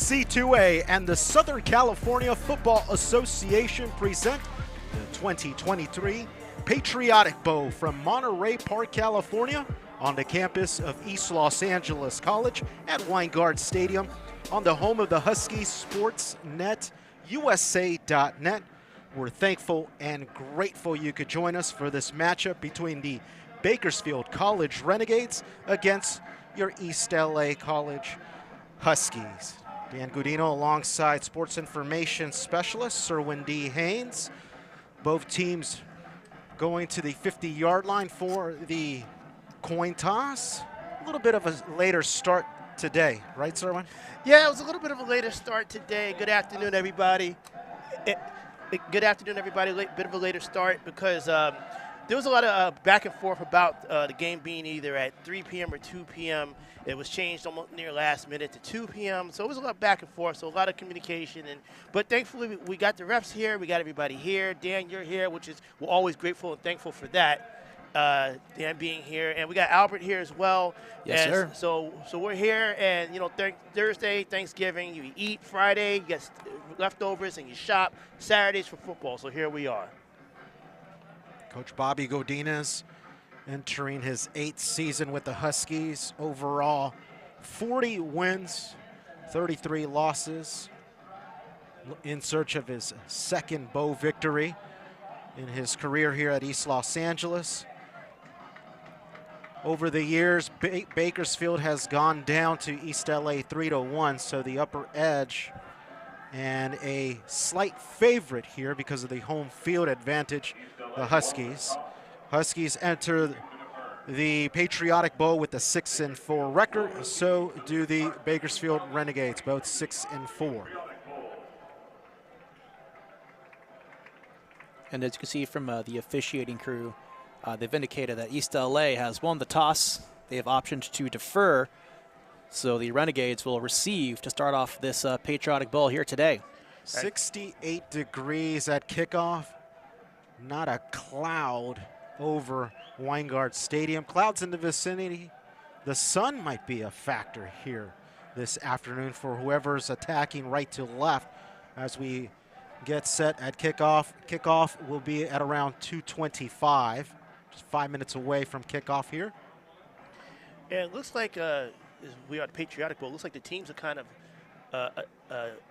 NC2A and the Southern California Football Association present the 2023 Patriotic Bowl from Monterey Park, California, on the campus of East Los Angeles College at Weingart Stadium, on the home of the Huskies, Sportsnet, USA.net. We're thankful and grateful you could join us for this matchup between the Bakersfield College Renegades against your East LA College Huskies. Dan Gudino alongside sports information specialist Cerwin D. Haynes. Both teams going to the 50-yard line for the coin toss. A little bit of a later start today, right, Cerwin? Yeah, it was a little bit of a later start today. Good afternoon, everybody. Good afternoon, everybody. Bit of a later start because there was a lot of back and forth about the game being either at 3 p.m. or 2 p.m. It was changed almost near last minute to 2 p.m. So it was a lot back and forth, so a lot of communication. But thankfully, we got the refs here. We got everybody here. Dan, you're here, which is we're always grateful and thankful for that. Dan being here. And we got Albert here as well. Yes, sir. So we're here, and, you know, Thursday, Thanksgiving, you eat. Friday, you get leftovers, and you shop. Saturdays for football. So here we are. Coach Bobby Godinez entering his 8th season with the Huskies. Overall, 40 wins, 33 losses. In search of his second bowl victory in his career here at East Los Angeles. Over the years, Bakersfield has gone down to East LA 3-1, so the upper edge and a slight favorite here because of the home field advantage, the Huskies. Huskies enter the Patriotic Bowl with a 6-4 record. So do the Bakersfield Renegades, both 6-4. And as you can see from the officiating crew, they've indicated that East LA has won the toss. They have optioned to defer. So the Renegades will receive to start off this Patriotic Bowl here today. 68 degrees at kickoff. Not a cloud over Weingart Stadium. Clouds in the vicinity. The sun might be a factor here this afternoon for whoever's attacking right to left as we get set at kickoff. Kickoff will be at around 2:25, just 5 minutes away from kickoff here. And it looks like we are at the Patriotic Bowl. It looks like the teams are kind of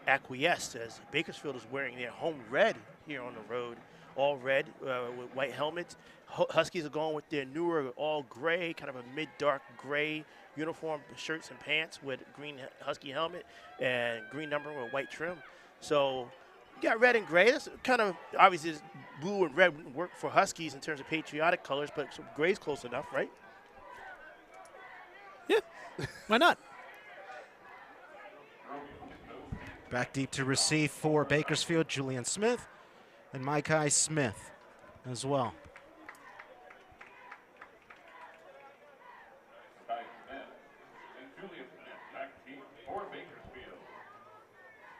acquiesced as Bakersfield is wearing their home red here on the road. All red with white helmets. Huskies are going with their newer all gray, kind of a mid-dark gray uniform shirts and pants with green Husky helmet and green numbering with white trim. So you got red and gray. That's kind of obviously blue and red wouldn't work for Huskies in terms of patriotic colors, but gray's close enough, right? Yeah, why not? Back deep to receive for Bakersfield, Julian Smith and Micah Smith as well.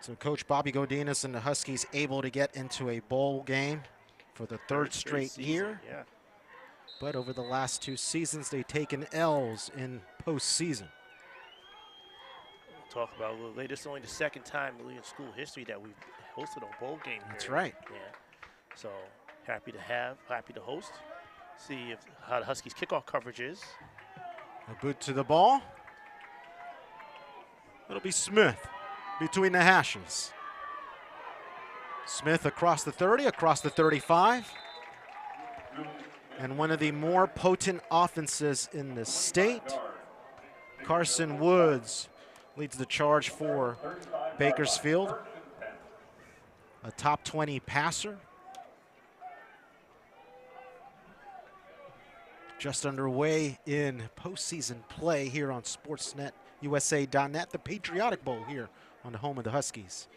So Coach Bobby Godinez and the Huskies able to get into a bowl game for the third straight year. Yeah. But over the last 2 seasons, they've taken L's in postseason. We'll talk about a little later. This is only the second time really in school history that we've hosted a bowl game. That's here. right. Yeah. So happy to host. See how the Huskies kickoff coverage is. A boot to the ball. It'll be Smith between the hashes. Smith across the 30, across the 35. And one of the more potent offenses in the state. Carson Woods leads the charge for Bakersfield. A top 20 passer. Just underway in postseason play here on Sportsnet, USA.net. The Patriotic Bowl here on the home of the Huskies.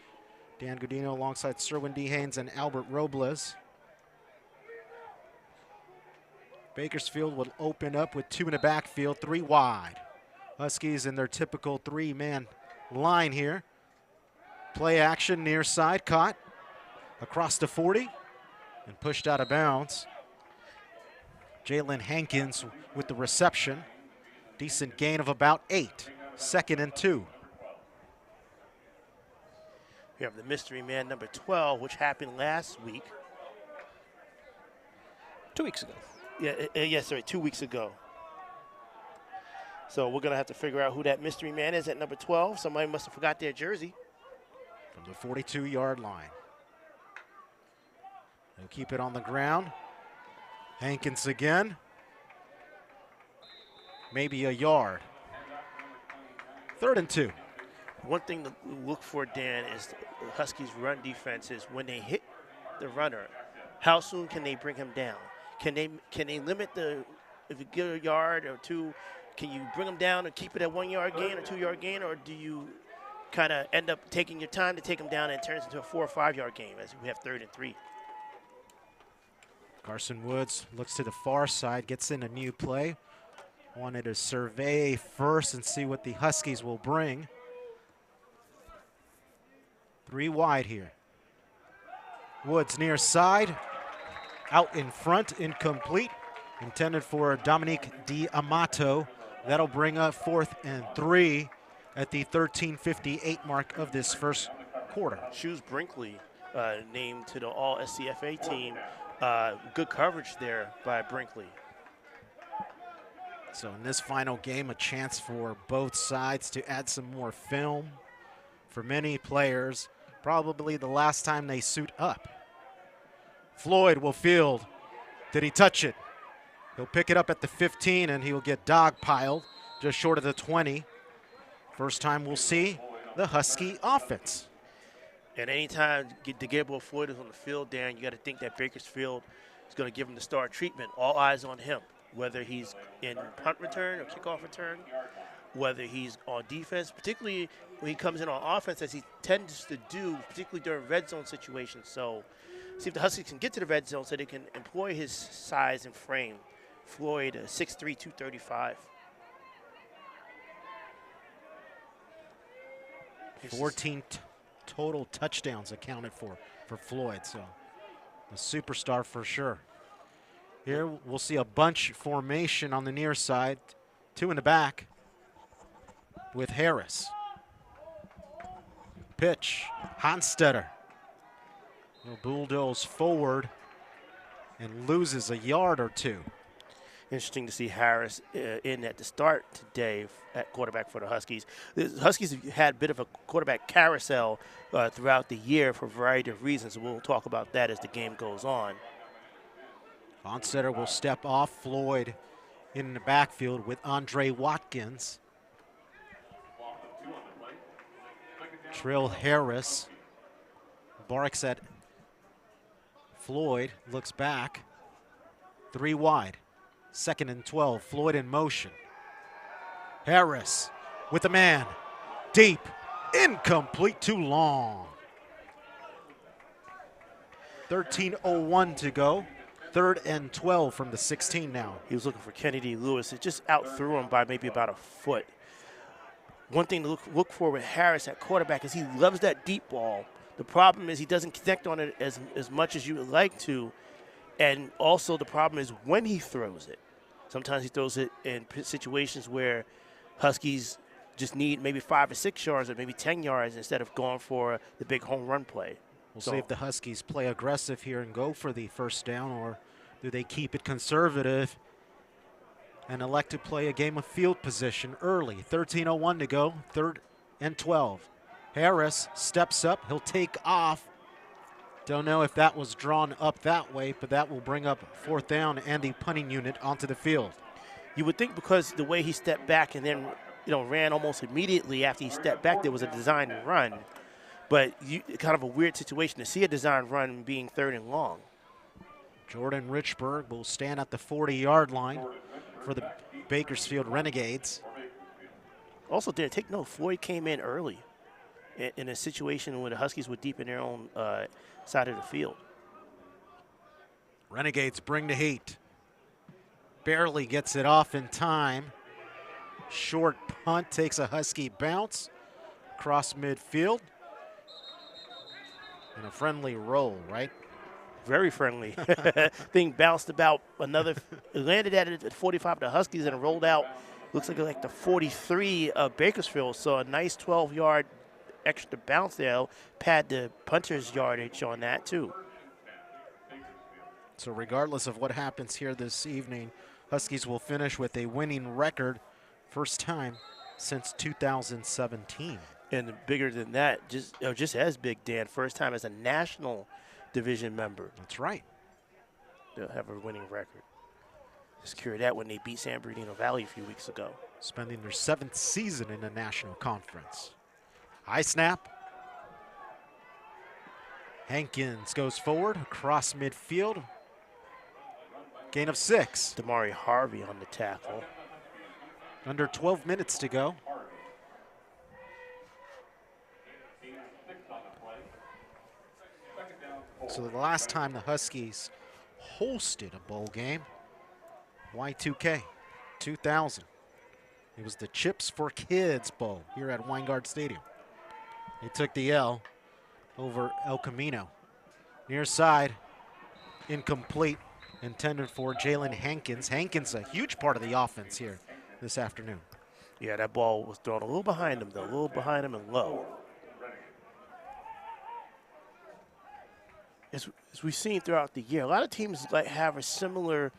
Dan Gudino alongside Cerwin D. Haynes and Albert Robles. Bakersfield will open up with 2 in the backfield, 3 wide. Huskies in their typical 3-man line here. Play action near side, caught across the 40 and pushed out of bounds. Jalen Hankins with the reception. Decent gain of about 8. 2nd and 2. We have the mystery man, number 12, which happened last week. 2 weeks ago. Yes, sorry, 2 weeks ago. So we're going to have to figure out who that mystery man is at number 12. Somebody must have forgot their jersey. From the 42-yard line. They'll keep it on the ground. Hankins again. Maybe a yard. 3rd and 2. One thing to look for, Dan, is the Huskies' run defense is when they hit the runner, how soon can they bring him down? Can they limit if you get a yard or two, can you bring him down and keep it at 1 yard gain or 2 yard gain, or do you kind of end up taking your time to take him down and it turns into a 4 or 5 yard game as we have 3rd and 3? Carson Woods looks to the far side, gets in a new play. Wanted to survey first and see what the Huskies will bring. 3 wide here. Woods near side. Out in front, incomplete. Intended for Dominique D'Amato. That'll bring up 4th and 3 at the 13:58 mark of this first quarter. Shoes Brinkley named to the All-SCFA team. Good coverage there by Brinkley. So in this final game, a chance for both sides to add some more film. For many players, probably the last time they suit up. Floyd will field. Did he touch it? He'll pick it up at the 15, and he will get dogpiled just short of the 20. First time we'll see the Husky offense. And anytime DeGabriel Floyd is on the field, Dan, you got to think that Bakersfield is going to give him the star treatment. All eyes on him, whether he's in punt return or kickoff return, whether he's on defense, particularly when he comes in on offense, as he tends to do, particularly during red zone situations. So see if the Huskies can get to the red zone so they can employ his size and frame. Floyd, 6'3", 235. 14 total touchdowns accounted for Floyd, so a superstar for sure. Here we'll see a bunch formation on the near side, 2 in the back with Harris. Pitch, Honstetter. He'll bulldoze forward and loses a yard or 2. Interesting to see Harris in at the start today at quarterback for the Huskies. The Huskies have had a bit of a quarterback carousel throughout the year for a variety of reasons. We'll talk about that as the game goes on. Honstetter will step off. Floyd in the backfield with Andre Watkins. Trill Harris barks at Floyd, looks back. 3 wide. 2nd and 12, Floyd in motion. Harris with the man, deep, incomplete, too long. 13:01 to go, 3rd and 12 from the 16 now. He was looking for Kennedy Lewis. It just outthrew him by maybe about a foot. One thing to look for with Harris at quarterback is he loves that deep ball. The problem is he doesn't connect on it as much as you would like to. And also the problem is when he throws it. Sometimes he throws it in situations where Huskies just need maybe 5 or 6 yards or maybe 10 yards instead of going for the big home run play. We'll see if the Huskies play aggressive here and go for the first down, or do they keep it conservative and elect to play a game of field position early. 13:01 to go, 3rd and 12. Harris steps up. He'll take off. Don't know if that was drawn up that way, but that will bring up 4th down and the punting unit onto the field. You would think because the way he stepped back and then ran almost immediately after he stepped back, there was a design run. But kind of a weird situation to see a design run being 3rd and long. Jordan Richburg will stand at the 40-yard line for the Bakersfield Renegades. Also, take note, Floyd came in early in a situation where the Huskies were deep in their own side of the field. Renegades bring the heat. Barely gets it off in time. Short punt takes a Husky bounce across midfield. And a friendly roll, right? Very friendly. Thing bounced about another, landed at it at 45 of the Huskies and rolled out, looks like the 43 of Bakersfield. So a nice 12-yard extra bounce there. It'll pad the punter's yardage on that, too. So regardless of what happens here this evening, Huskies will finish with a winning record, first time since 2017. And bigger than that, just as big, Dan, first time as a national division member. That's right. They'll have a winning record. Just curious that when they beat San Bernardino Valley a few weeks ago. Spending their 7th season in the national conference. High snap. Hankins goes forward across midfield. Gain of 6. Damari Harvey on the tackle. Under 12 minutes to go. So the last time the Huskies hosted a bowl game, Y2K, 2000. It was the Chips for Kids Bowl here at Weingart Stadium. They took the L over El Camino. Near side, incomplete, intended for Jalen Hankins. Hankins, a huge part of the offense here this afternoon. Yeah, that ball was thrown a little behind him, though, a little behind him and low. As we've seen throughout the year, a lot of teams have a similar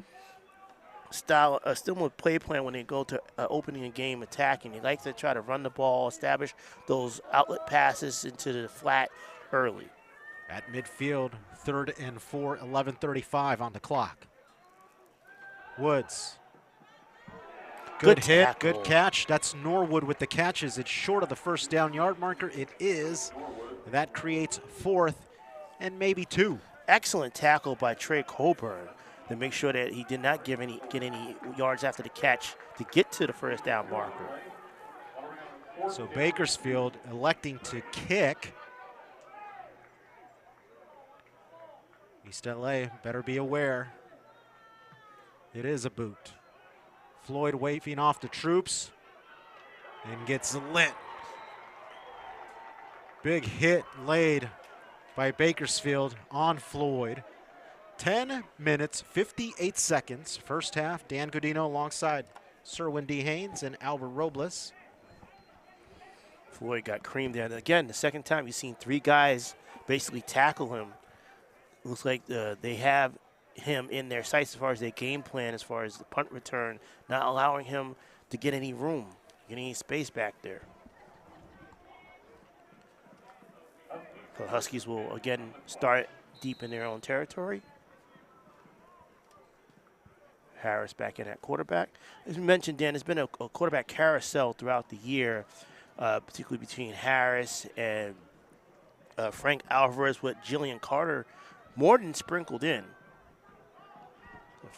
style, a similar play plan when they go to opening a game attacking. They like to try to run the ball, establish those outlet passes into the flat early. At midfield, 3rd and 4, 11:35 on the clock. Woods. Good hit, tackle. good catch. That's Norwood with the catches. It's short of the first down yard marker. It is. That creates 4th and maybe 2. Excellent tackle by Trey Coburn to make sure that he did not get any yards after the catch to get to the first down marker. So Bakersfield electing to kick. East LA better be aware. It is a boot. Floyd waving off the troops and gets lit. Big hit laid by Bakersfield on Floyd. 10 minutes, 58 seconds. First half, Dan Gudino alongside Cerwin D. Haynes and Albert Robles. Floyd got creamed there. And again, the second time you've seen 3 guys basically tackle him. Looks like they have him in their sights as far as their game plan, as far as the punt return, not allowing him to get any room, get any space back there. The Huskies will again start deep in their own territory. Harris back in at quarterback. As we mentioned, Dan, there's been a quarterback carousel throughout the year, particularly between Harris and Frank Alvarez, with Jillian Carter more than sprinkled in.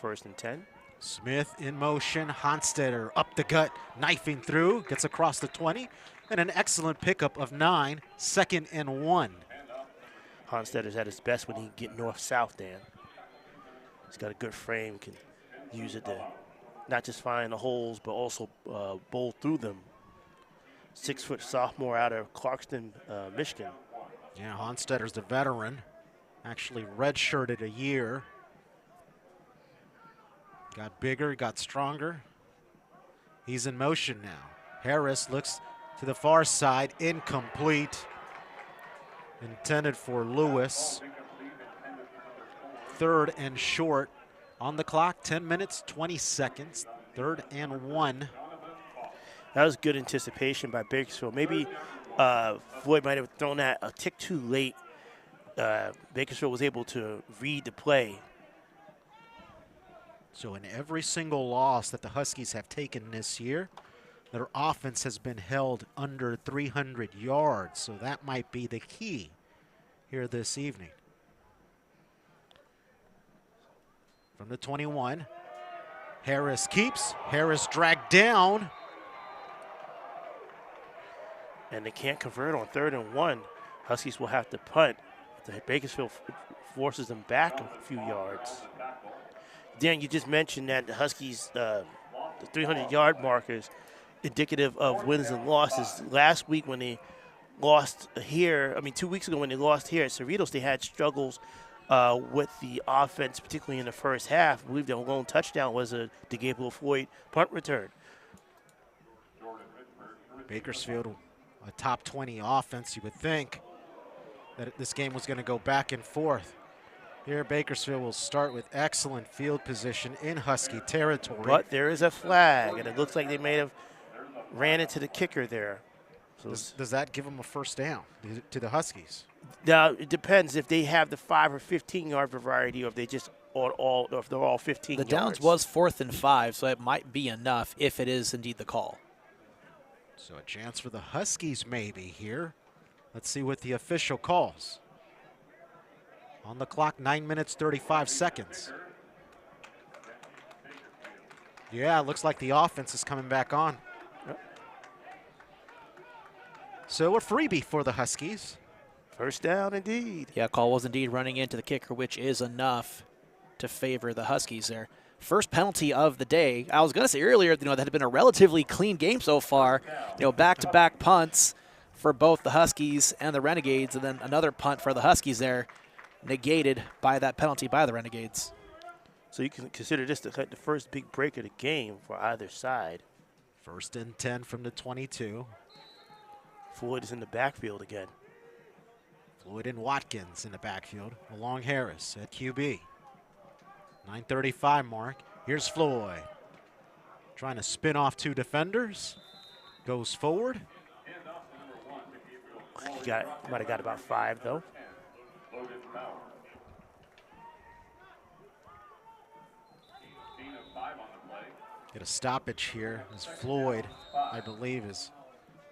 1st and 10. Smith in motion. Honstetter up the gut, knifing through, gets across the 20, and an excellent pickup of 9, 2nd and 1. Honstetter's at his best when he can get north-south, Dan. He's got a good frame, can use it to not just find the holes, but also bowl through them. 6-foot sophomore out of Clarkston, Michigan. Yeah, Honstetter's the veteran. Actually redshirted a year. Got bigger, got stronger. He's in motion now. Harris looks to the far side, incomplete. Intended for Lewis. 3rd and short on the clock, 10 minutes, 20 seconds. 3rd and 1. That was good anticipation by Bakersfield. Maybe Floyd might have thrown that a tick too late. Bakersfield was able to read the play. So in every single loss that the Huskies have taken this year, their offense has been held under 300 yards. So that might be the key here this evening. From the 21, Harris keeps. Harris dragged down. And they can't convert on 3rd and 1. Huskies will have to punt. The Bakersfield forces them back a few yards. Dan, you just mentioned that the Huskies, the 300-yard markers, indicative of wins and losses. Last week when they lost here, 2 weeks ago when they lost here at Cerritos, they had struggles with the offense, particularly in the first half. I believe their lone touchdown was a DeGabriel Floyd punt return. Bakersfield a top 20 offense, you would think that this game was going to go back and forth. Here, Bakersfield will start with excellent field position in Husky territory. But there is a flag, and it looks like they may have ran into the kicker there. So does that give them a first down to the Huskies? Now, it depends if they have the 5 or 15-yard variety, or if they just or if they're all 15 yards. The downs was 4th and 5, so it might be enough if it is indeed the call. So a chance for the Huskies maybe here. Let's see what the official calls. On the clock, 9 minutes, 35 seconds. Yeah, it looks like the offense is coming back on. So a freebie for the Huskies. First down indeed. Yeah, call was indeed running into the kicker, which is enough to favor the Huskies there. First penalty of the day. I was going to say earlier, that had been a relatively clean game so far. Back-to-back punts for both the Huskies and the Renegades, and then another punt for the Huskies there, negated by that penalty by the Renegades. So you can consider this the first big break of the game for either side. 1st and 10 from the 22. Floyd is in the backfield again. Floyd and Watkins in the backfield, along Harris at QB. 9:35 mark. Here's Floyd. Trying to spin off 2 defenders. Goes forward. He might have got about 5, though. Get a stoppage here as Floyd, I believe, is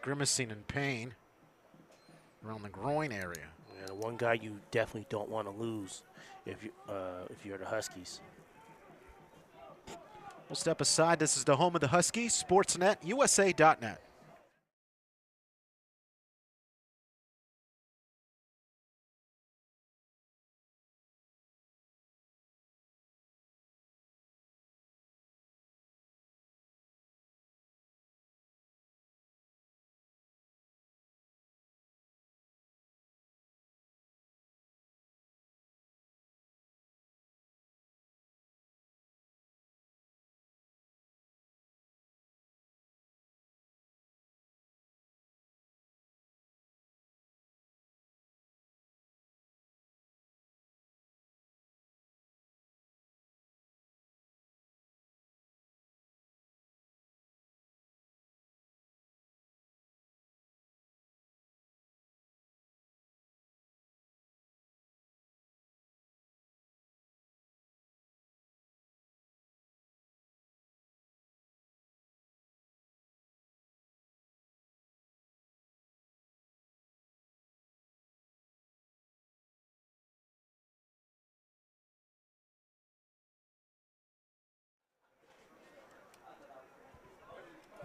grimacing in pain around the groin area. Yeah, one guy you definitely don't want to lose if you're the Huskies. We'll step aside. This is the home of the Huskies, Sportsnet, USA.net.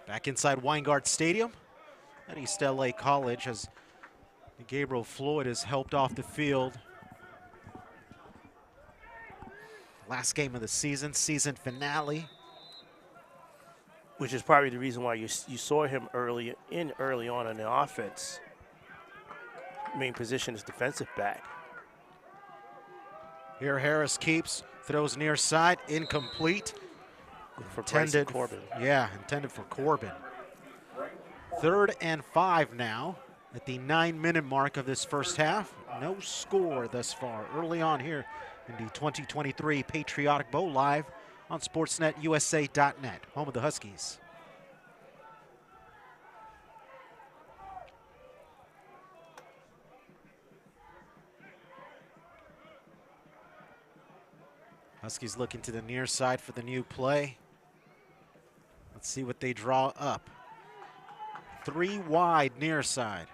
Back inside Weingart Stadium at East LA College as Gabriel Floyd is helped off the field. Last game of the season finale. Which is probably the reason why you saw him early on in the offense. Main position is defensive back. Here Harris keeps, throws near side, incomplete. For Bryson Corbin. Yeah, intended for Corbin. 3rd and 5 now at the 9-minute mark of this first half. No score thus far early on here in the 2023 Patriotic Bowl, live on Sportsnet USA.net, home of the Huskies. Huskies looking to the near side for the new play. Let's see what they draw up. 3 wide near side.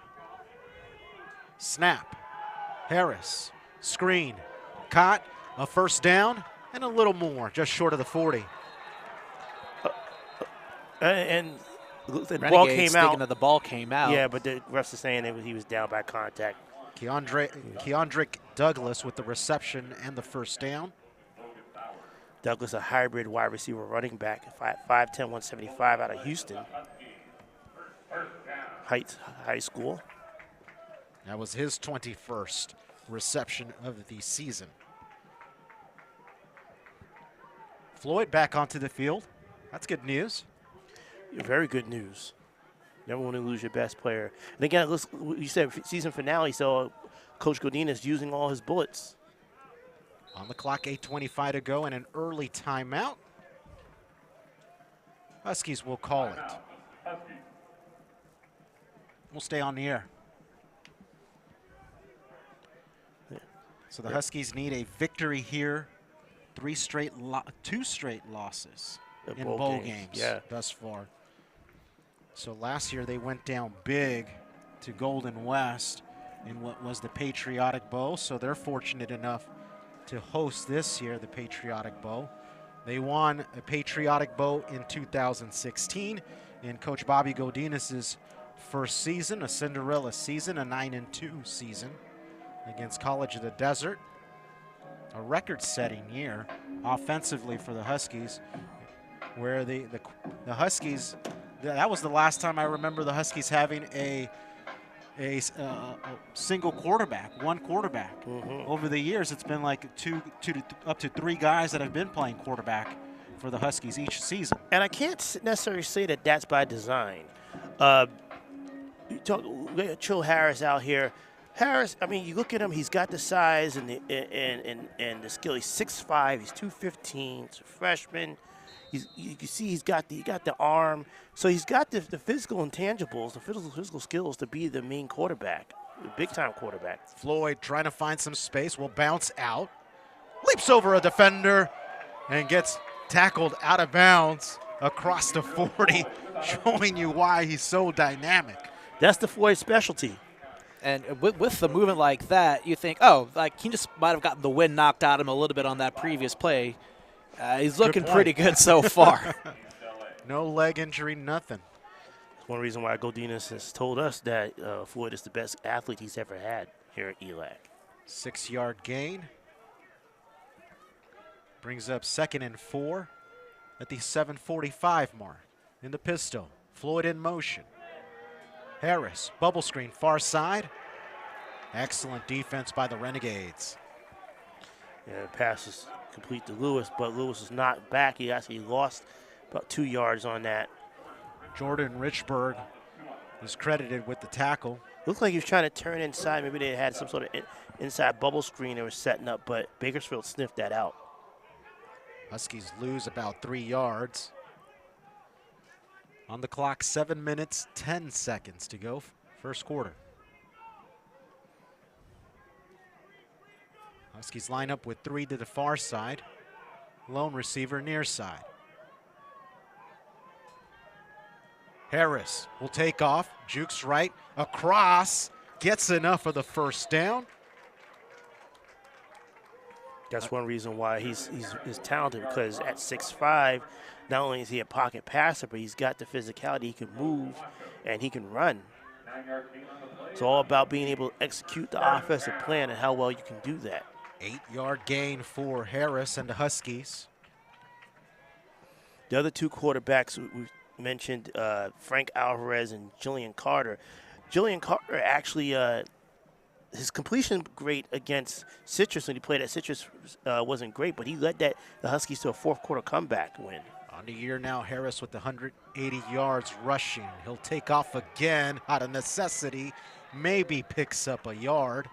Snap. Harris. Screen. Caught. A first down and a little more, just short of the 40. And the ball came out. The ball came out. Yeah, but the refs are saying he was down by contact. Keandrick Douglas with the reception and the first down. Douglas, a hybrid wide receiver running back, 5'10", 175 out of Houston Heights High School. That was his 21st reception of the season. Floyd back onto the field. That's good news. Very good news. Never want to lose your best player. And again, you said season finale, so Coach Gudino is using all his bullets. On the clock, 8:25 to go, and an early timeout. Huskies will call it. We'll stay on the air. So the Huskies need a victory here. Two straight losses in bowl games thus far. So last year they went down big to Golden West in what was the Patriotic Bowl. So they're fortunate enough to host this year the Patriotic Bowl. They won a Patriotic Bowl in 2016 in Coach Bobby Godinez's first season, a Cinderella season, a 9-2 season against College of the Desert. A record-setting year offensively for the Huskies, where the Huskies, that was the last time I remember the Huskies having a single quarterback, one quarterback. Over the years, it's been like up to three guys that have been playing quarterback for the Huskies each season. And I can't necessarily say that that's by design. We got Chill Harris out here. Harris, I mean, you look at him, he's got the size and the skill. He's 6'5", he's 215, he's a freshman. You can see he's got the arm. So he's got the physical intangibles, the physical skills to be the main quarterback, the big-time quarterback. Floyd trying to find some space, will bounce out, leaps over a defender, and gets tackled out of bounds across the 40, showing you why he's so dynamic. That's the Floyd specialty. And with the movement like that, you think, oh, like he just might have gotten the wind knocked out of him a little bit on that previous play. He's looking pretty good so far. No leg injury, nothing. One reason why Gudino has told us that Floyd is the best athlete he's ever had here at ELAC. 6-yard gain. Brings up 2nd and 4 at the 7:45 mark in the pistol. Floyd in motion. Harris, bubble screen, far side. Excellent defense by the Renegades. Yeah, pass is complete to Lewis, but Lewis is not back. He actually lost about 2 yards on that. Jordan Richburg is credited with the tackle. Looked like he was trying to turn inside. Maybe they had some sort of inside bubble screen they were setting up, but Bakersfield sniffed that out. Huskies lose about 3 yards. On the clock, 7 minutes, 10 seconds to go, first quarter. Huskies line up with 3 to the far side. Lone receiver near side. Harris will take off, jukes right, across, gets enough of the first down. That's one reason why he's talented, because at 6'5", not only is he a pocket passer, but he's got the physicality. He can move and he can run. It's all about being able to execute the offensive plan and how well you can do that. 8-yard gain for Harris and the Huskies. The other two quarterbacks we mentioned, Frank Alvarez and Jillian Carter. Jillian Carter actually, his completion rate against Citrus when he played at Citrus wasn't great, but he led the Huskies to a fourth quarter comeback win. On the year now, Harris with 180 yards rushing. He'll take off again out of necessity, maybe picks up a yard.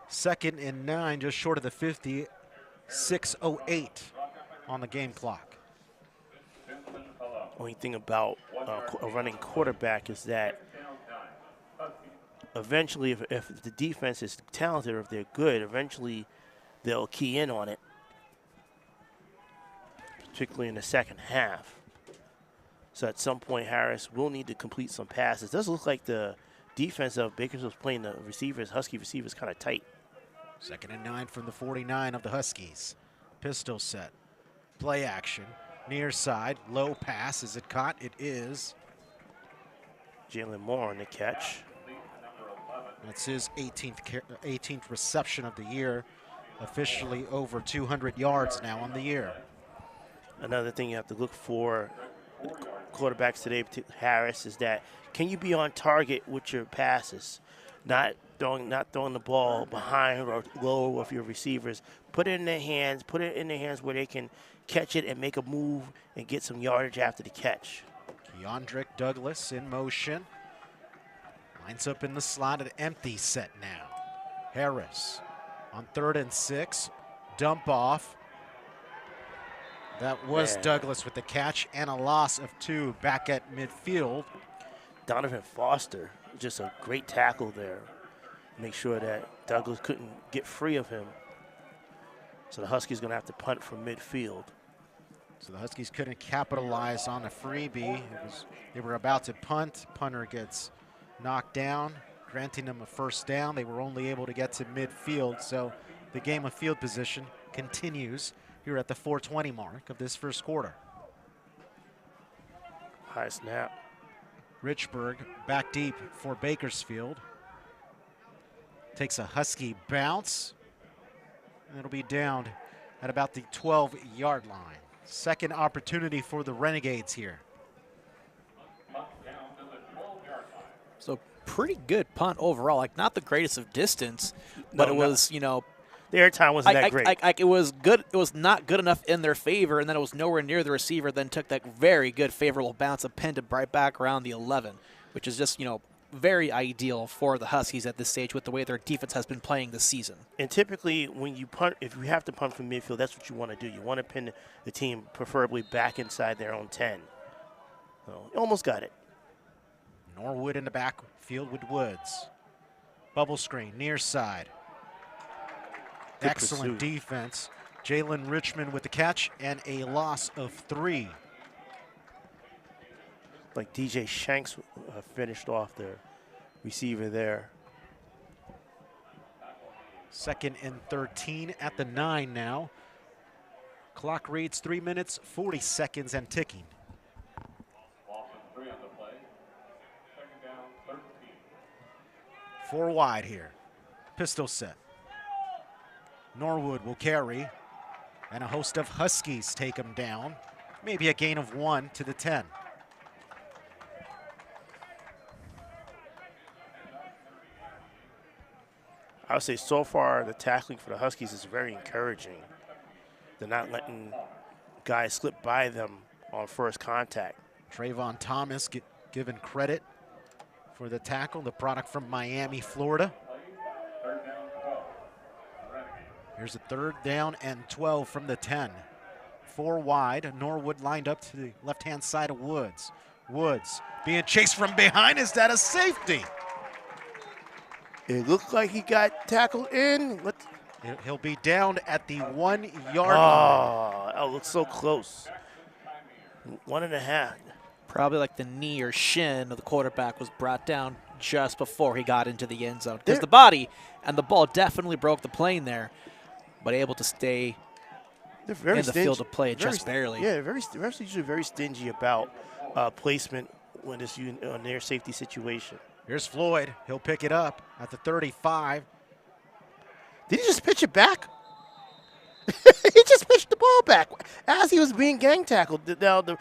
2nd and 9, just short of the 50, 6:08 on the game clock. Only thing about a running quarterback is that eventually, if the defense is talented or if they're good, eventually they'll key in on it, particularly in the second half. So at some point, Harris will need to complete some passes. It does look like the defense of Bakersfield's playing the Husky receivers kind of tight. 2nd and 9 from the 49 of the Huskies. Pistol set. Play action. Near side. Low pass. Is it caught? It is. Jalen Moore on the catch. That's his 18th reception of the year. Officially over 200 yards now on the year. Another thing you have to look for quarterbacks today, Harris, is that can you be on target with your passes? Not throwing the ball behind or low with your receivers. Put it in their hands where they can catch it and make a move and get some yardage after the catch. Yondrick Douglas in motion. Lines up in the slot, an empty set now. Harris on 3rd and 6. Dump off. That was Douglas with the catch and a loss of 2 back at midfield. Donovan Foster, just a great tackle there. Make sure that Douglas couldn't get free of him. So the Huskies going to have to punt from midfield. So the Huskies couldn't capitalize on a freebie. They were about to punt. Punter gets knocked down, granting them a first down. They were only able to get to midfield, so the game of field position continues here at the 4:20 mark of this first quarter. High snap. Richburg back deep for Bakersfield. Takes a Husky bounce, and it'll be down at about the 12-yard line. Second opportunity for the Renegades here. So pretty good punt overall. Like, not the greatest of distance, but it was, you know, the airtime wasn't that great. It was good. It was not good enough in their favor, and then it was nowhere near the receiver. Then took that very good favorable bounce and pinned it right back around the 11, which is just, you know, very ideal for the Huskies at this stage with the way their defense has been playing this season. And typically when you punt, if you have to punt from midfield, that's what you want to do. You want to pin the team preferably back inside their own 10. So you almost got it. Norwood in the backfield with Woods. Bubble screen, near side. Good Excellent pursuit. defense. Jalen Richmond with the catch and a loss of 3. Like DJ Shanks finished off the receiver there. 2nd and 13 at the 9 now. Clock reads 3 minutes, 40 seconds and ticking. 4 wide here. Pistol set. Norwood will carry, and a host of Huskies take him down. Maybe a gain of 1 to the 10. I would say so far the tackling for the Huskies is very encouraging. They're not letting guys slip by them on first contact. Trayvon Thomas given credit for the tackle, the product from Miami, Florida. Here's a 3rd down and 12 from the 10. 4 wide. Norwood lined up to the left-hand side of Woods. Woods being chased from behind. Is that a safety? It looked like he got tackled in. He'll be down at the 1-yard line. Oh, that looks so close. 1.5. Probably like the knee or shin of the quarterback was brought down just before he got into the end zone. Because the body and the ball definitely broke the plane there, but able to stay in the field of play just barely. Yeah, they're usually very stingy about placement when it's a near safety situation. Here's Floyd. He'll pick it up at the 35. Did he just pitch it back? He just pitched the ball back as he was being gang tackled. Now, the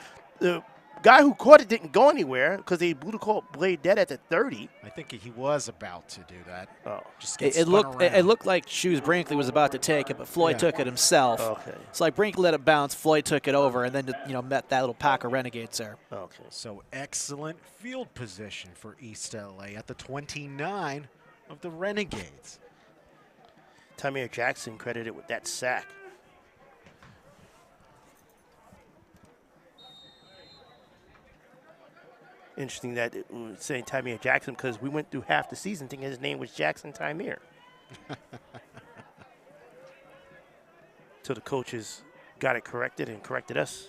guy who caught it didn't go anywhere because they blew the blade dead at the 30. I think he was about to do that. Oh, just it looked like Shoes Brinkley was about to take it, but Floyd took it himself. Okay. So like Brinkley let it bounce, Floyd took it over, and then met that little pack of Renegades there. Okay. So excellent field position for East LA at the 29 of the Renegades. Tamir Jackson credited with that sack. Interesting that it was saying Tamir Jackson because we went through half the season thinking his name was Jackson Tamir. So the coaches got it corrected and corrected us.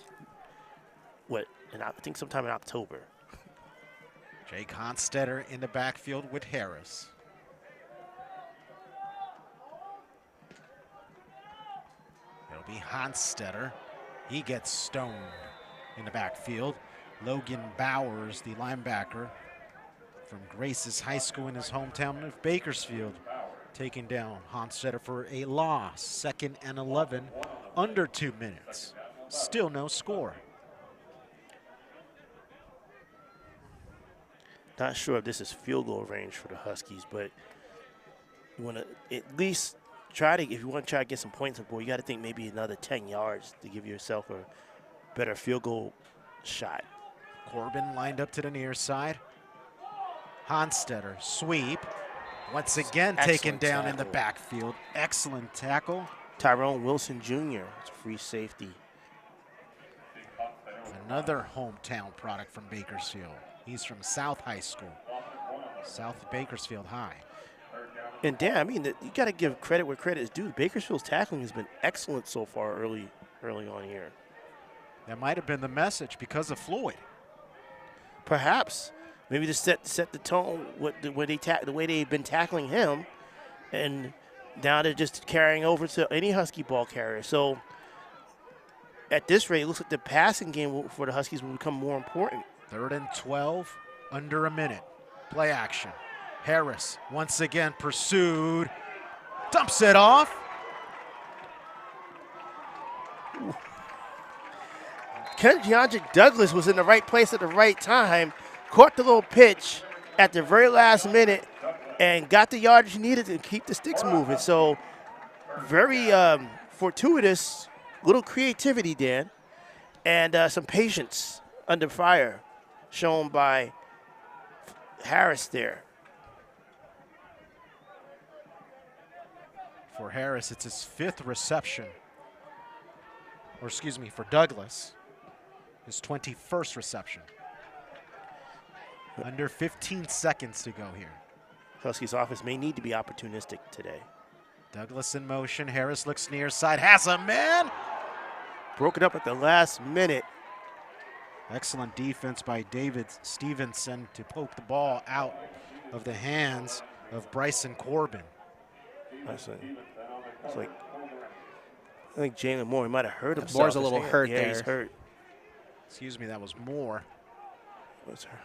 I think sometime in October. Jake Honstetter in the backfield with Harris. It'll be Honstetter. He gets stoned in the backfield. Logan Bowers, the linebacker from Graces High School in his hometown of Bakersfield, taking down Honstetter for a loss. 2nd and 11, under 2 minutes. Still no score. Not sure if this is field goal range for the Huskies, but you want to at least try to, if you want to try to get some points on board, you got to think maybe another 10 yards to give yourself a better field goal shot. Corbin lined up to the near side. Honstetter, sweep. Once again taken down in the backfield. Excellent tackle. Tyrone Wilson Jr. It's free safety. Another hometown product from Bakersfield. He's from South High School. South Bakersfield High. And Dan, I mean, you got to give credit where credit is due. Bakersfield's tackling has been excellent so far early on here. That might have been the message because of Floyd. Perhaps. Maybe to set the tone the way they've been tackling him, and now they're just carrying over to any Husky ball carrier. So at this rate, it looks like the passing game for the Huskies will become more important. 3rd and 12, under a minute. Play action. Harris once again pursued, dumps it off. Keandrick Douglas was in the right place at the right time, caught the little pitch at the very last minute, and got the yardage needed to keep the sticks moving. So very fortuitous, little creativity, Dan, and some patience under fire shown by Harris there. For Harris, it's his 5th reception. Or excuse me, for Douglas, his 21st reception. Under 15 seconds to go here. Huskies offense may need to be opportunistic today. Douglas in motion. Harris looks near side. Has a man. Broke it up at the last minute. Excellent defense by David Stevenson to poke the ball out of the hands of Bryson Corbin. It's like, I think Jalen Moore, he might have hurt himself. Moore's a little hurt there. Yeah, he's hurt. Excuse me, that was Moore. What's her?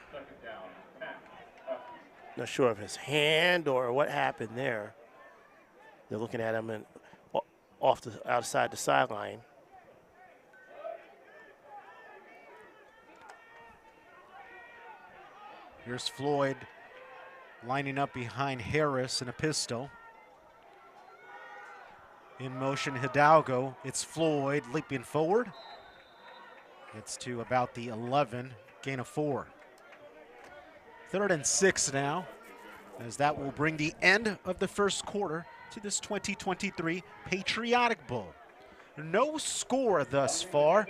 Not sure of his hand or what happened there. They're looking at him and outside the sideline. Here's Floyd lining up behind Harris in a pistol. In motion, Hidalgo. It's Floyd leaping forward. Gets to about the 11, gain of 4. 3rd and 6 now, as that will bring the end of the first quarter to this 2023 Patriotic Bowl. No score thus far.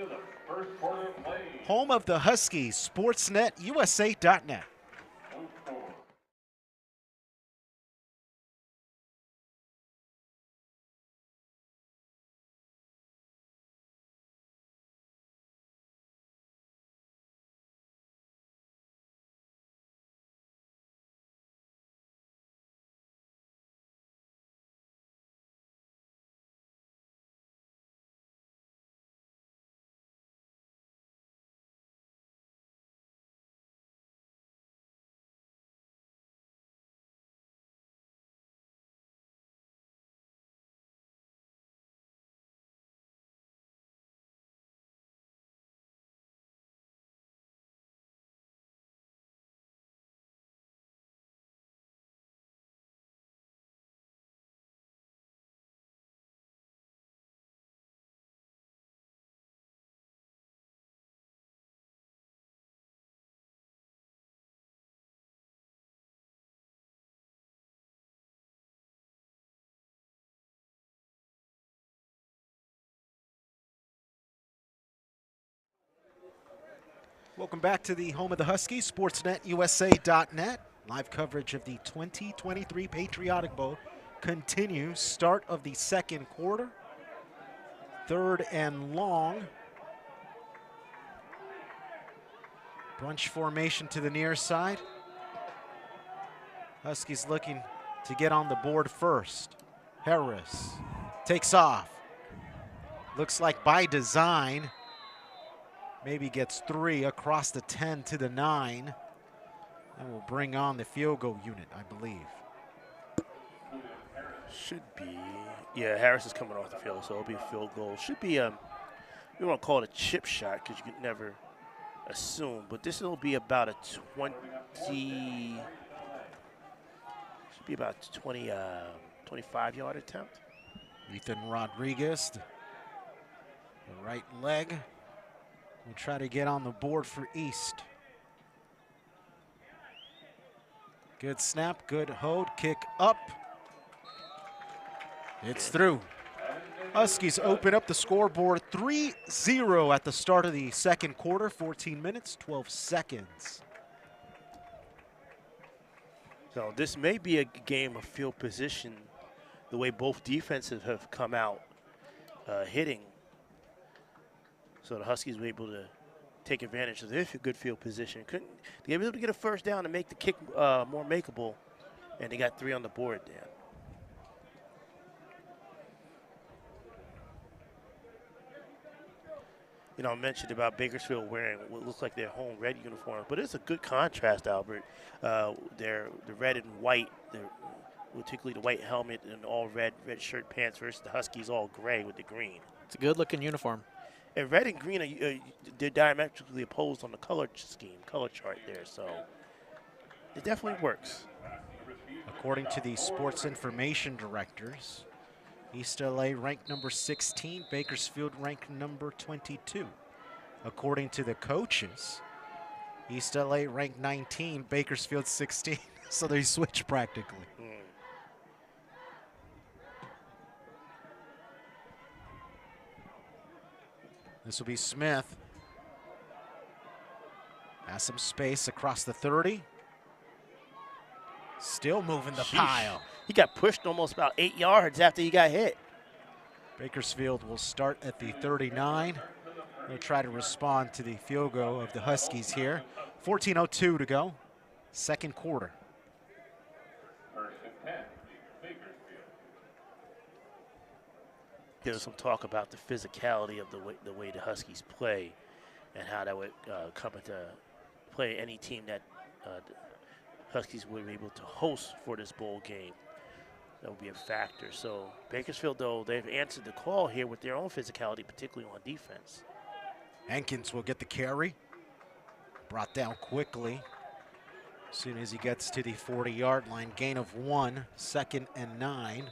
Home of the Huskies, sportsnetusa.net. Welcome back to the home of the Huskies, sportsnetusa.net. Live coverage of the 2023 Patriotic Bowl continues. Start of the second quarter. 3rd and long. Bunch formation to the near side. Huskies looking to get on the board first. Harris takes off. Looks like by design. Maybe gets 3 across the 10 to the 9. And will bring on the field goal unit, I believe. Should be. Yeah, Harris is coming off the field, so it'll be a field goal. Should be, we won't call it a chip shot because you could never assume. But this will be about a 20, should be about 20, 25-yard attempt. Ethan Rodriguez, the right leg. We'll try to get on the board for East. Good snap, good hold, kick up. It's through. Huskies open up the scoreboard 3-0 at the start of the second quarter, 14 minutes, 12 seconds. So this may be a game of field position, the way both defenses have come out hitting. So the Huskies were able to take advantage of their good field position. They were able to get a first down to make the kick more makeable, and they got 3 on the board there. You know, I mentioned about Bakersfield wearing what looks like their home red uniforms, but it's a good contrast, Albert. They're the red and white, particularly the white helmet and all red shirt pants versus the Huskies all gray with the green. It's a good-looking uniform. And red and green, they're diametrically opposed on the color scheme, color chart there, so it definitely works. According to the sports information directors, East LA ranked number 16, Bakersfield ranked number 22. According to the coaches, East LA ranked 19, Bakersfield 16. So they switch practically. This will be Smith. Has some space across the 30. Still moving the pile. He got pushed almost about 8 yards after he got hit. Bakersfield will start at the 39. They'll try to respond to the field goal of the Huskies here. 14:02 to go, second quarter. There was some talk about the physicality of the way the Huskies play and how that would come into play any team that Huskies were able to host for this bowl game. That would be a factor. So Bakersfield, though, they've answered the call here with their own physicality, particularly on defense. Hankins will get the carry. Brought down quickly. As soon as he gets to the 40-yard line, gain of 1, 2nd and 9.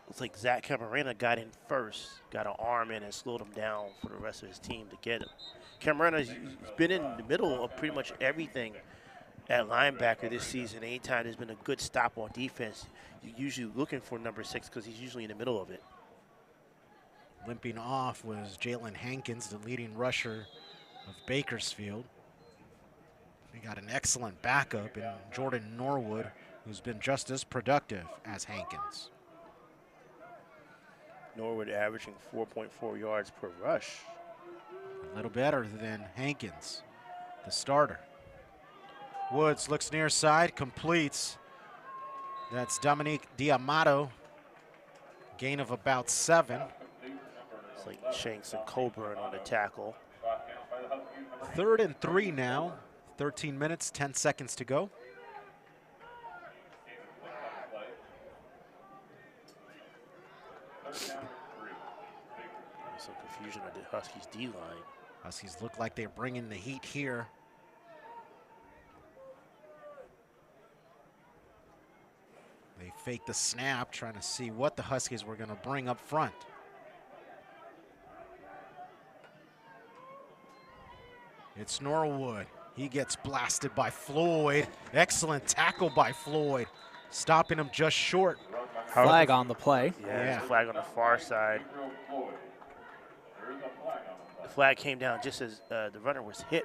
Looks like Zach Camarena got in first, got an arm in and slowed him down for the rest of his team to get him. Camarena's been in the middle of pretty much everything at linebacker this season. Anytime there's been a good stop on defense, you're usually looking for number 6 because he's usually in the middle of it. Limping off was Jalen Hankins, the leading rusher of Bakersfield. We got an excellent backup in Jordan Norwood, who's been just as productive as Hankins. Norwood averaging 4.4 yards per rush. A little better than Hankins, the starter. Woods looks near side, completes. That's Dominique Diamato. Gain of about 7. It's like Shanks and Coburn on the tackle. 3rd and 3 now. 13 minutes, 10 seconds to go. Some confusion on the Huskies D-line. Huskies look like they're bringing the heat here. They faked the snap, trying to see what the Huskies were going to bring up front. It's Norwood. He gets blasted by Floyd. Excellent tackle by Floyd, stopping him just short. Flag on the play. Yeah, flag on the far side. The flag came down just as the runner was hit.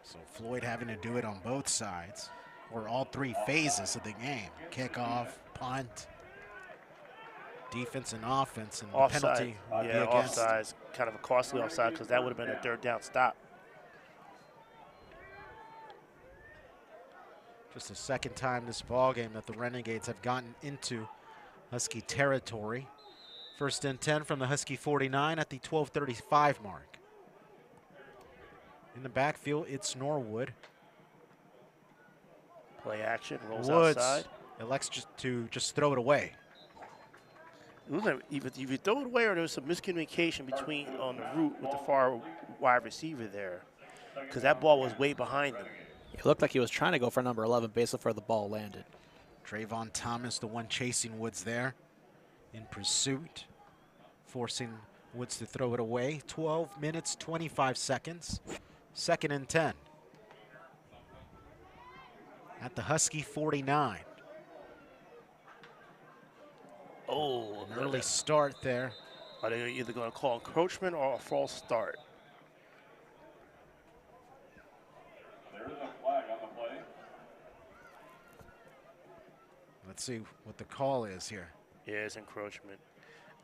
So Floyd having to do it on both sides, or all 3 phases of the game. Kickoff, punt, defense and offense, and Offside. the penalty would be against. Offside, kind of a costly offside because that would have been a 3rd down stop. Just the 2nd time this ball game that the Renegades have gotten into Husky territory. 1st and 10 from the Husky 49 at the 12:35 mark. In the backfield, it's Norwood. Play action, rolls Woods outside. elects to throw it away. Either you throw it away or there's some miscommunication between on the route with the far wide receiver there because that ball was way behind him. It looked like he was trying to go for number 11 basically where the ball landed. Trayvon Thomas, the one chasing Woods there in pursuit, forcing Woods to throw it away. 12 minutes, 25 seconds. 2nd and 10. at the Husky 49. Oh, An early start there. Are they either going to call encroachment or a false start? There is a flag on the play. Let's see what the call is here. Yeah, it's encroachment.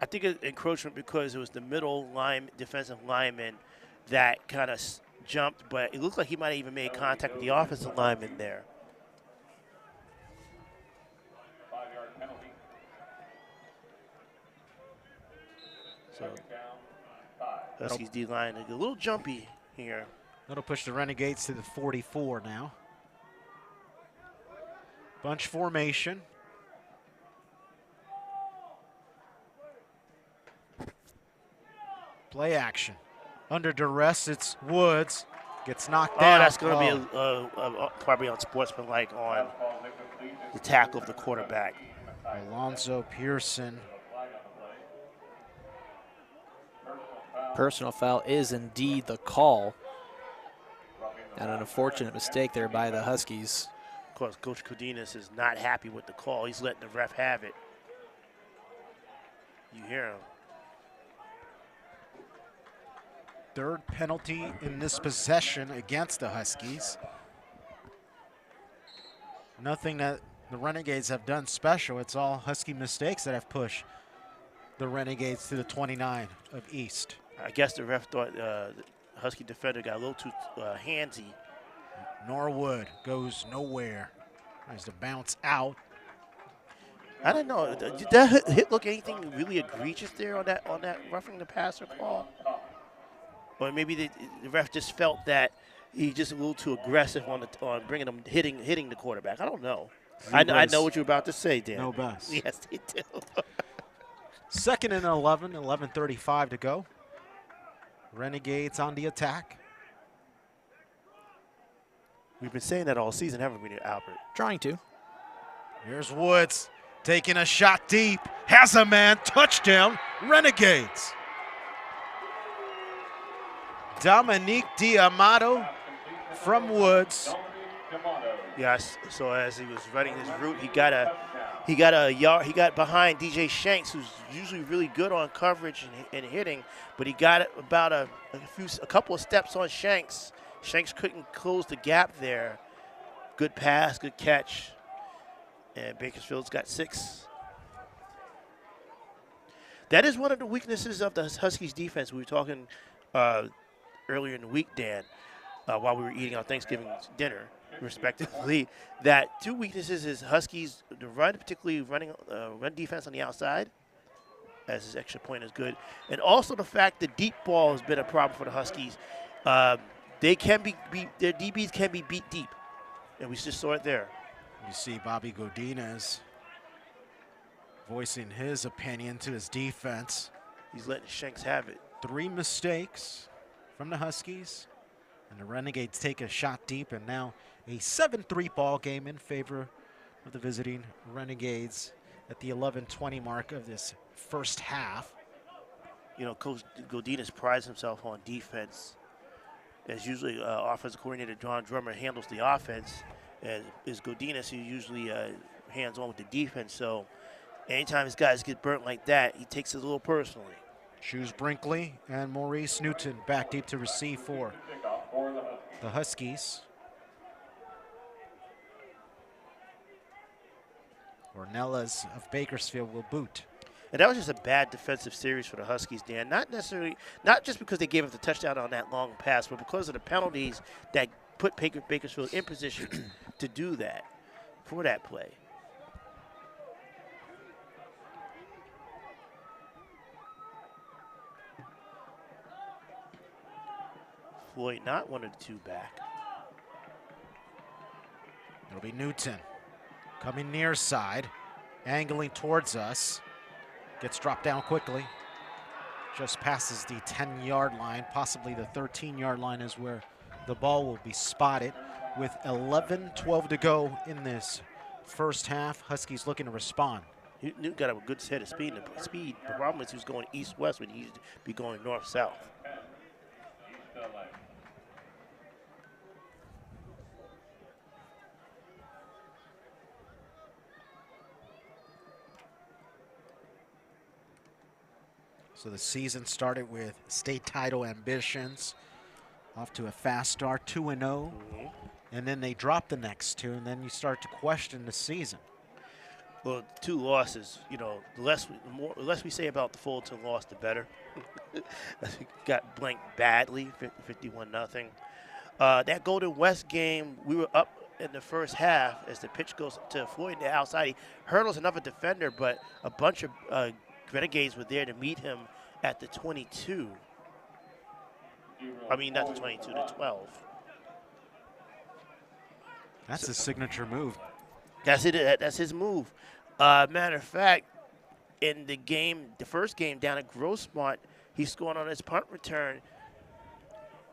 I think it's encroachment because it was the middle line defensive lineman that kind of jumped, but it looked like he might have even made contact with the offensive lineman there. 5-yard penalty. So Second down, 5. Huskies D-line a little jumpy here. That'll push the Renegades to the 44 now. Bunch formation. Play action. Under duress, it's Woods. Gets knocked down. That's going to be probably unsportsmanlike on the tackle of the quarterback. Alonzo Pearson. Personal foul is indeed the call. And an unfortunate mistake there by the Huskies. Of course, Coach Gudino is not happy with the call. He's letting the ref have it. You hear him. Third penalty in this possession against the Huskies. Nothing that the Renegades have done special. It's all Husky mistakes that have pushed the Renegades to the 29 of East. I guess the ref thought the Husky defender got a little too handsy. Norwood goes nowhere. Tries to bounce out. I don't know. Did that hit look anything really egregious there on that roughing the passer call? Or maybe the ref just felt that he just a little too aggressive on bringing him hitting the quarterback. I don't know. I know what you're about to say, Dan. No bus. Yes, they do. Second and 11, 11:35 to go. Renegades on the attack. We've been saying that all season, haven't we, Albert? Trying to. Here's Woods taking a shot deep. Has a man. Touchdown, Renegades. Dominique D'Amato from Woods. Yes. So as he was running his route, he got behind DJ Shanks, who's usually really good on coverage and hitting, but he got about a couple of steps on Shanks. Shanks couldn't close the gap there. Good pass, good catch, and Bakersfield's got 6. That is one of the weaknesses of the Huskies defense. We were talking earlier in the week, Dan, while we were eating our Thanksgiving dinner, respectively, that 2 weaknesses is Huskies, the run, particularly run defense on the outside, as his extra point is good, and also the fact that deep ball has been a problem for the Huskies. They can be beat, their DBs can be beat deep, and we just saw it there. You see Bobby Godinez voicing his opinion to his defense. He's letting Shanks have it. 3 mistakes from the Huskies, and the Renegades take a shot deep, and now a 7-3 ball game in favor of the visiting Renegades at the 11:20 mark of this first half. You know, Coach Godinez prides himself on defense. As usually offensive coordinator John Drummer handles the offense, and is Godinez who usually hands-on with the defense. So anytime his guys get burnt like that, he takes it a little personally. Shoes Brinkley and Maurice Newton back deep to receive for the Huskies. Ornelas of Bakersfield will boot. And that was just a bad defensive series for the Huskies, Dan. Not just because they gave up the touchdown on that long pass, but because of the penalties that put Bakersfield in position to do that for that play. Floyd not one of the 2 back. It'll be Newton coming near side, angling towards us. Gets dropped down quickly. Just passes the 10-yard line, possibly the 13-yard line is where the ball will be spotted. With 11:12 to go in this first half, Huskies looking to respond. Newton got a good set of speed. The problem is he was going east-west when he used to be going north-south. So the season started with state title ambitions. Off to a fast start, 2-0. And then they dropped the next two, and then you start to question the season. Well, 2 losses, you know, the less we say about the Fullerton loss, the better. Got blanked badly, 51-0. That Golden West game, we were up in the first half as the pitch goes to Floyd on the outside. He hurdles another defender, but a bunch of Renegades were there to meet him at the 22. I mean, not the 22, the 12. That's his signature move. That's it. That's his move. Matter of fact, in the game, the first game down at Grossmont, he scored on his punt return,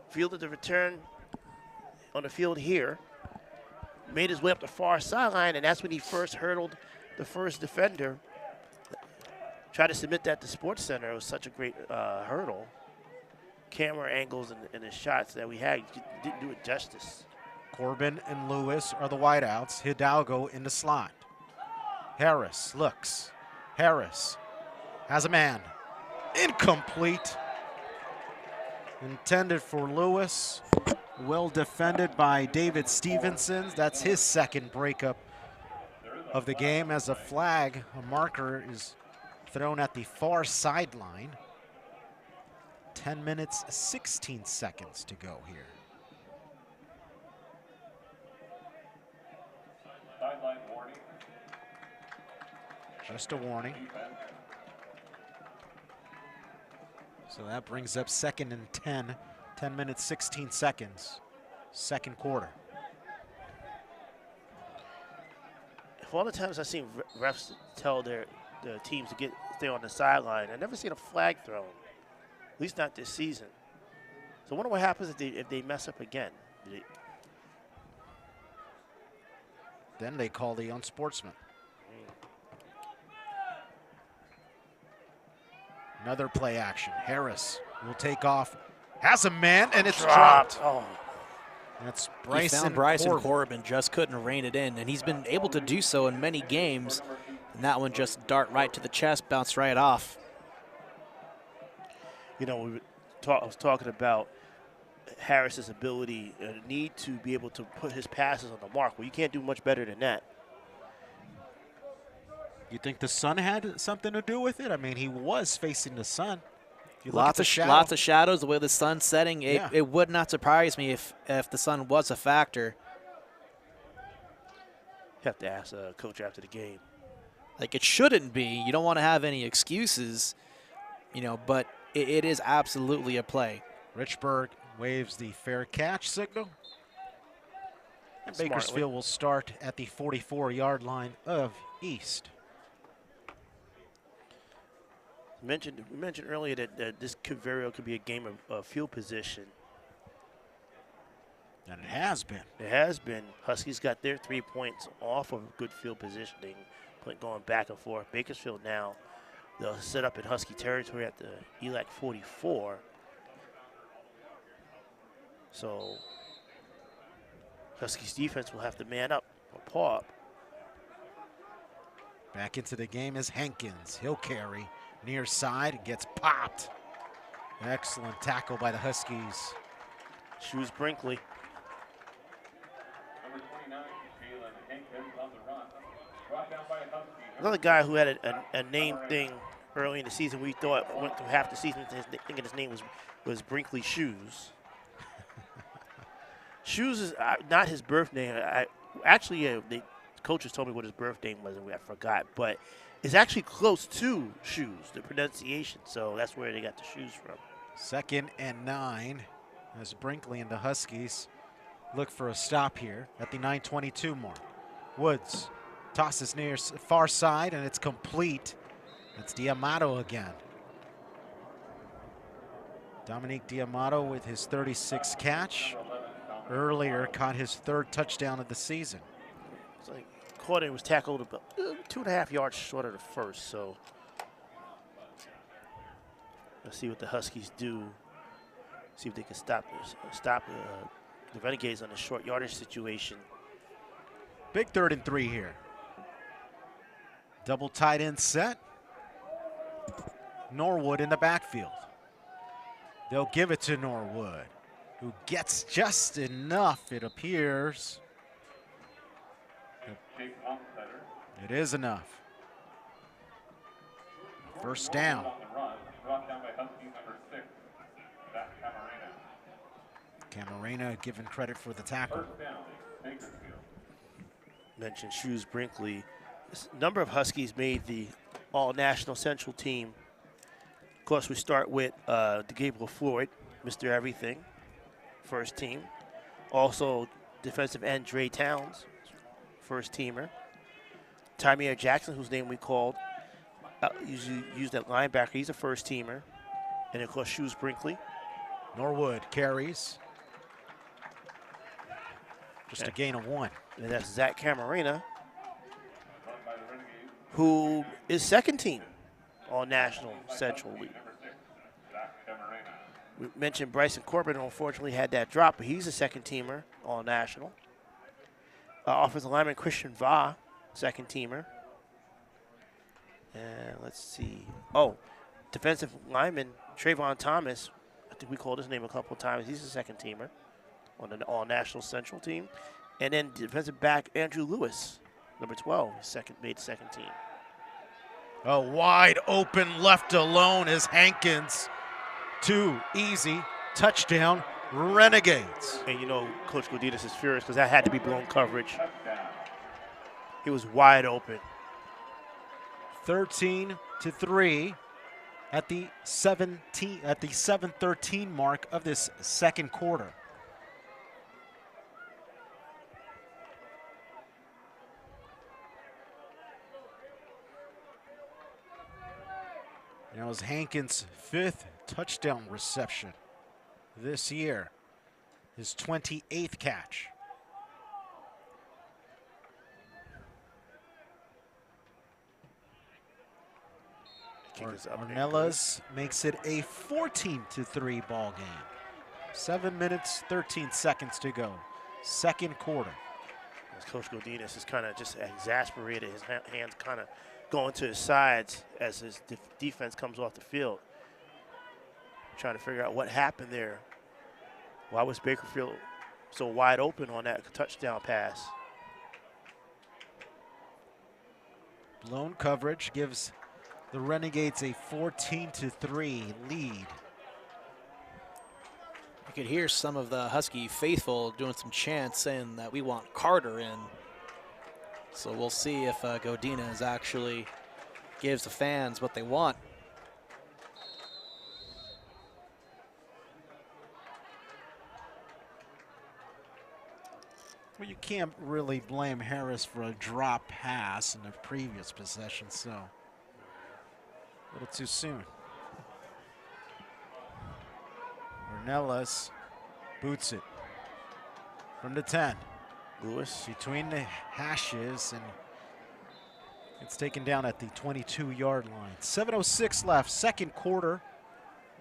fielded the return on the field here, made his way up the far sideline, and that's when he first hurdled the first defender. Tried to submit that to Sports Center. It was such a great hurdle. Camera angles and the shots that we had didn't do it justice. Corbin and Lewis are the wideouts. Hidalgo in the slot. Harris looks. Harris has a man. Incomplete. Intended for Lewis. Well defended by David Stevenson. That's his second breakup of the game as a flag, a marker, is thrown at the far sideline. 10 minutes, 16 seconds to go here. Sideline warning. Just a warning. So that brings up 2nd and 10. 10 minutes, 16 seconds. Second quarter. Of all the times I've seen refs tell the teams to stay on the sideline, I've never seen a flag thrown. At least not this season. So I wonder what happens if they mess up again. Then they call the unsportsman. Another play action. Harris will take off. Has a man, and it's dropped. Oh. That's He found Bryson Corbin, just couldn't rein it in, and he's been able to do so in many games. And that one just dart right to the chest, bounced right off. You know, I was talking about Harris's ability and need to be able to put his passes on the mark. Well, you can't do much better than that. You think the sun had something to do with it? I mean, he was facing the sun. If you Lots of shadows, the way the sun's setting. It would not surprise me if the sun was a factor. You have to ask a coach after the game. Like, it shouldn't be. You don't want to have any excuses, you know, but it is absolutely a play. Richburg waves the fair catch signal. And Smartly. Bakersfield will start at the 44-yard line of East. We mentioned earlier that this very well could be a game of field position. And it has been. It has been. Huskies got their 3 points off of good field positioning, going back and forth. Bakersfield now, they'll set up in Husky territory at the ELAC 44. So Huskies defense will have to man up or paw up. Back into the game is Hankins. He'll carry near side and gets popped. Excellent tackle by the Huskies. Shoes Brinkley. Number 29, Jalen Hankins on the run. Brought down by a Husky. Another guy who had a name thing early in the season. We thought went through half the season thinking his name was Brinkley Shoes. Shoes is not his birth name. The coaches told me what his birth name was, and I forgot. But it's actually close to Shoes, the pronunciation. So that's where they got the shoes from. 2nd and 9 as Brinkley and the Huskies look for a stop here at the 9:22 mark. Woods tosses near far side, and it's complete. It's Diamato again. Dominique Diamato with his 36th catch. Earlier caught his 3rd touchdown of the season. It's like Corday was tackled about 2.5 yards short of the first. So let's see what the Huskies do. See if they can stop the Renegades on a short yardage situation. Big 3rd and 3 here. Double tight end set. Norwood in the backfield. They'll give it to Norwood, who gets just enough, it appears. It is enough. First down. Camarena given credit for the tackle. Mentioned Shoes Brinkley. A number of Huskies made the All-National Central team. Of course, we start with Gabriel Floyd, Mr. Everything, first team. Also, defensive end Dre Towns, first teamer. Tymier Jackson, whose name we called, usually used at linebacker. He's a first teamer. And of course, Shoes Brinkley. Norwood carries. Just a gain of 1. And that's Zach Camarena, who is second team on National Central League. We mentioned Bryson Corbin unfortunately had that drop, but he's a second teamer on National. Offensive lineman Christian Va, second teamer. And let's see. Oh, defensive lineman Trayvon Thomas. I think we called his name a couple of times. He's a second teamer on the All-National Central team. And then defensive back Andrew Lewis, number 12, made second team. Oh, wide open, left alone is Hankins. Too easy. Touchdown, Renegades. And you know, Coach Gudino is furious because that had to be blown coverage. He was wide open. 13-3 at the 7:13 mark of this second quarter. That was Hankins' 5th touchdown reception this year, his 28th catch. Ornelas makes it a 14-3 ball game. 7 minutes, 13 seconds to go. Second quarter. As Coach Godinez is kind of just exasperated. His hands kind of going to his sides as his defense comes off the field. Trying to figure out what happened there. Why was Bakersfield so wide open on that touchdown pass? Blown coverage gives the Renegades a 14-3 lead. You could hear some of the Husky faithful doing some chants saying that we want Carter in. So we'll see if Godinez actually gives the fans what they want. Well, you can't really blame Harris for a drop pass in the previous possession, so a little too soon. Ornelas boots it from the 10. Lewis between the hashes, and it's taken down at the 22-yard line. 7:06 left, second quarter.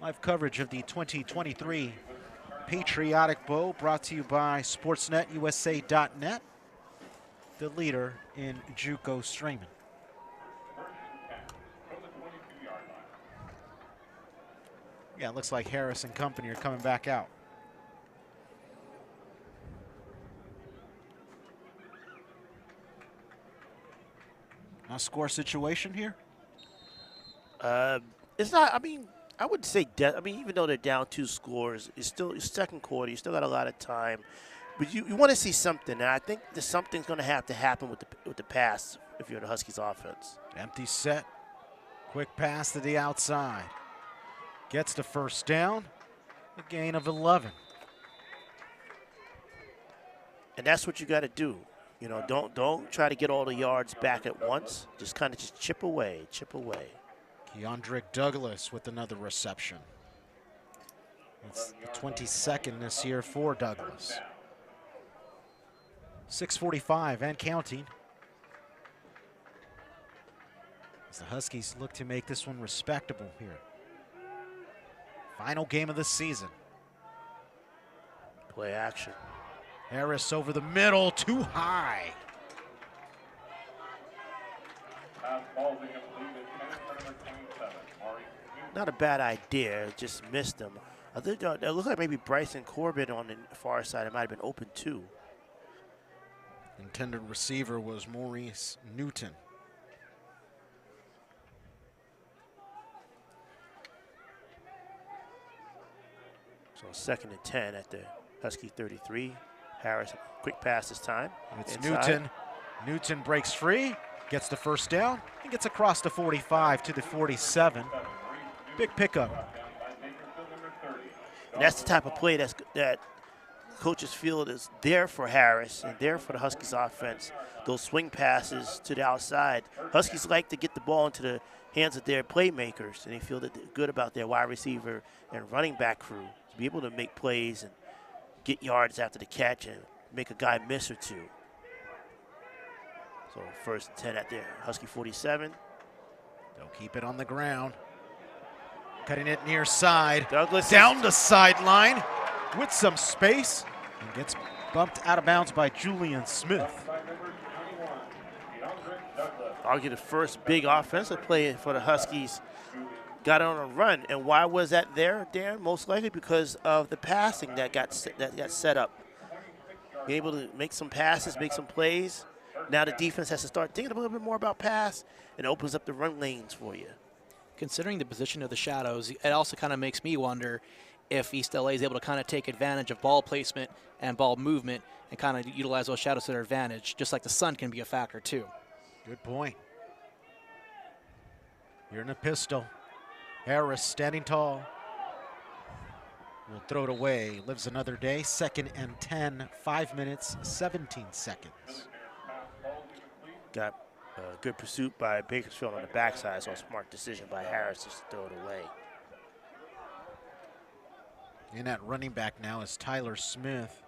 Live coverage of the 2023 Patriotic Bowl brought to you by SportsNetUSA.net, the leader in JUCO streaming. Yeah, it looks like Harris and company are coming back out. Now score situation here? It's not, I mean, I would say, even though they're down 2 scores, it's second quarter. You still got a lot of time. But you want to see something. And I think there's something's going to have to happen with the pass if you're the Huskies offense. Empty set. Quick pass to the outside. Gets the first down. A gain of 11. And that's what you got to do. You know, don't try to get all the yards back at once. Just kind of just chip away, chip away. Keandrick Douglas with another reception. It's the 22nd this year for Douglas. 6:45 and counting. As the Huskies look to make this one respectable here. Final game of the season. Play action. Harris over the middle, too high. not a bad idea. Just missed him. I think it looked like maybe Bryson Corbin on the far side. It might have been open too. Intended receiver was Maurice Newton. So 2nd and 10 at the Husky 33. Harris, quick pass this time. It's inside. Newton. Newton breaks free, gets the first down, and gets across the 45 to the 47. Big pickup. And that's the type of play that coaches feel is there for Harris and there for the Huskies offense. Those swing passes to the outside. Huskies like to get the ball into the hands of their playmakers, and they feel that they're good about their wide receiver and running back crew to be able to make plays and get yards after the catch and make a guy miss or two. So 1st and 10 at the Husky 47. They'll keep it on the ground. Cutting it near side. Douglas down the sideline with some space and gets bumped out of bounds by Julian Smith. Argue the first big offensive play for the Huskies got on a run. And why was that there, Dan? Most likely because of the passing that got set up. Being able to make some passes, make some plays. Now the defense has to start thinking a little bit more about pass and opens up the run lanes for you. Considering the position of the shadows, it also kind of makes me wonder if East LA is able to kind of take advantage of ball placement and ball movement and kind of utilize those shadows to their advantage, just like the sun can be a factor too. Good point. You're in a pistol. Harris standing tall. Will throw it away. Lives another day. 2nd and 10, 5 minutes, 17 seconds. Got a good pursuit by Bakersfield on the backside, so a smart decision by Harris just to throw it away. In at running back now is Tyler Smith.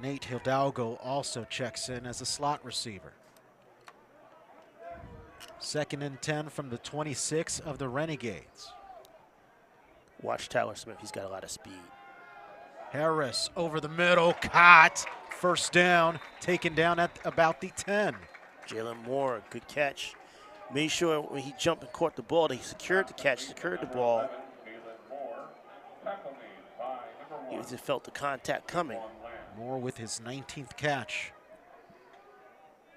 Nate Hidalgo also checks in as a slot receiver. 2nd and 10 from the 26 of the Renegades. Watch Tyler Smith, he's got a lot of speed. Harris over the middle, caught. 1st down, taken down at about the 10. Jalen Moore, good catch. Made sure when he jumped and caught the ball that he secured the catch, secured the ball. He just felt the contact coming. Moore with his 19th catch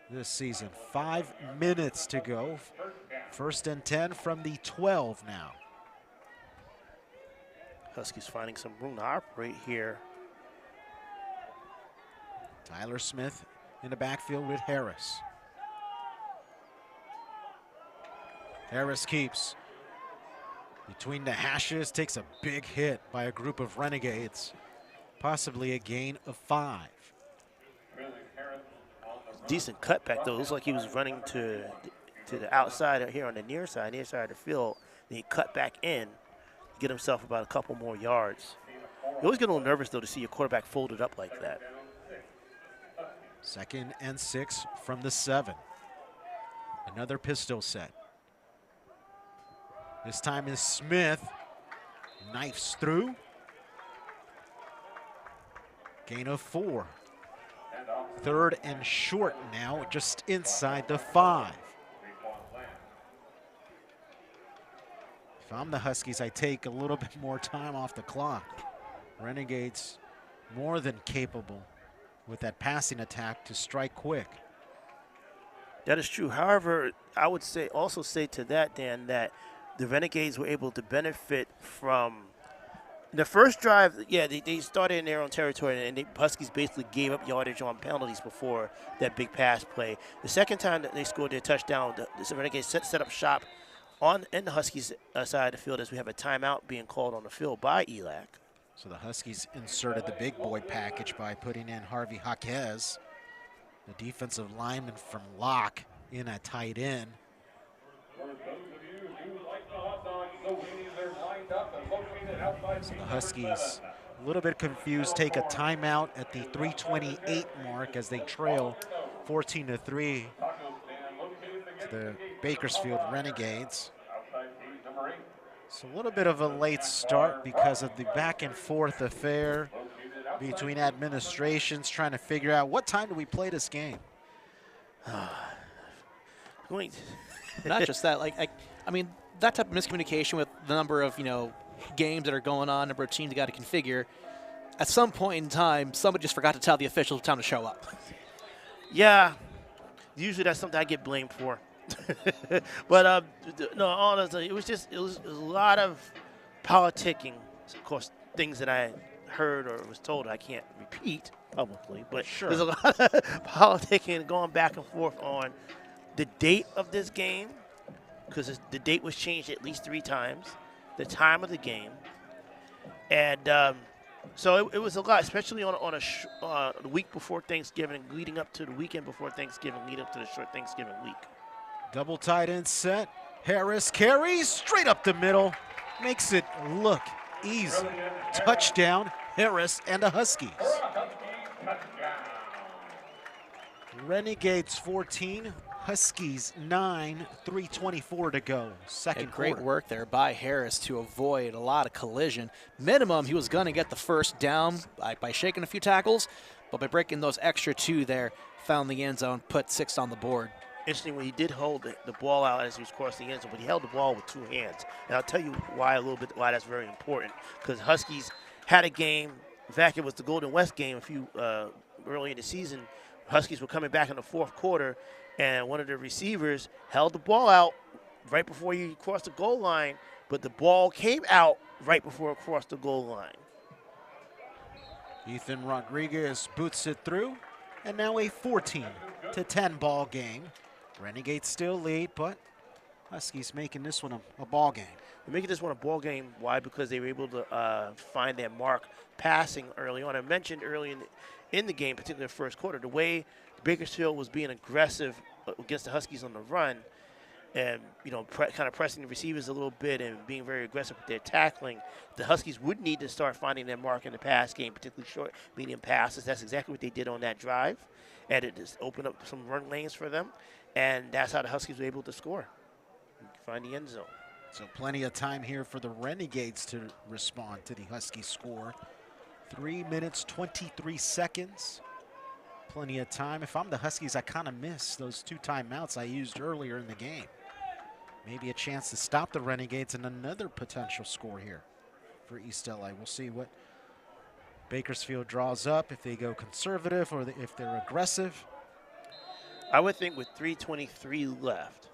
this season. 5 minutes to go. 1st and 10 from the 12 now. Huskies finding some room to operate here. Tyler Smith in the backfield with Harris. Harris keeps between the hashes, takes a big hit by a group of Renegades. Possibly a gain of 5. Decent cutback though. Looks like he was running to the outside here on the near side of the field. Then he cut back in, get himself about a couple more yards. You always get a little nervous though to see your quarterback folded up like that. 2nd and 6 from the 7. Another pistol set. This time is Smith. Knifes through. Gain of 4. 3rd and short now, just inside the 5. If I'm the Huskies, I take a little bit more time off the clock. Renegades more than capable with that passing attack to strike quick. That is true. However, I would also say to that, Dan, that the Renegades were able to benefit from the first drive. Yeah, they started in their own territory, and the Huskies basically gave up yardage on penalties before that big pass play. The second time that they scored their touchdown, the Renegades set up shop in the Huskies side of the field as we have a timeout being called on the field by ELAC. So the Huskies inserted the big boy package by putting in Harvey Jaquez, the defensive lineman from Locke, in at tight end. So the Huskies, a little bit confused, take a timeout at the 3:28 mark as they trail 14-3 to the Bakersfield Renegades. It's a little bit of a late start because of the back and forth affair between administrations trying to figure out what time do we play this game. Not just that, I mean, that type of miscommunication with the number of, games that are going on, number of teams you got to configure, at some point in time, somebody just forgot to tell the officials it's time to show up. Yeah, usually that's something I get blamed for. But no, honestly, it was a lot of politicking. Of course, things that I heard or was told I can't repeat publicly, but Sure. there's a lot of politicking going back and forth on the date of this game, because the date was changed at least 3 times, the time of the game, and so it was a lot, especially on the week before Thanksgiving, leading up to the weekend before Thanksgiving, leading up to the short Thanksgiving week. Double tight end set. Harris carries straight up the middle. Makes it look easy. Touchdown, Harris and the Huskies. Renegades 14, Huskies 9, 3:24 to go. Second Great quarter. work there by Harris to avoid a lot of collision. Minimum, he was going to get the first down by shaking a few tackles, but by breaking those extra 2 there, found the end zone, put 6 on the board. Interesting, when he did hold the ball out as he was crossing the end zone, but he held the ball with 2 hands. And I'll tell you why why that's very important. Because Huskies had a game. In fact, it was the Golden West game early in the season. Huskies were coming back in the 4th quarter, and one of the receivers held the ball out right before he crossed the goal line, but the ball came out right before it crossed the goal line. Ethan Rodriguez boots it through, and now a 14-10 ball game. Renegades still lead, but Huskies making this one a ball game. They're making this one a ball game. Why? Because they were able to find their mark passing early on. I mentioned early in the game, particularly the first quarter, the way Bakersfield was being aggressive against the Huskies on the run, and kind of pressing the receivers a little bit and being very aggressive with their tackling. The Huskies would need to start finding their mark in the pass game, particularly short, medium passes. That's exactly what they did on that drive, and it just opened up some run lanes for them, and that's how the Huskies were able to score, find the end zone. So plenty of time here for the Renegades to respond to the Husky score. 3 minutes, 23 seconds. Plenty of time. If I'm the Huskies, I kind of miss those 2 timeouts I used earlier in the game. Maybe a chance to stop the Renegades and another potential score here for East LA. We'll see what Bakersfield draws up, if they go conservative or if they're aggressive. I would think with 3:23 left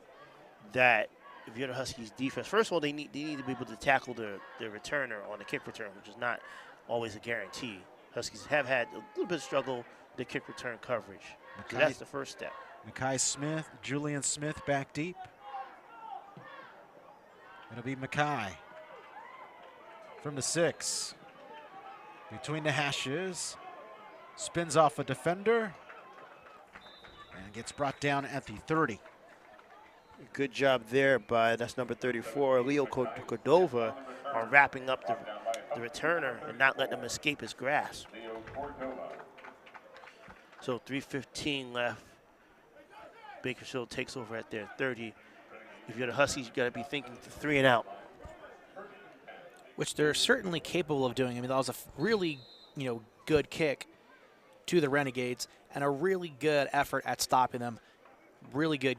that if you're the Huskies defense, first of all, they need to be able to tackle the returner on the kick return, which is not always a guarantee. Huskies have had a little bit of struggle with the kick return coverage. So that's the first step. Mackay Smith, Julian Smith back deep. It'll be Mackay from the 6. Between the hashes. Spins off a defender. And gets brought down at the 30. Good job there that's number 34, Leo Cordova, on wrapping up the returner and not letting him escape his grasp. So 3:15 left. Bakersfield takes over at their 30. If you're the Huskies, you got to be thinking 3 and out. Which they're certainly capable of doing. I mean, that was a really, good kick to the Renegades and a really good effort at stopping them. Really good,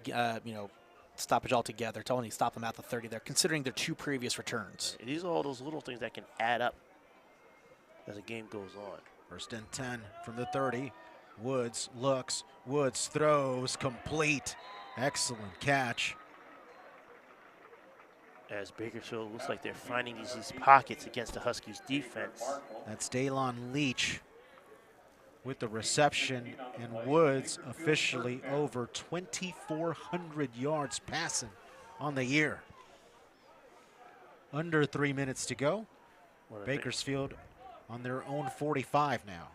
stoppage altogether to only stop them at the 30 there, considering their 2 previous returns. These are all those little things that can add up as the game goes on. 1st and 10 from the 30. Woods looks, Woods throws, complete. Excellent catch. As Bakersfield looks like they're finding these pockets against the Huskies defense. That's Daylon Leach with the reception, and Woods officially over 2,400 yards passing on the year. Under 3 minutes to go. Bakersfield on their own 45 now.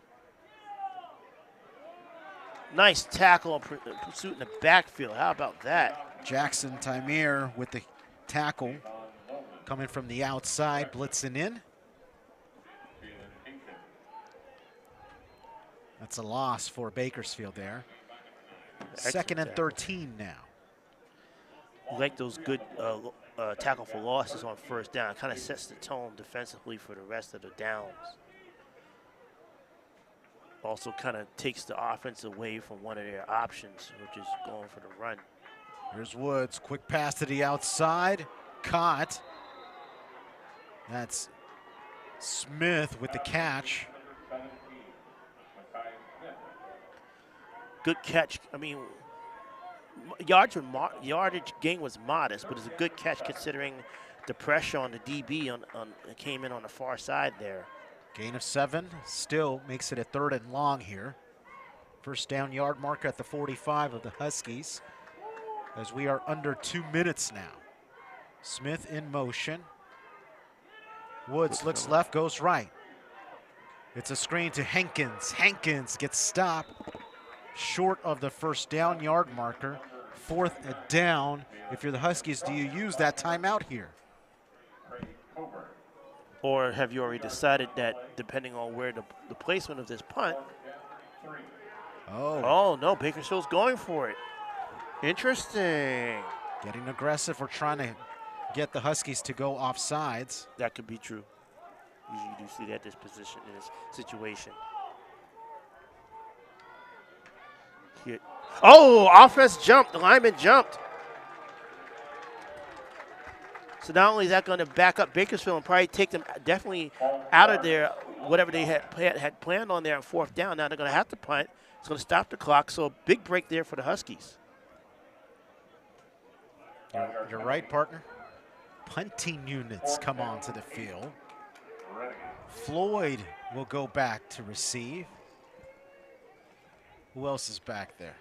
Nice tackle and pursuit in the backfield. How about that? Jackson Timir with the tackle coming from the outside, blitzing in. That's a loss for Bakersfield there. Excellent 2nd and tackle. 13 now. You like those good tackle for losses on 1st down. It kind of sets the tone defensively for the rest of the downs. Also kind of takes the offense away from one of their options, which is going for the run. Here's Woods, quick pass to the outside. caught. That's Smith with the catch. Good catch. I mean, yardage gain was modest, but it's a good catch considering the pressure on the DB came in on the far side there. Gain of 7 still makes it a 3rd and long here. First down yard marker at the 45 of the Huskies as we are under 2 minutes now. Smith in motion. Woods looks left, goes right. It's a screen to Hankins. Hankins gets stopped short of the first down yard marker. 4th down. If you're the Huskies, do you use that timeout here? Or have you already decided that depending on where the placement of this punt? Oh, no, Bakersfield's going for it. Interesting. Getting aggressive or trying to get the Huskies to go off sides. That could be true. Usually you do see that this position in this situation. Here. Oh, offense jumped. The lineman jumped. So not only is that going to back up Bakersfield and probably take them definitely out of there, whatever they had planned on there on 4th down. Now they're going to have to punt. It's going to stop the clock. So a big break there for the Huskies. You're right, partner. Punting units come onto the field. Floyd will go back to receive. Who else is back there?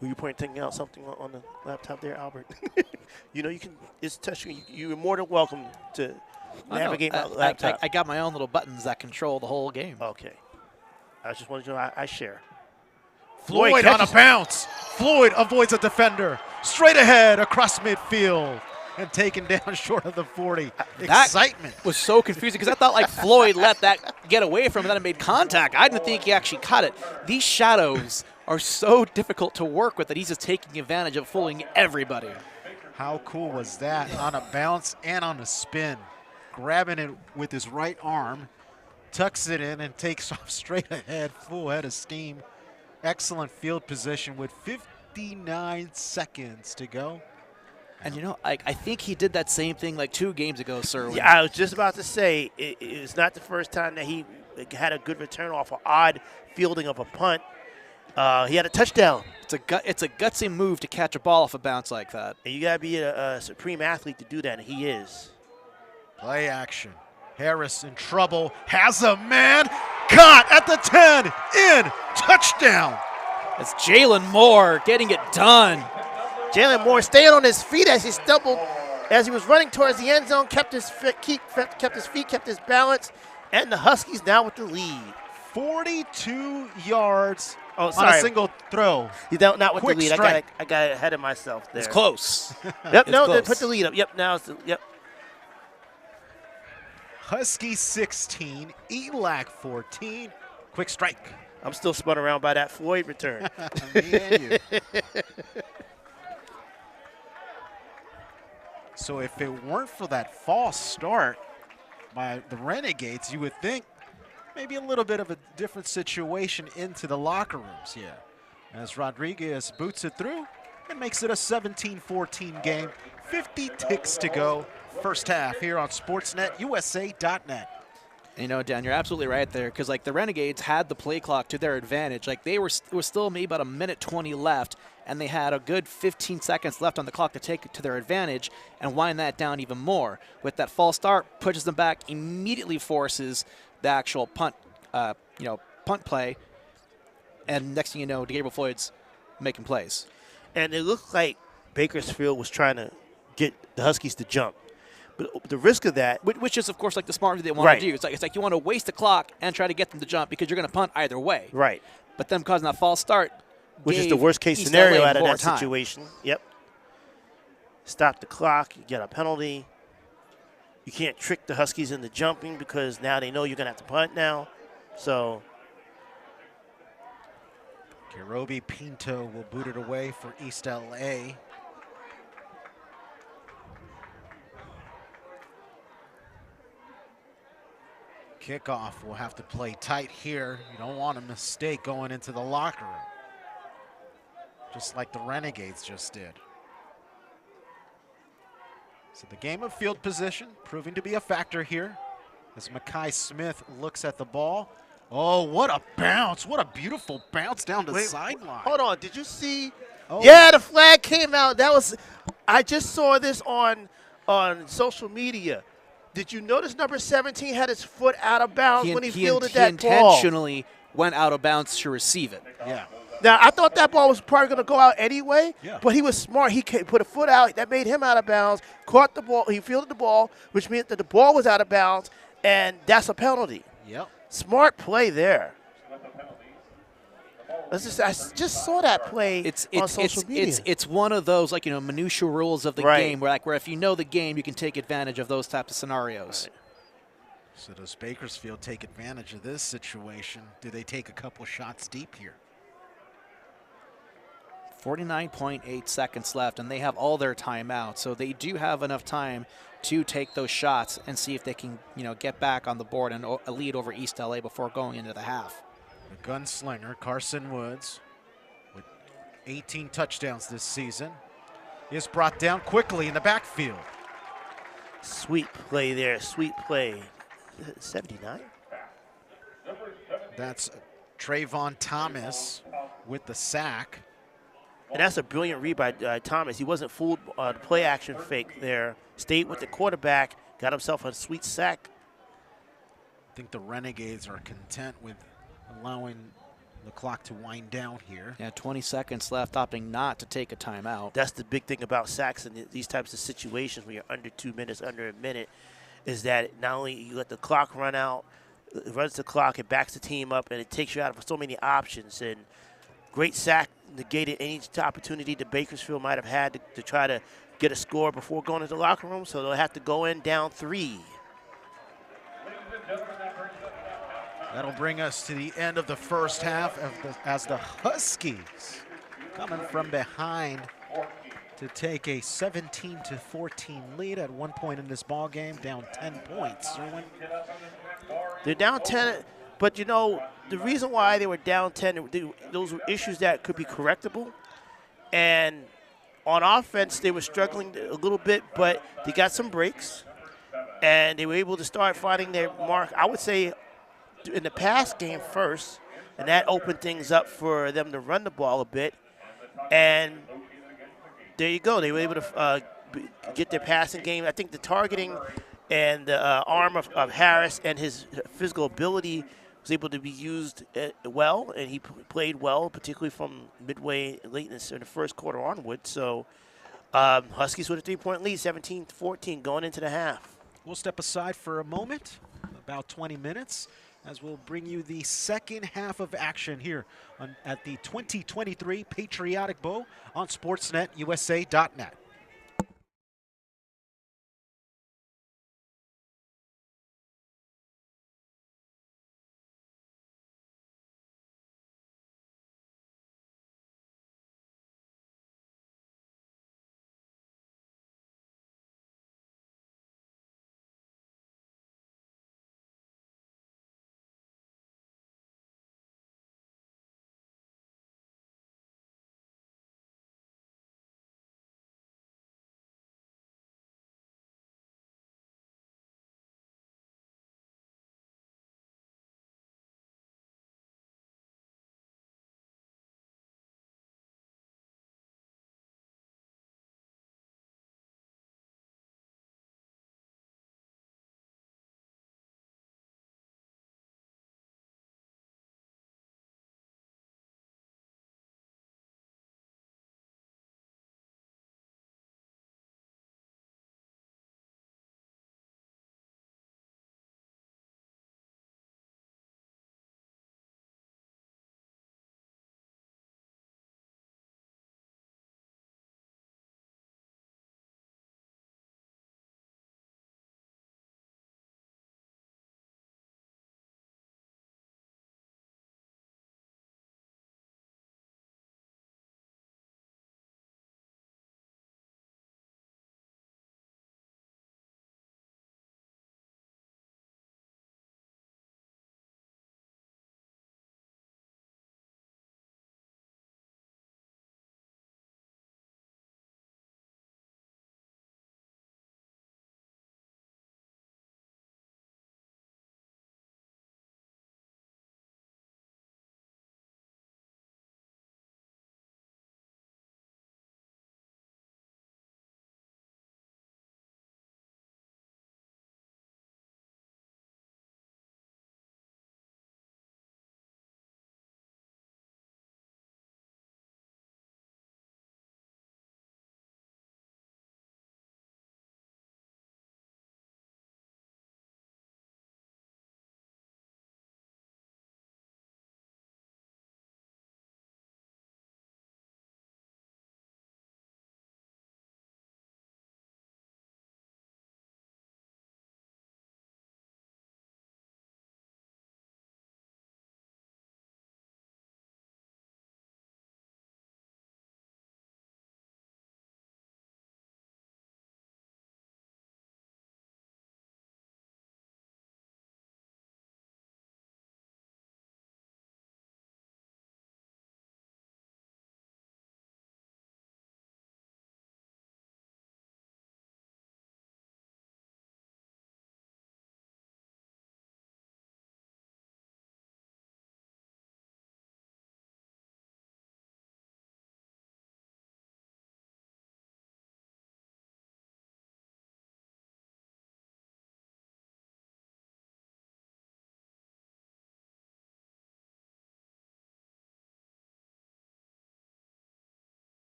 Were you pointing out something on the laptop there, Albert? You know, you can. It's touching. You're more than welcome to navigate my laptop. I got my own little buttons that control the whole game. Okay. I just wanted to know I share. Floyd on a bounce. Floyd avoids a defender. Straight ahead across midfield and taken down short of the 40. Excitement. Was so confusing because I thought like Floyd let that get away from him and then it made contact. I didn't think he actually caught it. These shadows are so difficult to work with that he's just taking advantage of fooling everybody. How cool was that on a bounce and on a spin? Grabbing it with his right arm, tucks it in and takes off straight ahead, full head of steam. Excellent field position with 59 seconds to go. And you know, I think he did that same thing like 2 games ago, Cerwin. Yeah, I was just about to say, it's not the first time that he had a good return off an odd fielding of a punt. He had a touchdown. It's a gutsy move to catch a ball off a bounce like that. And you got to be a supreme athlete to do that, and he is. Play action. Harris in trouble. Has a man. Caught at the 10. In. Touchdown. It's Jalen Moore getting it done. Jalen Moore staying on his feet as he stumbled, as he was running towards the end zone, kept his feet, kept his balance, and the Huskies now with the lead. 42 yards on a single throw. He's not with Quick the lead. strike. I got ahead of myself there. It's close. Yep, It's they close. put the lead up. Yep, now it's yep. Huskies 16, ELAC 14. Quick strike. I'm still spun around by that Floyd return. Me and you. So if it weren't for that false start by the Renegades, you would think maybe a little bit of a different situation into the locker rooms here. As Rodriguez boots it through and makes it a 17-14 game. 50 ticks to go. First half here on SportsNetUSA.net. You know, Dan, you're absolutely right there because, like, the Renegades had the play clock to their advantage. Like, it was still maybe about 1:20 left, and they had a good 15 seconds left on the clock to take it to their advantage and wind that down even more. With that false start, pushes them back, immediately forces the actual punt play, and next thing you know, Gabriel Floyd's making plays. And it looked like Bakersfield was trying to get the Huskies to jump. But the risk of that, which is, of course, like the smart thing they want to do. It's like you want to waste the clock and try to get them to jump because you're going to punt either way. Right. But them causing that false start, which is the worst case scenario out of that situation. Yep. Stop the clock. You get a penalty. You can't trick the Huskies into jumping because now they know you're going to have to punt now. So Kirobi Pinto will boot it away for East LA. Kickoff will have to play tight here. You don't want a mistake going into the locker room, just like the Renegades just did. So the game of field position proving to be a factor here as Makai Smith looks at the ball. Oh, what a bounce. What a beautiful bounce down the sideline. Hold on. Did you see? Oh. Yeah, the flag came out. I just saw this on social media. Did you notice number 17 had his foot out of bounds when he fielded that ball? He intentionally went out of bounds to receive it. Yeah. Now, I thought that ball was probably going to go out anyway, Yeah. but he was smart. He put a foot out. That made him out of bounds, caught the ball. He fielded the ball, which meant that the ball was out of bounds, and that's a penalty. Yep. Smart play there. I just saw that play on social media. It's one of those, like, minutia rules of the game where if you know the game, you can take advantage of those types of scenarios. Right. So does Bakersfield take advantage of this situation? Do they take a couple shots deep here? 49.8 seconds left, and they have all their timeouts, so they do have enough time to take those shots and see if they can, get back on the board and a lead over East LA before going into the half. The gunslinger, Carson Woods, with 18 touchdowns this season, is brought down quickly in the backfield. Sweet play there, sweet play. 79? That's Trayvon Thomas with the sack. And that's a brilliant read by Thomas. He wasn't fooled on the play action fake there. Stayed with the quarterback, got himself a sweet sack. I think the Renegades are content with allowing the clock to wind down here. Yeah, 20 seconds left, opting not to take a timeout. That's the big thing about sacks in these types of situations when you're under 2 minutes, under a minute, is that not only you let the clock run out, it runs the clock, it backs the team up, and it takes you out of so many options. And great sack negated any opportunity that Bakersfield might have had to try to get a score before going to the locker room, so they'll have to go in down 3. That'll bring us to the end of the first half as the Huskies coming from behind to take a 17-14 lead at one point in this ball game, down 10 points. Cerwin? They're down 10, but the reason why they were down 10, those were issues that could be correctable. And on offense, they were struggling a little bit, but they got some breaks, and they were able to start finding their mark, I would say, in the pass game first, and that opened things up for them to run the ball a bit. And there you go. They were able to get their passing game. I think the targeting and the arm of Harris and his physical ability was able to be used well, and he played well, particularly from midway late in the first quarter onward. So Huskies with a 3-point lead, 17-14 going into the half. We'll step aside for a moment, about 20 minutes, as we'll bring you the second half of action here at the 2023 Patriotic Bowl on SportsNetUSA.net.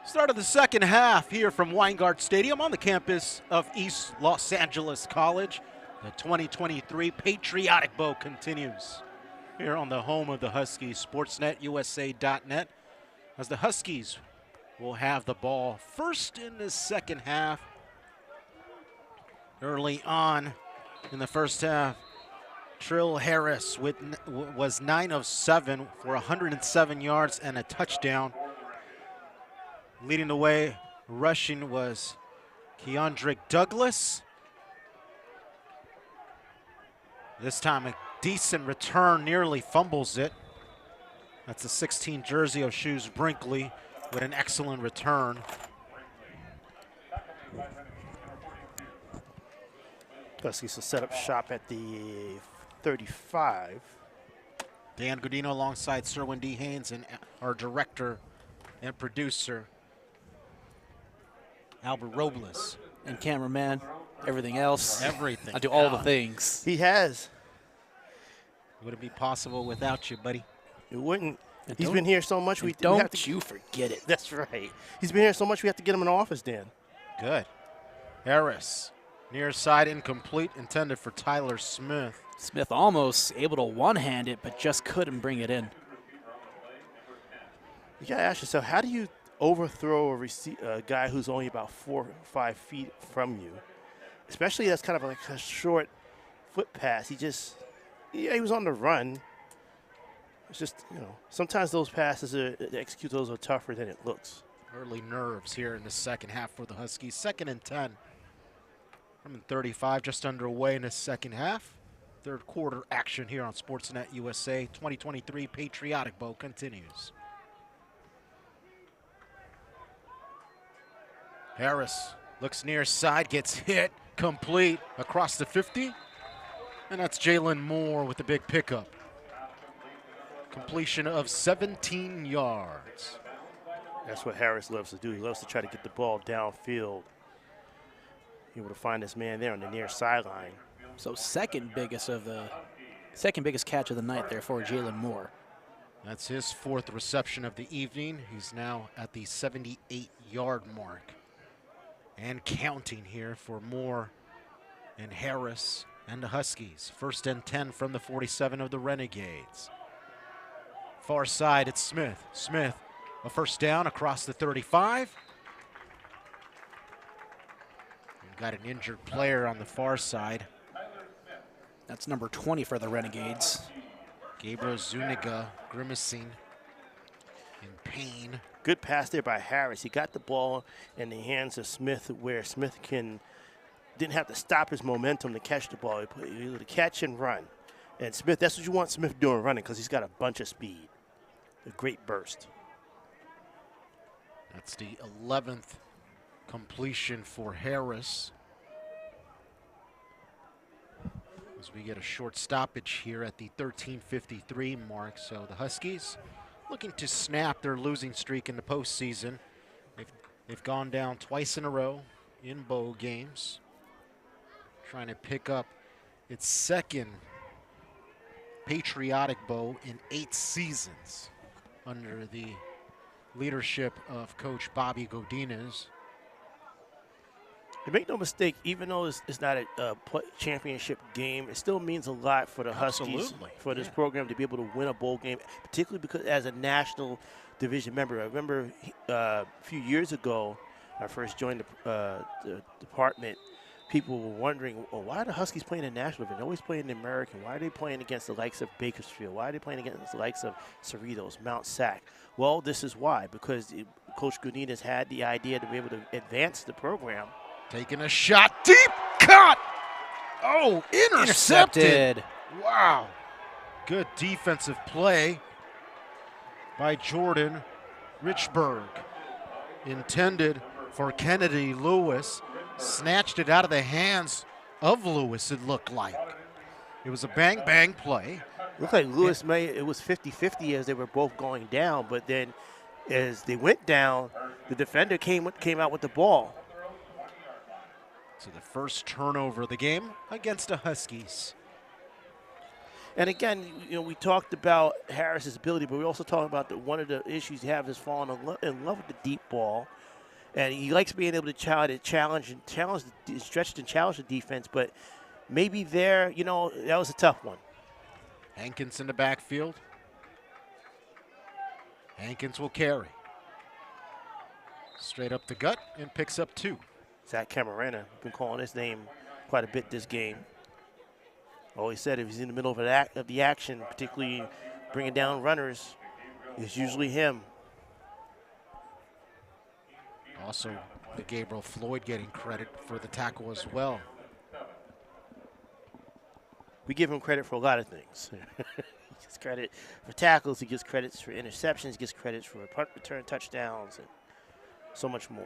Start of the second half here from Weingart Stadium on the campus of East Los Angeles College. The 2023 Patriotic Bowl continues here on the home of the Huskies, sportsnetusa.net, as the Huskies will have the ball first in the second half. Early on in the first half, Trill Harris was 9 of 7 for 107 yards and a touchdown. Leading the way, rushing was Keandrick Douglas. This time a decent return, nearly fumbles it. That's a 16 jersey of Shoes Brinkley with an excellent return. Huskies will set up shop at the 35. Dan Gudino alongside Cerwin D. Haynes and our director and producer, Albert Robles. And cameraman, everything else. Everything. I do all the things. He has. Would it be possible without you, buddy? It wouldn't. And He's been here so much. We don't have to, you forget it. That's right. He's been here so much we have to get him in the office, Dan. Good. Harris, near side incomplete, intended for Tyler Smith. Smith almost able to one-hand it, but just couldn't bring it in. You got to ask yourself, how do you overthrow a guy who's only about 4 or 5 feet from you? Especially that's kind of like a short foot pass. He was on the run. It's just, sometimes those passes, to execute those are tougher than it looks. Early nerves here in the second half for the Huskies. 2nd and 10 from 35, just underway in the second half. Third quarter action here on Sportsnet USA. 2023 Patriotic Bowl continues. Harris looks near side, gets hit, complete across the 50. And that's Jalen Moore with the big pickup. Completion of 17 yards. That's what Harris loves to do. He loves to try to get the ball downfield. Able to find this man there on the near sideline. So second biggest catch of the night there for Jalen Moore. That's his 4th reception of the evening. He's now at the 78-yard mark. And counting here for Moore and Harris and the Huskies. 1st and 10 from the 47 of the Renegades. Far side, it's Smith. Smith, a first down across the 35. We've got an injured player on the far side. That's number 20 for the Renegades. Gabriel Zuniga grimacing in pain. Good pass there by Harris. He got the ball in the hands of Smith where Smith didn't have to stop his momentum to catch the ball. He was to catch and run. And Smith, that's what you want Smith doing, running, because he's got a bunch of speed. A great burst. That's the 11th completion for Harris. As we get a short stoppage here at the 13:53 mark. So the Huskies looking to snap their losing streak in the postseason. They've gone down twice in a row in bowl games. Trying to pick up its 2nd Patriotic Bowl in 8 seasons under the leadership of Coach Bobby Gudino. And make no mistake, even though it's not a championship game, it still means a lot for the Huskies, for this program to be able to win a bowl game, particularly because as a national division member. I remember a few years ago, when I first joined the department, people were wondering, well, why are the Huskies playing in national division? They're always playing in the American. Why are they playing against the likes of Bakersfield? Why are they playing against the likes of Cerritos, Mount Sac? Well, this is why, because Coach Gudino has had the idea to be able to advance the program. Taking a shot, deep cut. Oh, intercepted. Wow. Good defensive play by Jordan Richburg. Intended for Kennedy Lewis. Snatched it out of the hands of Lewis, it looked like. It was a bang-bang play. Looked like Lewis it was 50-50 as they were both going down, but then as they went down, the defender came out with the ball. So the first turnover of the game against the Huskies. And again, we talked about Harris's ability, but we also talked about one of the issues you have is falling in love with the deep ball. And he likes being able to challenge, stretch and challenge the defense. But maybe there, that was a tough one. Hankins in the backfield. Hankins will carry. Straight up the gut and picks up 2. Zach Camarena, been calling his name quite a bit this game. Always said if he's in the middle of the action, particularly bringing down runners, it's usually him. Also, Gabriel Floyd getting credit for the tackle as well. We give him credit for a lot of things. He gets credit for tackles, he gets credits for interceptions, he gets credits for punt return touchdowns, and so much more.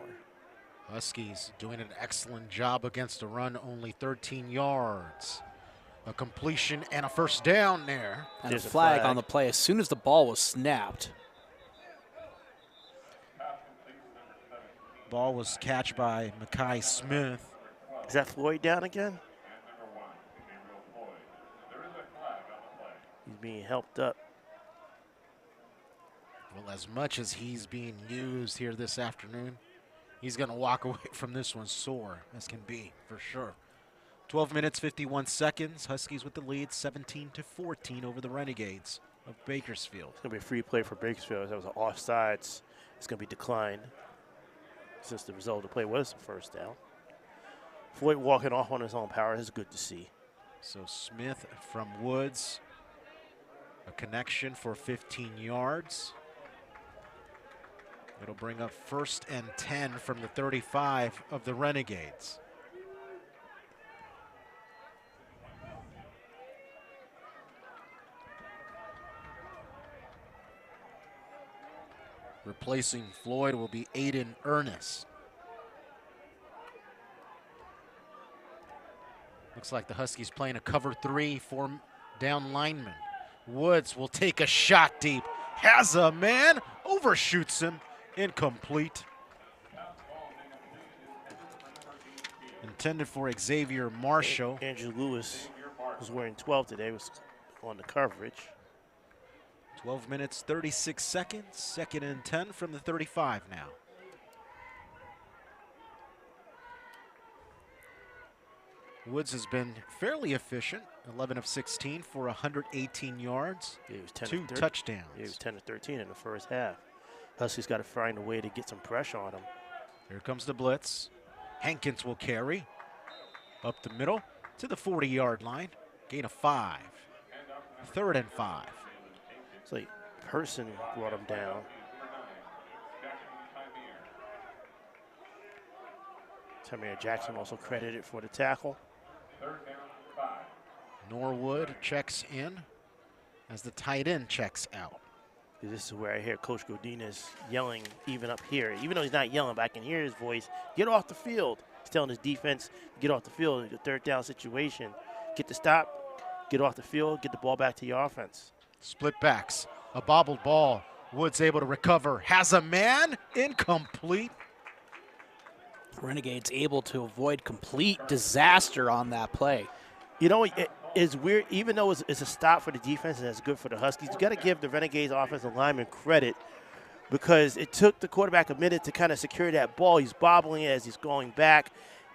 Huskies doing an excellent job against the run, only 13 yards. A completion and a first down there. And there's a flag on the play as soon as the ball was snapped. Ball was catched by Mekhi Smith. Is that Floyd down again? He's being helped up. Well, as much as he's being used here this afternoon, he's going to walk away from this one sore as can be, for sure. 12 minutes, 51 seconds. Huskies with the lead, 17-14 over the Renegades of Bakersfield. It's going to be a free play for Bakersfield. That was an offsides. It's going to be declined since the result of the play was the first down. Floyd walking off on his own power is good to see. So Smith from Woods, a connection for 15 yards. It'll bring up 1st and 10 from the 35 of the Renegades. Replacing Floyd will be Aiden Ernest. Looks like the Huskies playing a cover 3 for down lineman. Woods will take a shot deep. Has a man, overshoots him, incomplete. Intended for Xavier Marshall. Andrew Lewis was wearing 12 today, was on the coverage. 12 minutes, 36 seconds. 2nd and 10 from the 35 now. Woods has been fairly efficient. 11 of 16 for 118 yards. Yeah, he was 10 2 touchdowns. Yeah, he was 10 of 13 in the first half. Huskies got to find a way to get some pressure on him. Here comes the blitz. Hankins will carry. Up the middle to the 40-yard line. Gain of 5. 3rd and 5. It's like Person brought him down. Tamir Jackson also credited for the tackle. Norwood checks in as the tight end checks out. This is where I hear Coach Gudino yelling even up here. Even though he's not yelling, but I can hear his voice. Get off the field. He's telling his defense, get off the field. The 3rd down situation. Get the stop, get off the field, get the ball back to your offense. Split backs, a bobbled ball. Woods able to recover. Has a man, incomplete. Renegades able to avoid complete disaster on that play. You know, it's weird. Even though it's a stop for the defense and it's good for the Huskies, you got to give the Renegades offensive lineman credit because it took the quarterback a minute to kind of secure that ball. He's bobbling it as he's going back.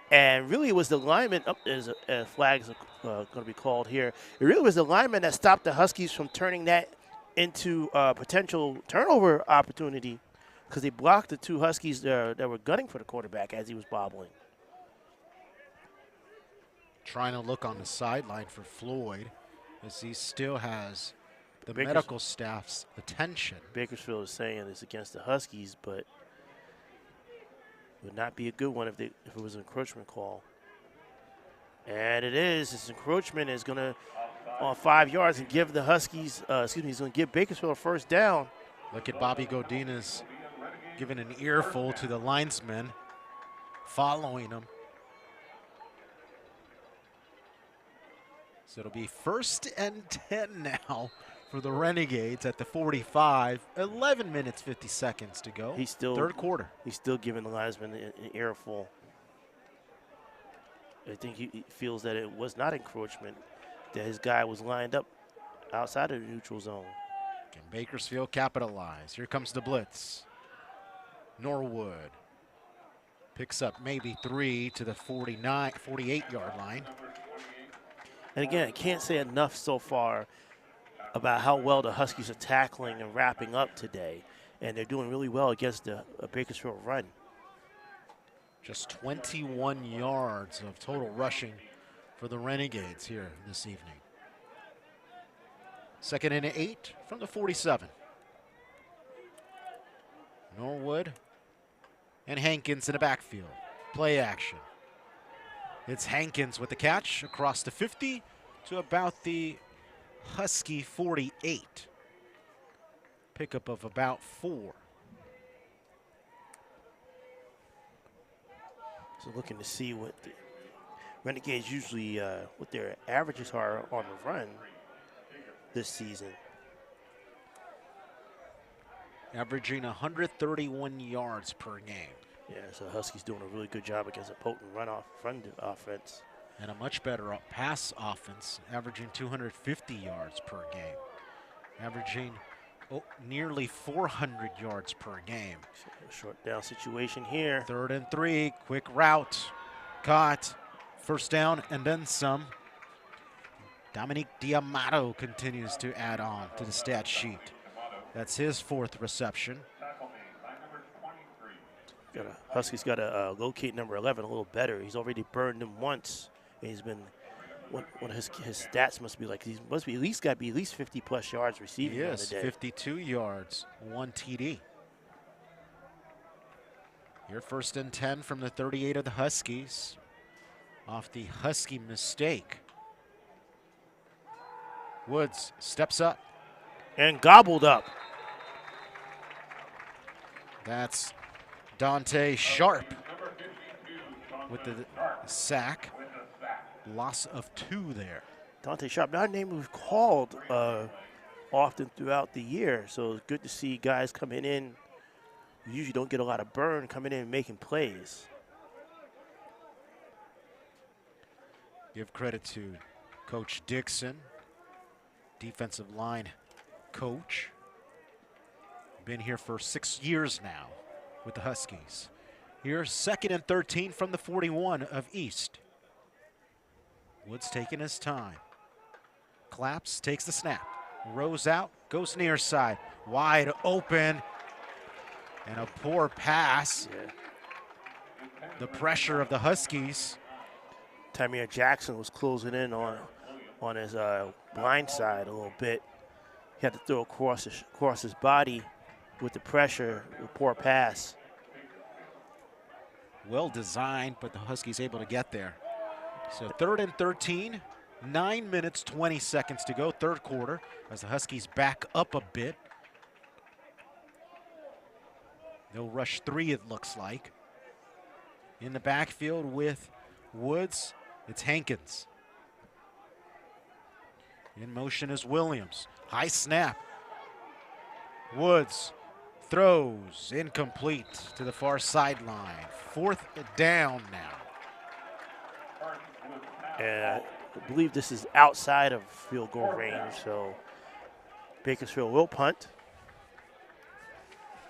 And really it was the lineman, there's a flag going to be called here. It really was the lineman that stopped the Huskies from turning that into a potential turnover opportunity because they blocked the 2 Huskies that were gunning for the quarterback as he was bobbling. Trying to look on the sideline for Floyd as he still has the medical staff's attention. Bakersfield is saying it's against the Huskies, but it would not be a good one if it was an encroachment call. And it is. This encroachment is going to, on 5 yards, and give the Huskies, he's going to give Bakersfield a 1st down. Look at Bobby Gudino giving an earful to the linesman, following him. So it'll be 1st and 10 now for the Renegades at the 45. 11 minutes, 50 seconds to go. He's still 3rd quarter. He's still giving the linesman an earful. I think he feels that it was not encroachment, that his guy was lined up outside of the neutral zone. Can Bakersfield capitalize? Here comes the blitz. Norwood picks up maybe 3 to the 48-yard line. And again, I can't say enough so far about how well the Huskies are tackling and wrapping up today. And they're doing really well against the Bakersfield run. Just 21 yards of total rushing for the Renegades here this evening. 2nd and 8 from the 47. Norwood and Hankins in the backfield. Play action. It's Hankins with the catch across the 50 to about the Husky 48. Pickup of about 4. So looking to see what the Renegades usually, what their averages are on the run this season. Averaging 131 yards per game. Yeah, so Huskies doing a really good job against a potent run offense. And a much better pass offense, averaging 250 yards per game. Averaging nearly 400 yards per game. Short down situation here. 3rd and 3, quick route. Caught. 1st down and then some. Dominique Diamato continues to add on to the stat sheet. That's his 4th reception. Huskies got to locate number 11 a little better. He's already burned him once. And he's been, one of his stats must be like, he must be at least 50+ yards receiving on the day. 52 yards, 1 TD. Your 1st and 10 from the 38 of the Huskies. Off the Husky mistake. Woods steps up. And gobbled up. That's Dante Sharp with the sack. Loss of 2 there. Dante Sharp, not a name we've called often throughout the year, so it's good to see guys coming in who usually don't get a lot of burn, coming in and making plays. Give credit to Coach Dixon, defensive line coach. Been here for 6 years now with the Huskies. Here's 2nd and 13 from the 41 of East. Woods taking his time. Claps, takes the snap. Rows out, goes near side. Wide open. And a poor pass. Yeah. The pressure of the Huskies. Tamir Jackson was closing in on his blind side a little bit. He had to throw across his body with the pressure, the poor pass. Well designed, but the Huskies able to get there. So 3rd and 13, 9 minutes, 20 seconds to go, 3rd quarter, as the Huskies back up a bit. They'll rush 3, it looks like. In the backfield with Woods, it's Hankins. In motion is Williams. High snap. Woods throws, incomplete to the far sideline. 4th down now. And I believe this is outside of field goal range, so Bakersfield will punt.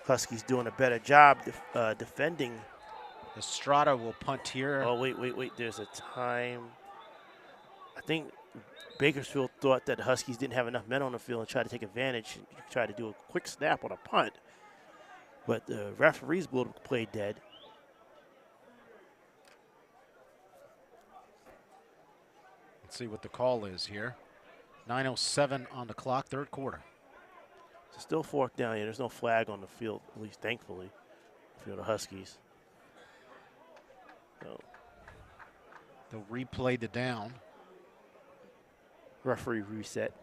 Huskies doing a better job defending. Estrada will punt here. Oh, wait. There's a time. I think Bakersfield thought that the Huskies didn't have enough men on the field and tried to take advantage, tried to do a quick snap on a punt. But the referees will play dead. Let's see what the call is here. 9:07 on the clock, 3rd quarter. It's still 4th down here. There's no flag on the field, at least thankfully, for the Huskies. So they'll replay the down. Referee reset.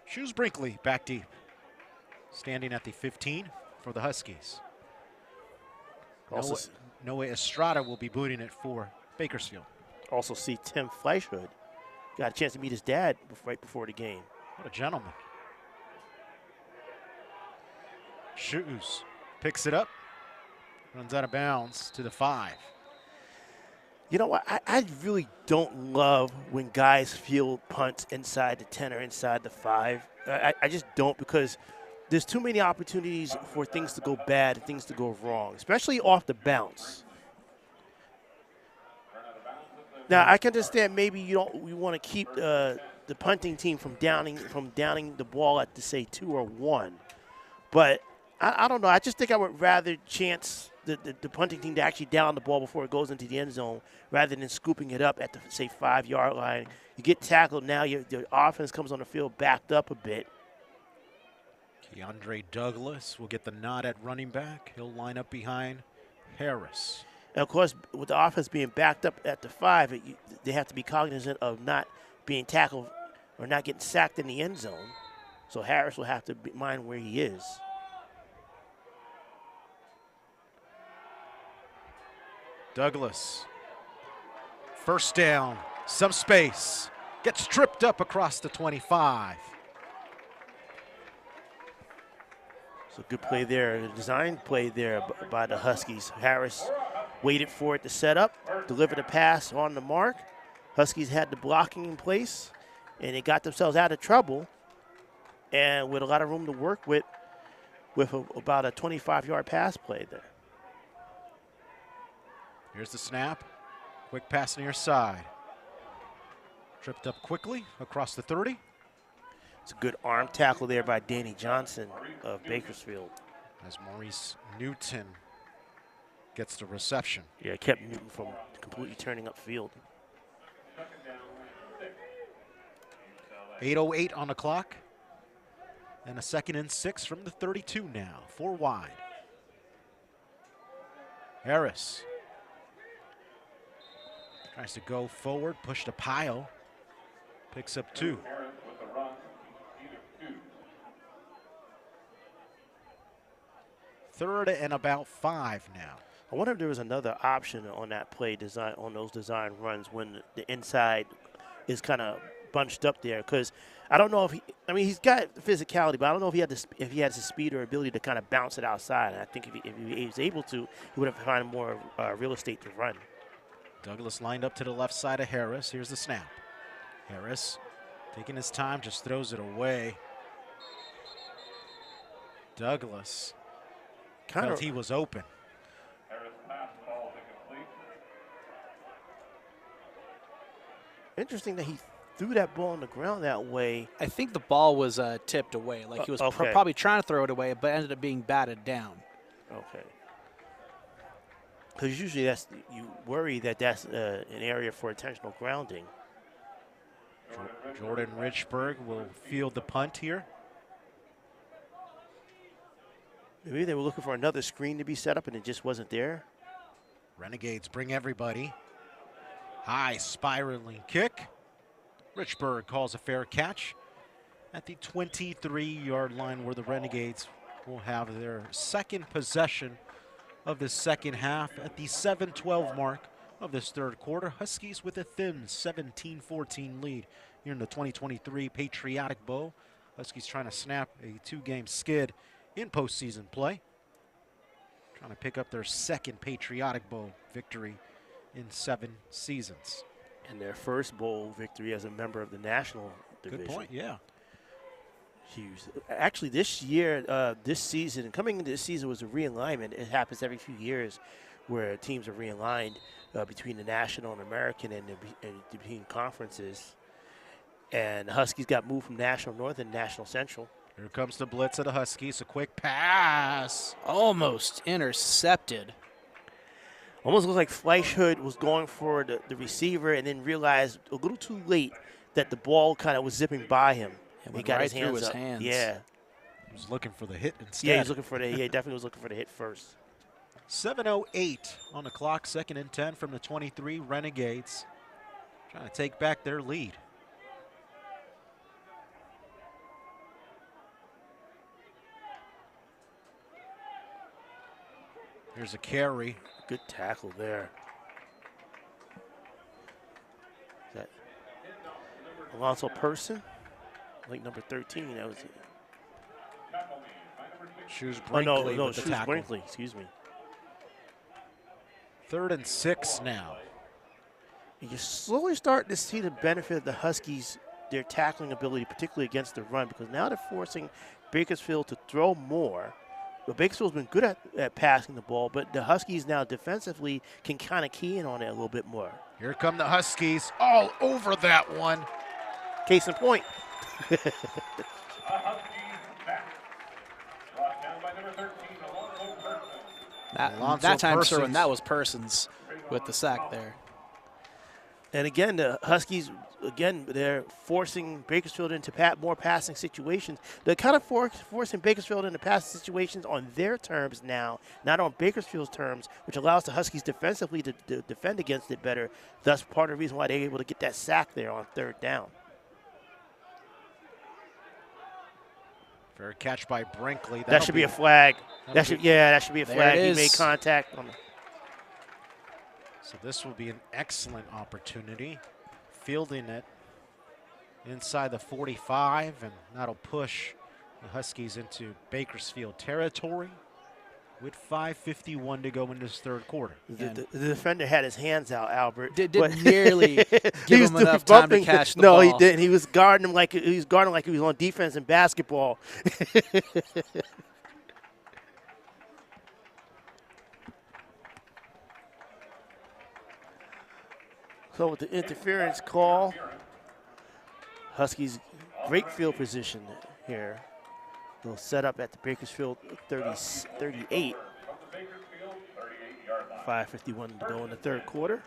Shoes Brinkley back deep. Standing at the 15 for the Huskies. Noah Estrada will be booting it for Bakersfield. Also see Tim Fleischhood. Got a chance to meet his dad right before the game. What a gentleman. Shoes picks it up. Runs out of bounds to the 5. You know what? I really don't love when guys field punts inside the 10 or inside the 5. I just don't, because there's too many opportunities for things to go bad and things to go wrong, especially off the bounce. Now, I can understand maybe you want to keep the punting team from downing the ball at, to say 2 or 1, but I don't know. I just think I would rather chance the punting team to actually down the ball before it goes into the end zone rather than scooping it up at the, say, 5-yard line. You get tackled, now your offense comes on the field backed up a bit. Keandre Douglas will get the nod at running back. He'll line up behind Harris. And, of course, with the offense being backed up at the 5, they have to be cognizant of not being tackled or not getting sacked in the end zone. So Harris will have to mind where he is. Douglas, first down, some space, gets tripped up across the 25. So good play there, a design play there by the Huskies. Harris waited for it to set up, delivered a pass on the mark. Huskies had the blocking in place, and they got themselves out of trouble, and with a lot of room to work with about a 25-yard pass play there. Here's the snap. Quick pass near side. Tripped up quickly across the 30. It's a good arm tackle there by Danny Johnson of Bakersfield. As Maurice Newton gets the reception. Yeah, kept Newton from completely turning upfield. 8:08 on the clock. And a 2nd and 6 from the 32 now. 4 wide. Harris tries to go forward, push the pile. Picks up 2. Third and about 5 now. I wonder if there was another option on that play design, on those design runs, when the inside is kind of bunched up there, because I don't know if he's got physicality, but I don't know if he has the speed or ability to kind of bounce it outside. And I think if he was able to, he would have found more real estate to run. Douglas lined up to the left side of Harris. Here's the snap. Harris taking his time, just throws it away. Douglas felt he was open. Interesting that he threw that ball on the ground that way. I think the ball was tipped away. Like he was probably trying to throw it away, but ended up being batted down. Okay. Because usually you worry that's an area for intentional grounding. Jordan Richburg will field the punt here. Maybe they were looking for another screen to be set up and it just wasn't there. Renegades bring everybody. High spiraling kick. Richburg calls a fair catch at the 23-yard line, where the Renegades will have their second possession of the second half at the 7:12 mark of this third quarter. Huskies with a thin 17-14 lead here in the 2023 Patriotic Bowl. Huskies trying to snap a 2-game skid in postseason play. Trying to pick up their second Patriotic Bowl victory in 7 seasons. And their first bowl victory as a member of the national division. Good point, yeah. Huge. Actually, this year, coming into this season was a realignment. It happens every few years where teams are realigned between the National and American and between conferences. And the Huskies got moved from National North and National Central. Here comes the blitz of the Huskies. A quick pass. Almost intercepted. Almost looked like Fleischhood was going for the receiver and then realized a little too late that the ball kind of was zipping by him. And he got right his hands through up. his hands. Yeah. He was looking for the hit instead. Yeah, he definitely was looking for the hit first. 7:08 on the clock, 2nd and 10 from the 23. Renegades trying to take back their lead. Here's a carry. Good tackle there. Is that Alonzo Person? Like number 13. That was it. Shoes Brinkley no, with the Shoes tackle. Brinkley, excuse me. 3rd and 6 now. You're slowly starting to see the benefit of the Huskies, their tackling ability, particularly against the run, because now they're forcing Bakersfield to throw more. But Bakersfield's been good at passing the ball, but the Huskies now defensively can kind of key in on it a little bit more. Here come the Huskies all over that one. Case in point. Huskies back. Brought down by number 13, Alonzo Persons. Alonzo That time, Persons. Cerwin, that was Persons with the sack there. And again, the Huskies, they're forcing Bakersfield into more passing situations. They're kind of forcing Bakersfield into passing situations on their terms now, not on Bakersfield's terms, which allows the Huskies defensively to defend against it better. Thus, part of the reason why they're able to get that sack there on 3rd down. Fair catch by Brinkley. That should be a flag. That should be a flag. It He is. made contact on the. So this will be an excellent opportunity. Fielding it inside the 45, and that'll push the Huskies into Bakersfield territory with 5:51 to go in this 3rd quarter. The defender had his hands out, Albert. Didn't nearly He give was him enough time to bumping. catch the No, ball. he didn't. He was guarding him like he was on defense in basketball. So with the interference call, Huskies great field position here. They'll set up at the Bakersfield 38. 5:51 to go in the 3rd quarter.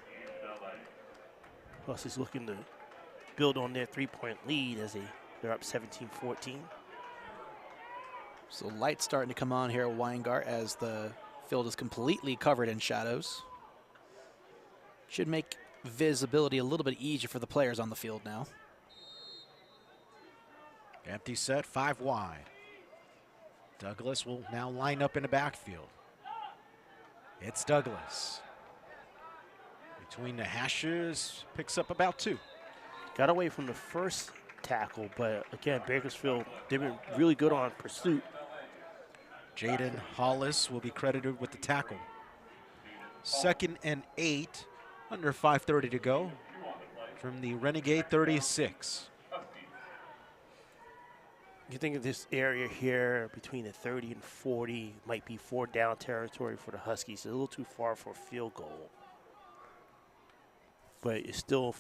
Huskies looking to build on their 3-point lead as they're up 17-14. So light starting to come on here at Weingart as the field is completely covered in shadows. Should make visibility a little bit easier for the players on the field now. Empty set, 5 wide. Douglas will now line up in the backfield. It's Douglas. Between the hashes, picks up about 2. Got away from the first tackle, but again, Bakersfield, they've been really good on pursuit. Jaden Hollis will be credited with the tackle. 2nd and 8, under 5:30 to go from the Renegade 36. You think of this area here between the 30 and 40 might be 4 down territory for the Huskies. It's a little too far for a field goal. But it's still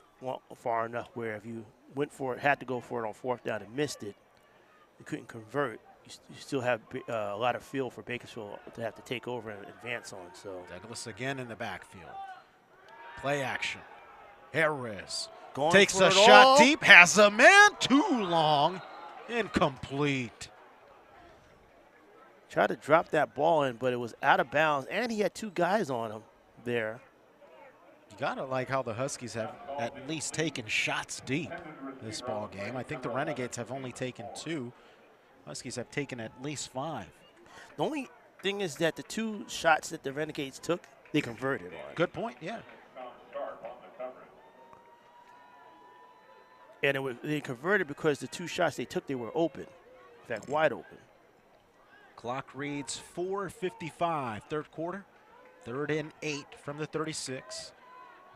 far enough where if you went for it, had to go for it on 4th down and missed it, you couldn't convert. You still have a lot of field for Bakersfield to have to take over and advance on. So Douglas again in the backfield. Play action. Harris going takes for a it shot all. deep, has a man too long, incomplete. Tried to drop that ball in, but it was out of bounds, and he had 2 guys on him there. You gotta like how the Huskies have at least taken shots deep this ball game. I think the Renegades have only taken 2. Huskies have taken at least 5. The only thing is that the 2 shots that the Renegades took, they converted on. Good point, yeah. And they converted because the 2 shots they took, they were open. In fact, wide open. Clock reads 4:55, 3rd quarter. 3rd and 8 from the 36.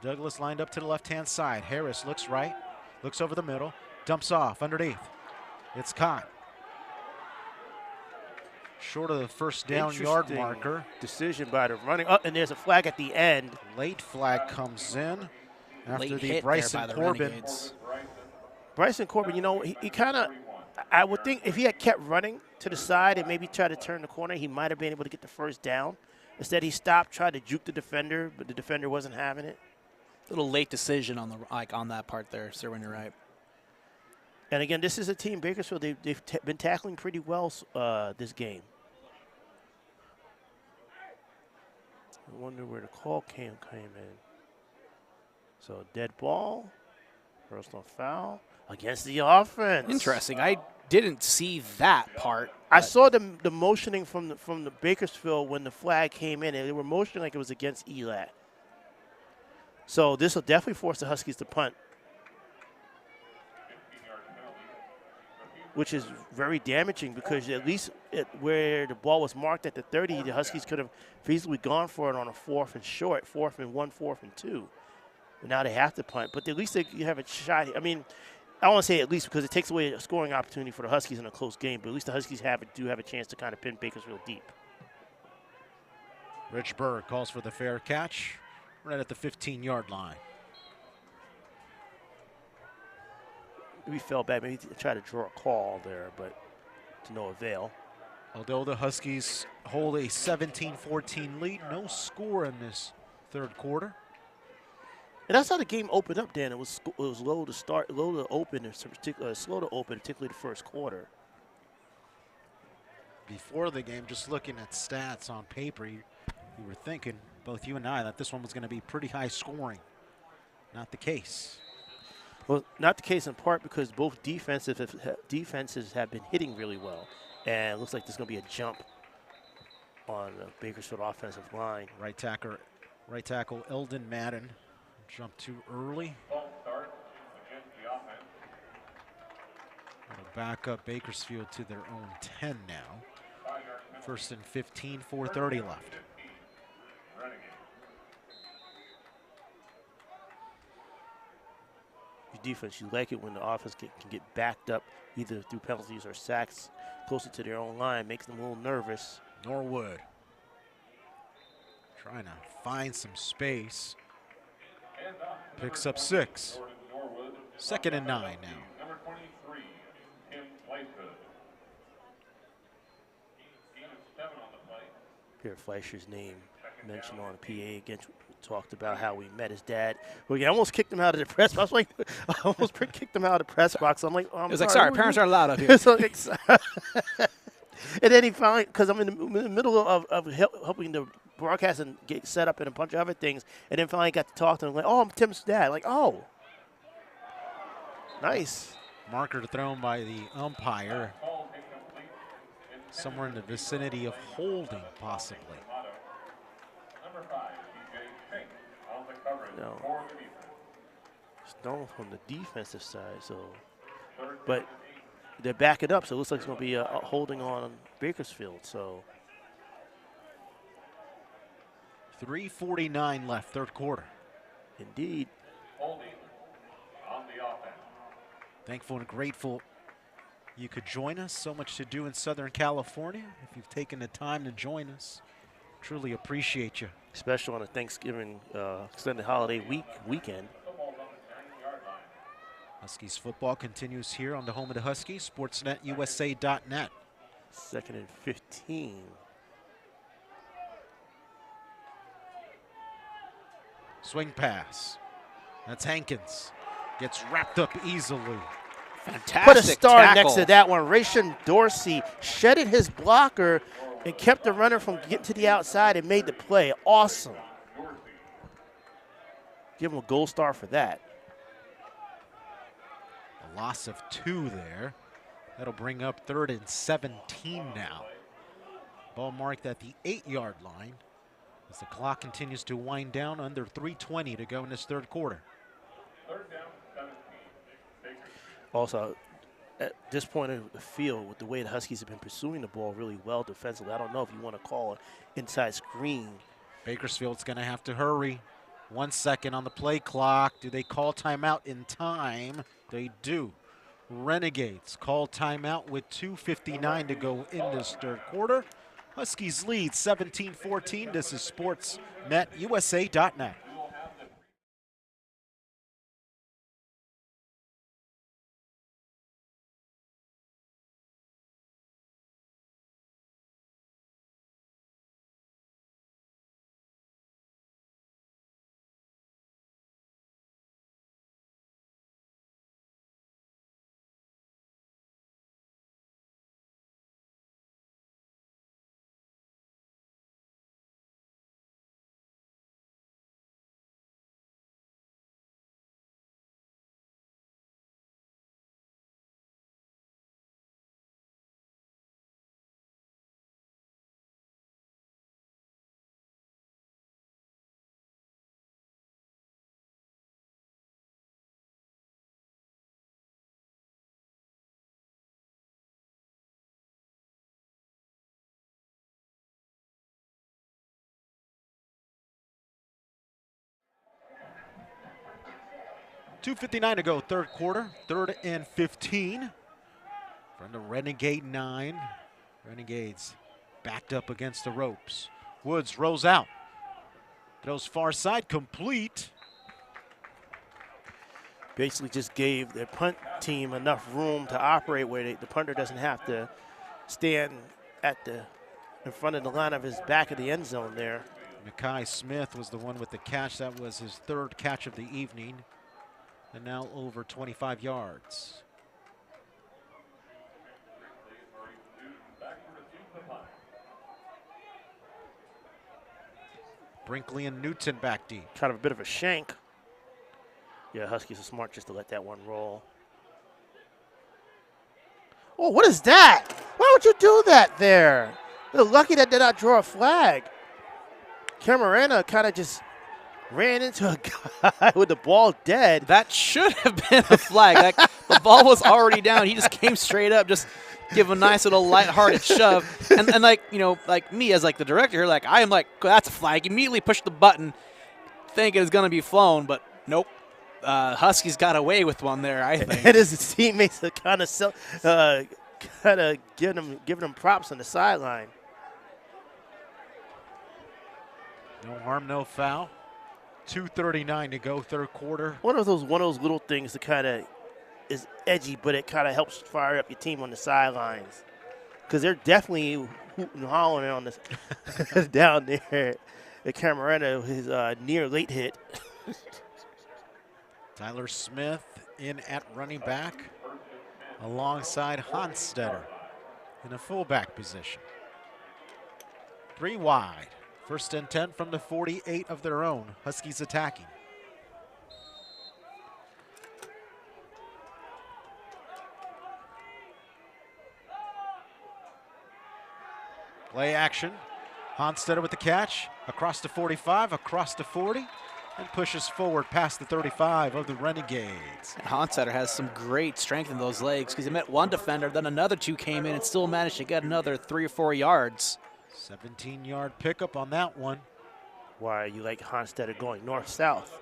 Douglas lined up to the left-hand side. Harris looks right, looks over the middle, dumps off underneath. It's caught. Short of the 1st down yard Interesting marker. Decision by the running. Oh, and there's a flag at the end. Late flag comes in after Late the hit Bryson there by the Corbin. Renegades. Bryson Corbin, you know, he kind of, I would think if he had kept running to the side and maybe tried to turn the corner, he might have been able to get the 1st down. Instead, he stopped, tried to juke the defender, but the defender wasn't having it. Little late decision on on that part there, sir, when you're right. And again, this is a team, Bakersfield, they've been tackling pretty well this game. I wonder where the call came in. So dead ball, personal foul against the offense. Interesting. I didn't see that part. I saw the motioning from the Bakersfield when the flag came in, and they were motioning like it was against ELAC. So this will definitely force the Huskies to punt, which is very damaging because at least where the ball was marked at the 30, the Huskies could have feasibly gone for it on a 4th and short, 4th and 1, 4th and 2. But now they have to punt. But at least you have a shot. I mean, I don't want to say at least because it takes away a scoring opportunity for the Huskies in a close game. But at least the Huskies do have a chance to kind of pin Bakersfield deep. Rich Berg calls for the fair catch right at the 15-yard line. We fell back. Maybe try to draw a call there, but to no avail. Although the Huskies hold a 17-14 lead, no score in this third quarter. And that's how the game opened up, Dan. It was low to start, slow to open, particularly the first quarter. Before the game, just looking at stats on paper, you were thinking, both you and I, that this one was going to be pretty high scoring. Not the case. Well, not the case in part because both defenses have been hitting really well. And it looks like there's going to be a jump on the Bakersfield offensive line. Right tackle Eldon Madden jumped too early. It'll back up Bakersfield to their own 10 now. First and 15, 4:30 left. Your defense, you like it when the offense can get backed up either through penalties or sacks closer to their own line. Makes them a little nervous. Norwood trying to find some space. Picks up 6. Second and 9 now. Number 23, Tim Fleischman. Gain of 7 on the play. Pierre Fleischer's name mentioned on the PA again. Talked about how we met his dad. Well, I almost kicked him out of the press box. I almost kicked him out of the press box. I'm like, oh, I'm It was like, sorry, parents aren't allowed up here. And then he finally, because I'm in the middle of helping the broadcast and get set up and a bunch of other things, and then finally got to talk to him. Like, oh, I'm Tim's dad. Like, oh, nice. Marker thrown by the umpire. Somewhere in the vicinity of holding, possibly. Number 5, DJ Fink on the coverage No. for the defense. Stone from the defensive side, so, but they're backing up, so it looks like it's going to be a holding on Bakersfield. So 3:49 left, third quarter. indeed, Holding on the offense. Thankful and grateful you could join us. So much to do in Southern California. If you've taken the time to join us, truly appreciate you. especially on a Thanksgiving extended holiday weekend. Huskies football continues here on the home of the Huskies, sportsnetusa.net. Second and 15. Swing pass. That's Hankins. Gets wrapped up easily. Fantastic Put a star tackle. next to that one. Rayshon Dorsey shedded his blocker and kept the runner from getting to the outside and made the play. Awesome. Give him a gold star for that. A loss of 2 there. That'll bring up 3rd and 17 now. Ball marked at the 8-yard line as the clock continues to wind down. Under 3:20 to go in this third quarter. Third down, 17. Also, at this point of the field, with the way the Huskies have been pursuing the ball really well defensively, I don't know if you want to call an inside screen. Bakersfield's going to have to hurry. 1 second on the play clock. Do they call timeout in time? They do. Renegades call timeout with 2:59 to go in this third quarter. Huskies lead 17-14. This is sportsnetusa.net. 2:59 to go, third quarter, 3rd and 15 from the Renegade 9. Renegades backed up against the ropes. Woods rolls out. Throws far side, complete. Basically just gave their punt team enough room to operate where the punter doesn't have to stand in front of the line of his back of the end zone there. Mackay Smith was the one with the catch. That was his 3rd catch of the evening. And now over 25 yards. Brinkley and Newton back deep. Kind of a bit of a shank. Yeah, Huskies are smart just to let that one roll. Oh, what is that? Why would you do that there? You're lucky that did not draw a flag. Camarena kind of just ran into a guy with the ball dead. That should have been a flag. The ball was already down. He just came straight up, just give a nice little lighthearted shove. And like, you know, like me as like the director here, like I am like, that's a flag. Immediately push the button, thinking it's going to be flown, but nope. Huskies got away with one there, I think. And his teammates are kind of giving him props on the sideline. No harm, no foul. 2:39 to go, third quarter. One of those little things that kind of is edgy, but it kind of helps fire up your team on the sidelines, because they're definitely hooting and hollering on this down there. The Camarena, his near late hit. Tyler Smith in at running back alongside Honstetter in a fullback position. 3 wide. 1st and 10 from the 48 of their own. Huskies attacking. Play action. Honstetter with the catch. Across the 45, across the 40, and pushes forward past the 35 of the Renegades. Honstetter has some great strength in those legs because he met one defender, then another 2 came in and still managed to get another 3 or 4 yards. 17-yard pickup on that one. Why you like Honstetter going north-south?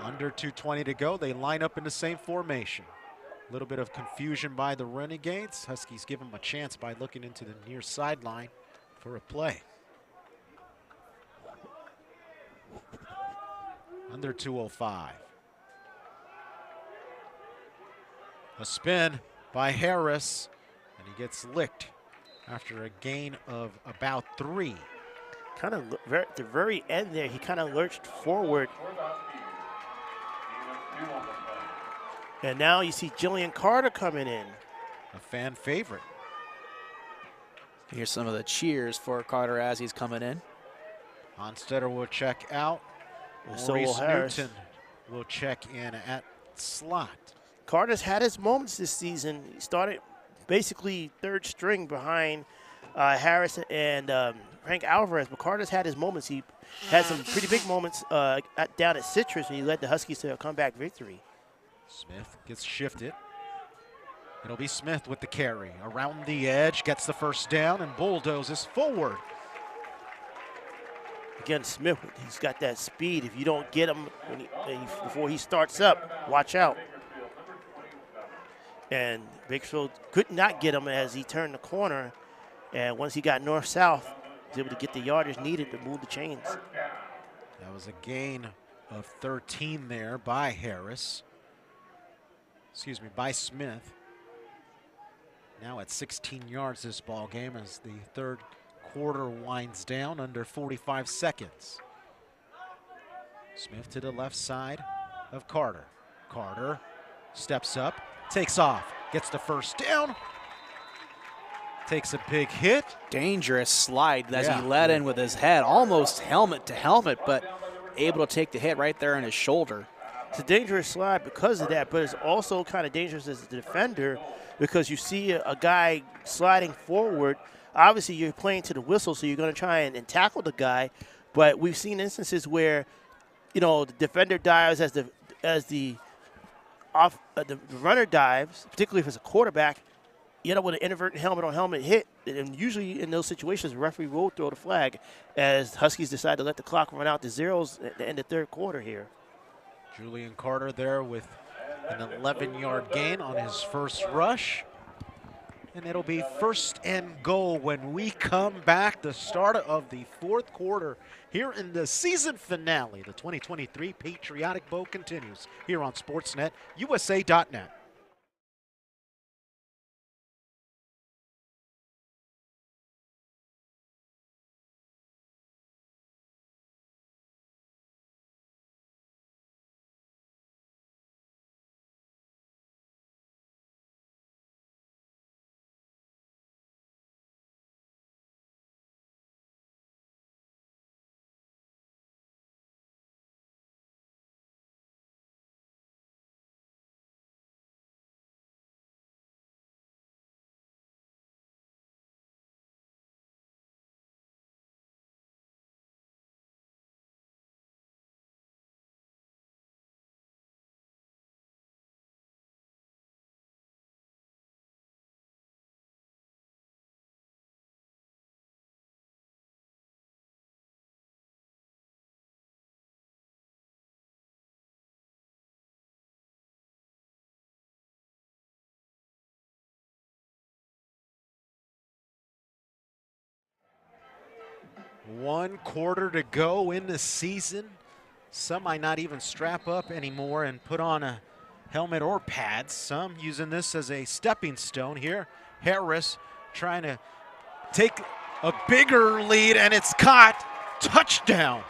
Under 2:20 to go. They line up in the same formation. A little bit of confusion by the Renegades. Huskies give them a chance by looking into the near sideline for a play. Under 2:05. A spin by Harris, and he gets licked after a gain of about 3. Kind of at the very end there, he kind of lurched forward. And now you see Jillian Carter coming in. A fan favorite. Here's some of the cheers for Carter as he's coming in. Honstetter will check out. So will Maurice Harris. Newton will check in at slot. Carter's had his moments this season. He started basically 3rd string behind Harris and Frank Alvarez, but Carter's had his moments. He had some pretty big moments down at Citrus when he led the Huskies to a comeback victory. Smith gets shifted. It'll be Smith with the carry. Around the edge, gets the 1st down, and bulldozes forward. Again, Smith, he's got that speed. If you don't get him before he starts up, watch out. And Bakersfield could not get him as he turned the corner. And once he got north-south, he was able to get the yardage needed to move the chains. That was a gain of 13 there by Harris. Excuse me, by Smith. Now at 16 yards this ball game as the 3rd quarter winds down under 45 seconds. Smith to the left side of Carter. Carter steps up, takes off, gets the 1st down, takes a big hit. Dangerous slide as he led in with his head, almost helmet to helmet, but able to take the hit right there in his shoulder. It's a dangerous slide because of that, but it's also kind of dangerous as a defender because you see a guy sliding forward. Obviously, you're playing to the whistle, so you're going to try and tackle the guy. But we've seen instances where, you know, the defender dives as the runner dives, particularly if it's a quarterback. You end up with an inadvertent helmet-on-helmet hit, and usually in those situations, the referee will throw the flag as Huskies decide to let the clock run out to zeros at the end of 3rd quarter here. Julian Carter there with an 11-yard gain on his first rush. And it'll be 1st and goal when we come back. The start of the 4th quarter here in the season finale. The 2023 Patriotic Bowl continues here on Sportsnet USA.net. One quarter to go in the season. Some might not even strap up anymore and put on a helmet or pads. Some using this as a stepping stone here. Harris trying to take a bigger lead, and it's caught. Touchdown.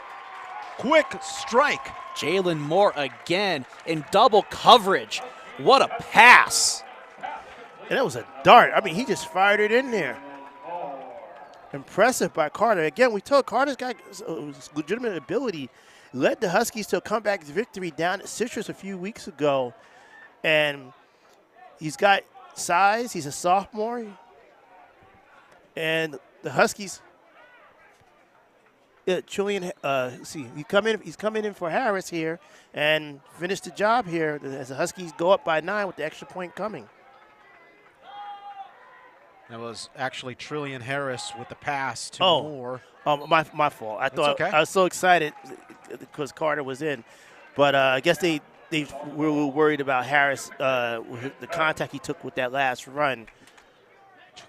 Quick strike. Jalen Moore again in double coverage. What a pass. And that was a dart. I mean, he just fired it in there. Impressive by Carter. Again, we told Carter's got legitimate ability. Led the Huskies to a comeback victory down at Citrus a few weeks ago. And he's got size. He's a sophomore. And the Huskies, Julian, he's coming in for Harris here and finished the job here as the Huskies go up by 9 with the extra point coming. That was actually Trillian Harris with the pass to Moore. My fault. I thought okay. I was so excited because Carter was in, but I guess they were worried about Harris, the contact he took with that last run.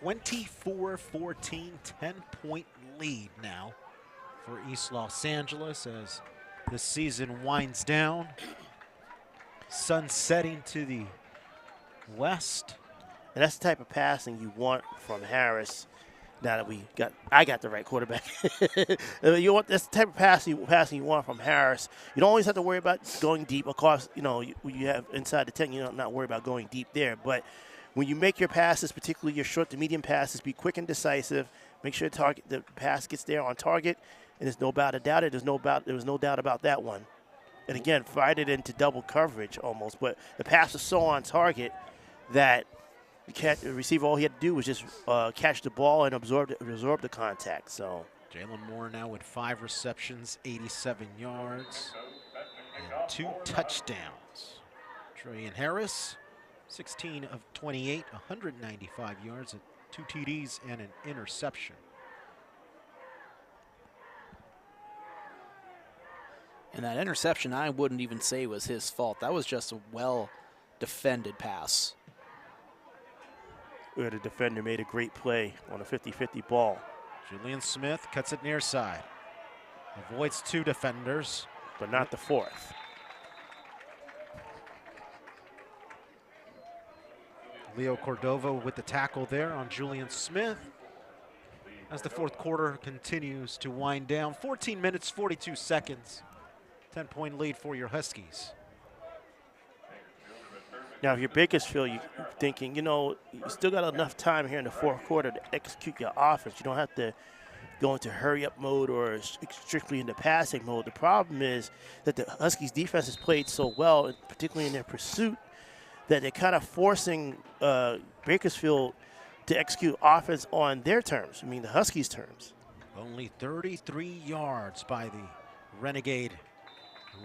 24-14, 10-point lead now for East Los Angeles as the season winds down. Sun setting to the west. And that's the type of passing you want from Harris. Now that I got the right quarterback. That's the type of passing you want from Harris. You don't always have to worry about going deep. Of course, you have inside the 10, you don't not worry about going deep there. But when you make your passes, particularly your short to medium passes, be quick and decisive. Make sure the pass gets there on target. And there's no doubt about it. There was no doubt about that one. And again, fired it into double coverage almost. But the pass was so on target that the receiver, all he had to do was just catch the ball and absorb the contact. So Jalen Moore now with 5 receptions, 87 yards, and 2 touchdowns. Trillian Harris, 16 of 28, 195 yards, and 2 TDs and an interception. And that interception, I wouldn't even say was his fault. That was just a well-defended pass. Where the defender made a great play on a 50-50 ball. Julian Smith cuts it near side. Avoids 2 defenders. But not the 4th. Leo Cordova with the tackle there on Julian Smith. As the 4th quarter continues to wind down. 14 minutes, 42 seconds. 10-point lead for your Huskies. Now, if you're Bakersfield, you're thinking, you still got enough time here in the 4th quarter to execute your offense. You don't have to go into hurry-up mode or strictly into passing mode. The problem is that the Huskies' defense has played so well, particularly in their pursuit, that they're kind of forcing Bakersfield to execute offense on their terms. I mean, the Huskies' terms. Only 33 yards by the Renegade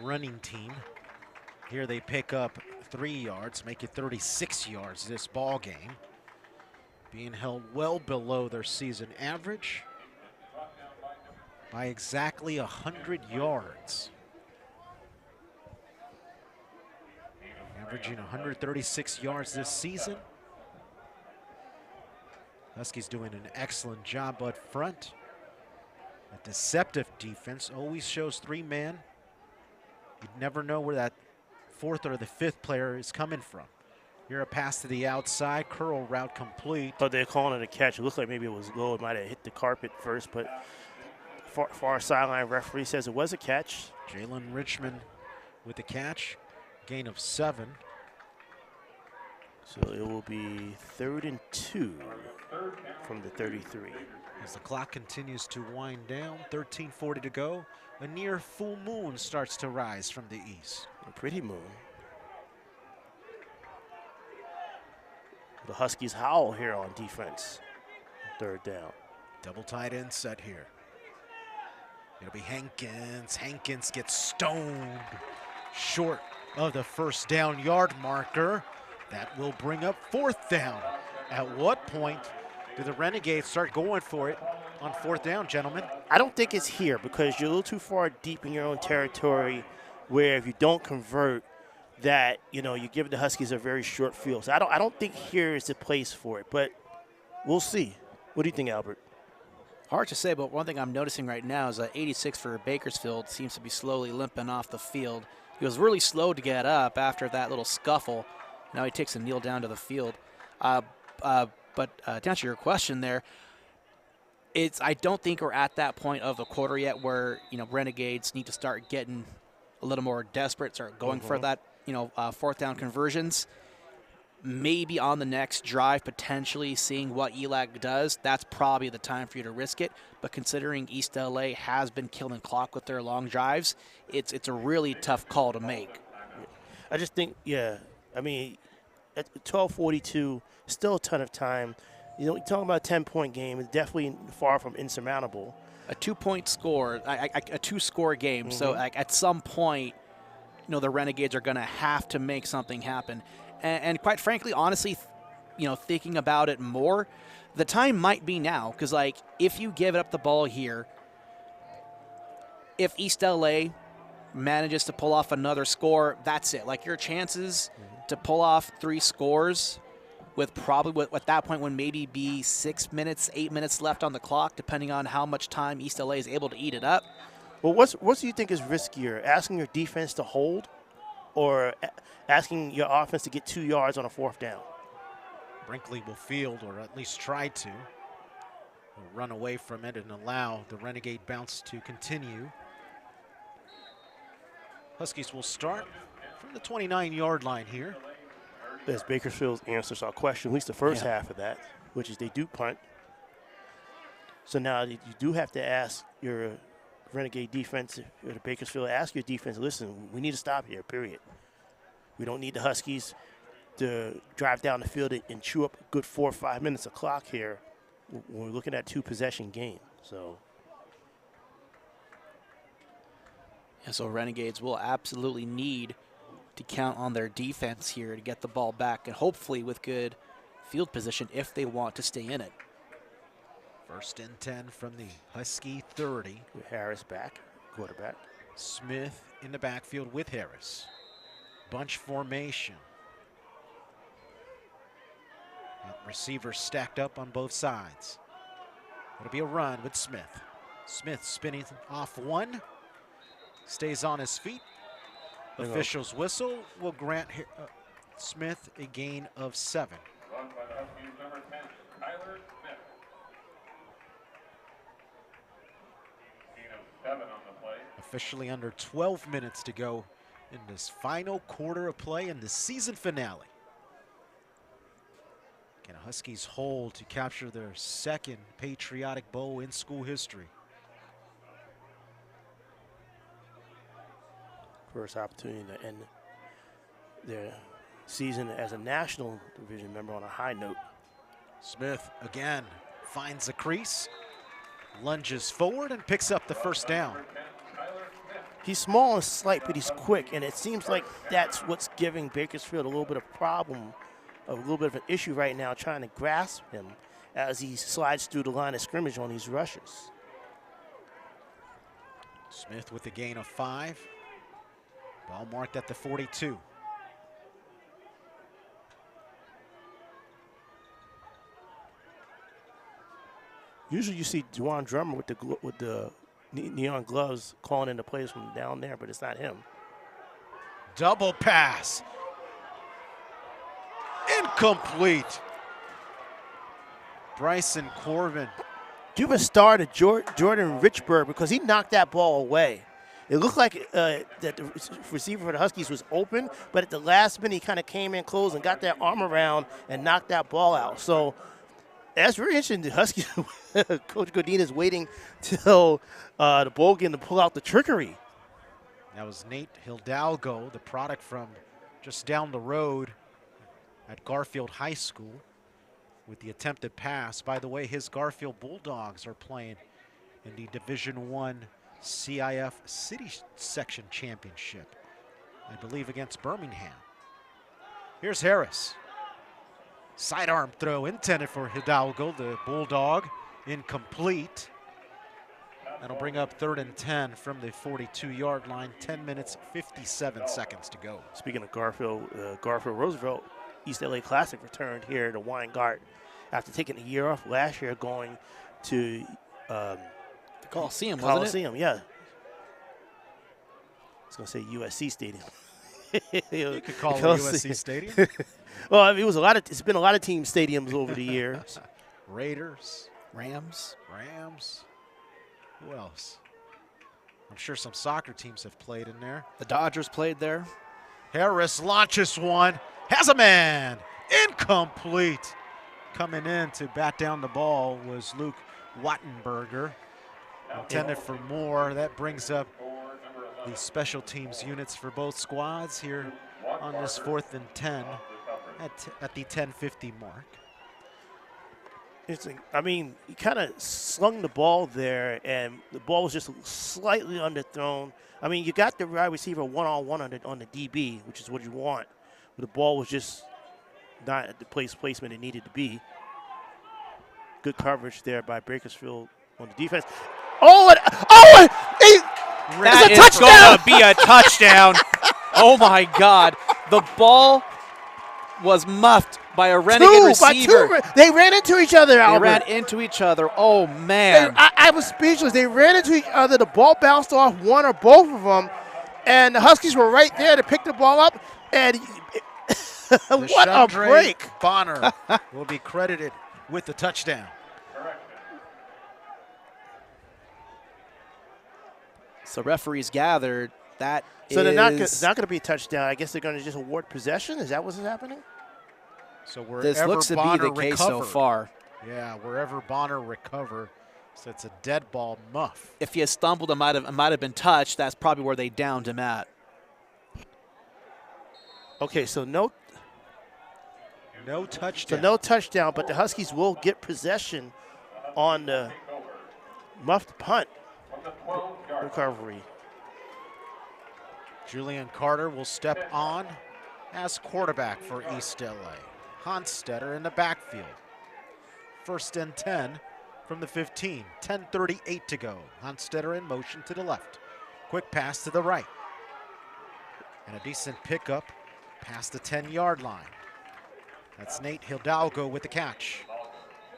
running team. Here they pick up 3 yards, make it 36 yards this ball game. Being held well below their season average by exactly 100 yards. averaging 136 yards this season. Huskies doing an excellent job up front. A deceptive defense always shows 3-man. You'd never know where that 4th or the 5th player is coming from. Here a pass to the outside, curl route complete. But they're calling it a catch. It looks like maybe it was low. It might have hit the carpet first, but far sideline referee says it was a catch. Jalen Richmond with the catch, gain of 7. So it will be 3rd and 2 from the 33. As the clock continues to wind down, 13:40 to go. A near full moon starts to rise from the east. A pretty moon. The Huskies howl here on defense. 3rd down. Double tight end set here. It'll be Hankins. Hankins gets stoned short of the 1st down yard marker. That will bring up 4th down. At what point do the Renegades start going for it on 4th down, gentlemen? I don't think it's here because you're a little too far deep in your own territory where if you don't convert, that, you know, you give the Huskies a very short field. So I don't think here is the place for it, but we'll see. What do you think, Albert? Hard to say, but one thing I'm noticing right now is that 86 for Bakersfield seems to be slowly limping off the field. He was really slow to get up after that little scuffle. Now he takes a kneel down to the field. But to answer your question there, I don't think we're at that point of the quarter yet where, you know, Renegades need to start getting a little more desperate, start going for that, 4th down conversions. Maybe on the next drive, potentially seeing what ELAC does, that's probably the time for you to risk it. But considering East LA has been killing clock with their long drives, it's a really tough call to make. I just think, I mean, at 12:42, still a ton of time. You know, you're talking about a 10-point game. It's definitely far from insurmountable. A 2-point score, a 2-score game. So at some point, the Renegades are going to have to make something happen. And quite frankly, honestly, thinking about it more, the time might be now. Because, if you give up the ball here, if East LA manages to pull off another score, that's it. Your chances to pull off 3 scores with probably at that point would maybe be 6 minutes, 8 minutes left on the clock, depending on how much time East LA is able to eat it up. Well, what do you think is riskier, asking your defense to hold or asking your offense to get 2 yards on a 4th down? Brinkley will field, or at least try to. Will run away from it and allow the Renegade bounce to continue. Huskies will start from the 29-yard line here. As Bakersfield answers our question, at least the first half of that, which is they do punt. So now you do have to ask your Renegade defense, or the Bakersfield, ask your defense, listen, we need to stop here, period. We don't need the Huskies to drive down the field and chew up a good 4 or 5 minutes of clock here when we're looking at 2-possession game. So Renegades will absolutely need to count on their defense here to get the ball back, and hopefully with good field position if they want to stay in it. 1st and 10 from the Husky 30. With Harris back, quarterback. Smith in the backfield with Harris. Bunch formation. Receivers stacked up on both sides. It'll be a run with Smith. Smith spinning off 1. Stays on his feet. Officials whistle will grant Smith a gain of 7. Run by the Huskies, number 10, Tyler Smith. Gain of 7 on the play. Officially under 12 minutes to go in this final quarter of play in the season finale. Can the Huskies hold to capture their 2nd Patriotic Bowl in school history? First opportunity to end their season as a national division member on a high note. Smith again finds the crease, lunges forward and picks up the 1st down. He's small and slight, but he's quick, and it seems like that's what's giving Bakersfield a little bit of problem, a little bit of an issue right now, trying to grasp him as he slides through the line of scrimmage on these rushes. Smith with a gain of 5. Ball marked at the 42. Usually you see Juwan Drummer with the neon gloves calling in the plays from down there, but it's not him. Double pass. Incomplete. Bryson Corbin. Give a star to Jordan Richburg because he knocked that ball away. It looked like that the receiver for the Huskies was open, but at the last minute he kind of came in close and got that arm around and knocked that ball out. So that's very interesting. The Huskies, Coach Gudino is waiting till the bowl game to pull out the trickery. That was Nate Hidalgo, the product from just down the road at Garfield High School, with the attempted pass. By the way, his Garfield Bulldogs are playing in the Division I CIF City Section Championship, I believe against Birmingham. Here's Harris. Sidearm throw intended for Hidalgo, the Bulldog, incomplete. That'll bring up 3rd and 10 from the 42-yard line, 10 minutes, 57 seconds to go. Speaking of Garfield, Garfield Roosevelt East LA Classic returned here to Weingart after taking a year off last year, going to The Coliseum, wasn't it? Coliseum, yeah. I was going to say USC Stadium. You could call it USC Stadium. Well, I mean, it's been a lot of team stadiums over the years. Raiders, Rams. Who else? I'm sure some soccer teams have played in there. The Dodgers played there. Harris launches one, has a man, incomplete. Coming in to bat down the ball was Luke Wattenberger. Intended for more. That brings up the special teams units for both squads here on this 4th and 10 at the 10:50 mark. I mean, he kind of slung the ball there, and the ball was just slightly underthrown. I mean, you got the wide receiver one-on-one on the DB, which is what you want. But the ball was just not at the placement it needed to be. Good coverage there by Bakersfield on the defense. That is going to be a touchdown. Oh, my God. The ball was muffed by a Renegade receiver. They ran into each other, Albert. They ran into each other. Oh, man. I was speechless. They ran into each other. The ball bounced off one or both of them, and the Huskies were right there to pick the ball up. And what a break. Bonner will be credited with the touchdown. So referees gathered. So they're not going to be a touchdown. I guess they're going to just award possession. Is that what's happening? So wherever this looks to Bonner be the case so far. Yeah, wherever Bonner recover, so it's a dead ball muff. If he has stumbled, it might have been touched. That's probably where they downed him at. Okay, so no touchdown. So no touchdown, but the Huskies will get possession on the muffed punt recovery. Julian Carter will step on as quarterback for East LA. Honstetter in the backfield. 1st and 10 from the 15. 10:38 to go. Honstetter in motion to the left. Quick pass to the right. And a decent pickup past the 10-yard line. That's Nate Hidalgo with the catch.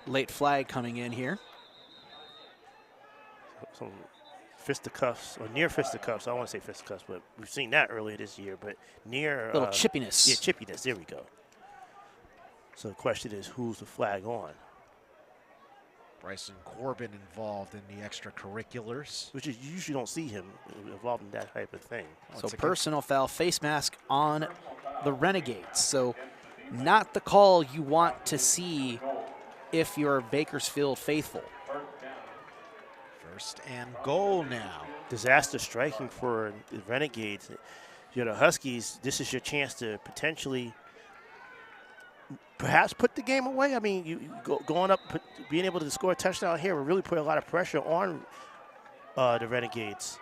Late flag coming in here. Some fisticuffs, or near fisticuffs. I don't want to say fisticuffs, but we've seen that earlier this year. But near. Little chippiness. Yeah, chippiness. There we go. So the question is, who's the flag on? Bryson Corbin involved in the extracurriculars. Which is, you usually don't see him involved in that type of thing. So personal foul, face mask on the Renegades. So not the call you want to see if you're Bakersfield faithful. 1st and goal now. Disaster striking for the Renegades. You're the Huskies. This is your chance to potentially perhaps put the game away. I mean, you going up, being able to score a touchdown here will really put a lot of pressure on the Renegades.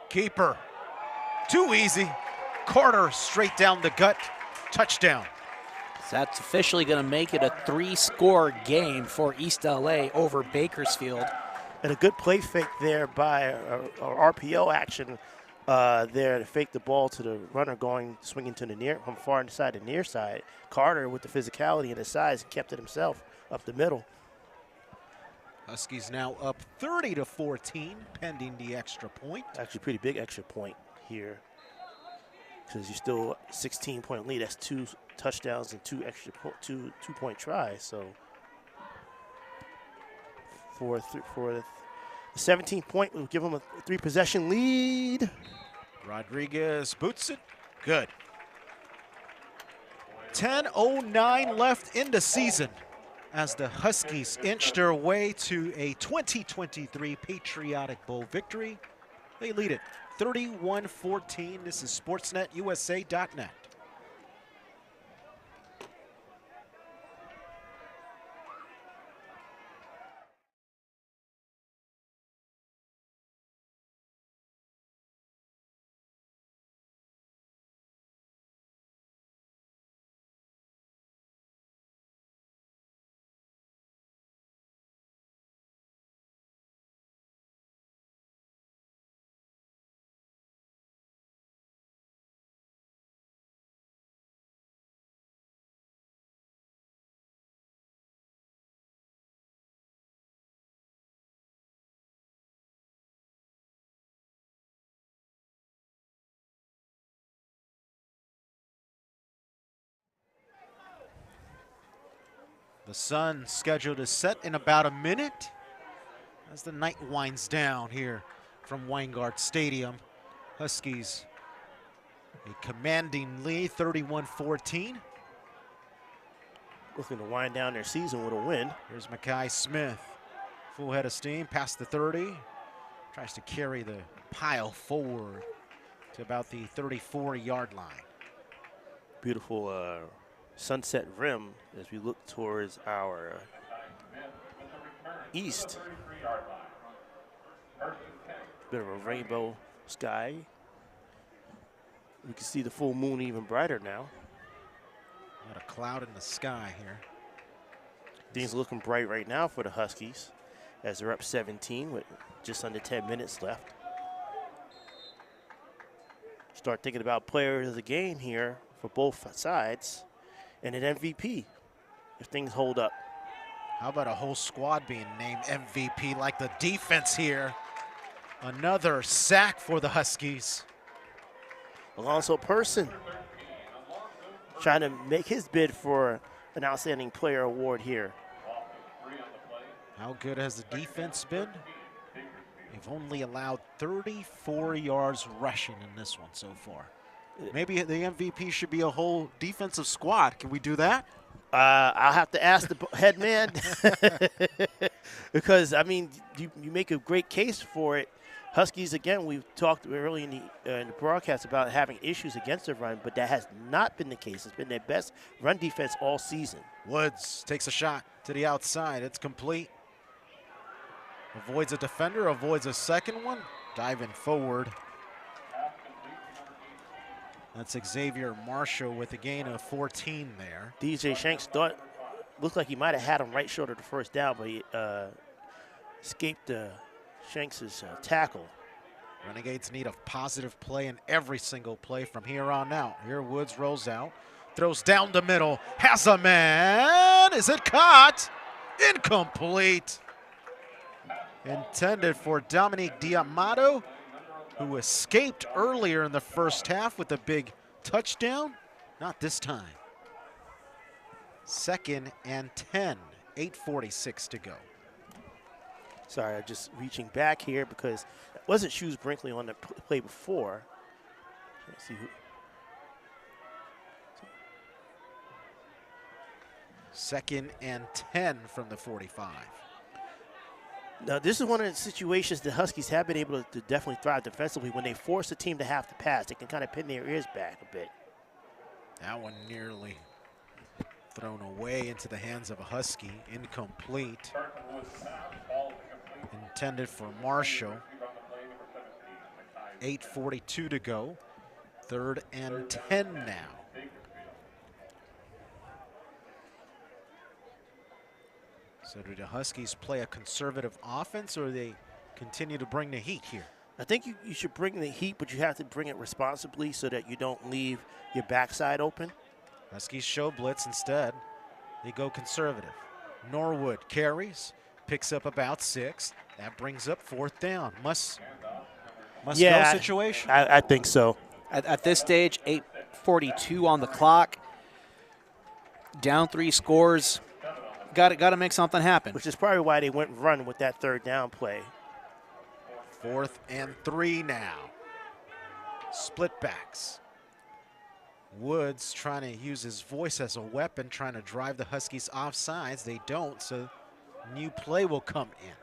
Keeper. Too easy. Carter straight down the gut. Touchdown. So that's officially going to make it a 3-score game for East LA over Bakersfield. And a good play fake there by our RPO action there to fake the ball to the runner swinging to the near, from far inside the near side. Carter, with the physicality and his size, kept it himself up the middle. Huskies now up 30-14, pending the extra point. Actually, pretty big extra point here, because you're still 16-point lead. That's 2 touchdowns and 2 extra two-point tries. So for the 17th point, we'll give them a 3-possession lead. Rodriguez boots it. Good. 10:09 left in the season as the Huskies inch their way to a 2023 Patriotic Bowl victory. They lead it 31-14. This is SportsNetUSA.net. The sun scheduled to set in about a minute as the night winds down here from Weingart Stadium. Huskies a commanding lead, 31-14. Looking to wind down their season with a win. Here's Mackay Smith, full head of steam, past the 30. Tries to carry the pile forward to about the 34-yard line. Beautiful sunset rim as we look towards our east. Bit of a rainbow sky. We can see the full moon even brighter now. Not a cloud in the sky here. Things are looking bright right now for the Huskies as they're up 17 with just under 10 minutes left. Start thinking about players of the game here for both sides and an MVP if things hold up. How about a whole squad being named MVP like the defense here? Another sack for the Huskies. Alonzo Person trying to make his bid for an outstanding player award here. How good has the defense been? They've only allowed 34 yards rushing in this one so far. Maybe the MVP should be a whole defensive squad. Can we do that? I'll have to ask the head man because, I mean, you make a great case for it. Huskies, again, we've talked early in the broadcast about having issues against the run, but that has not been the case. It's been their best run defense all season. Woods takes a shot to the outside. It's complete. Avoids a defender, avoids a second one. Diving forward. That's Xavier Marshall with a gain of 14 there. DJ Shanks looked like he might have had him right shoulder the first down, but he escaped Shanks' tackle. Renegades need a positive play in every single play from here on out. Here Woods rolls out, throws down the middle, has a man. Is it caught? Incomplete. Intended for Dominique Diamato, who escaped earlier in the first half with a big touchdown. Not this time. 2nd and 10, 8:46 to go. Sorry, I'm just reaching back here because it wasn't Shoes Brinkley on the play before. Let's see who. 2nd and 10 from the 45. Now, this is one of the situations the Huskies have been able to definitely thrive defensively. When they force a team to have to pass, they can kind of pin their ears back a bit. That one nearly thrown away into the hands of a Husky. Incomplete. Intended for Marshall. 8:42 to go. 3rd and 10 now. So do the Huskies play a conservative offense, or do they continue to bring the heat here? I think you should bring the heat, but you have to bring it responsibly so that you don't leave your backside open. Huskies show blitz instead. They go conservative. Norwood carries, picks up about 6. That brings up 4th down. Must go situation. I think so. At this stage, 8:42 on the clock. Down 3 scores. Got to make something happen. Which is probably why they went run with that 3rd down play. 4th and 3 now. Split backs. Woods trying to use his voice as a weapon, trying to drive the Huskies off sides. They don't, so new play will come in.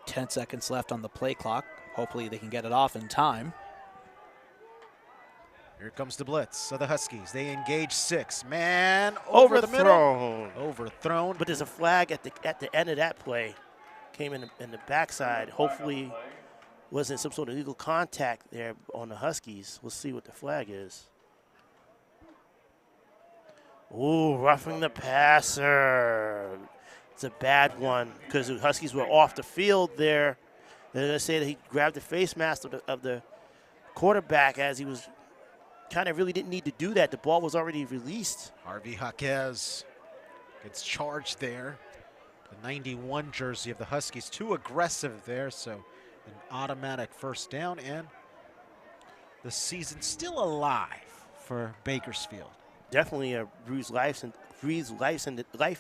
10 seconds left on the play clock. Hopefully they can get it off in time. Here comes the blitz of the Huskies. They engage 6. Man, over the middle. Overthrown. But there's a flag at the end of that play. Came in the backside. Hopefully wasn't some sort of illegal contact there on the Huskies. We'll see what the flag is. Ooh, roughing the passer. It's a bad one because the Huskies were off the field there. They're going to say that he grabbed the face mask of the quarterback as he was kind of really didn't need to do that. The ball was already released. Harvey Jaquez gets charged there. The 91 jersey of the Huskies, too aggressive there, so an automatic 1st down, and the season still alive for Bakersfield. Definitely breathes life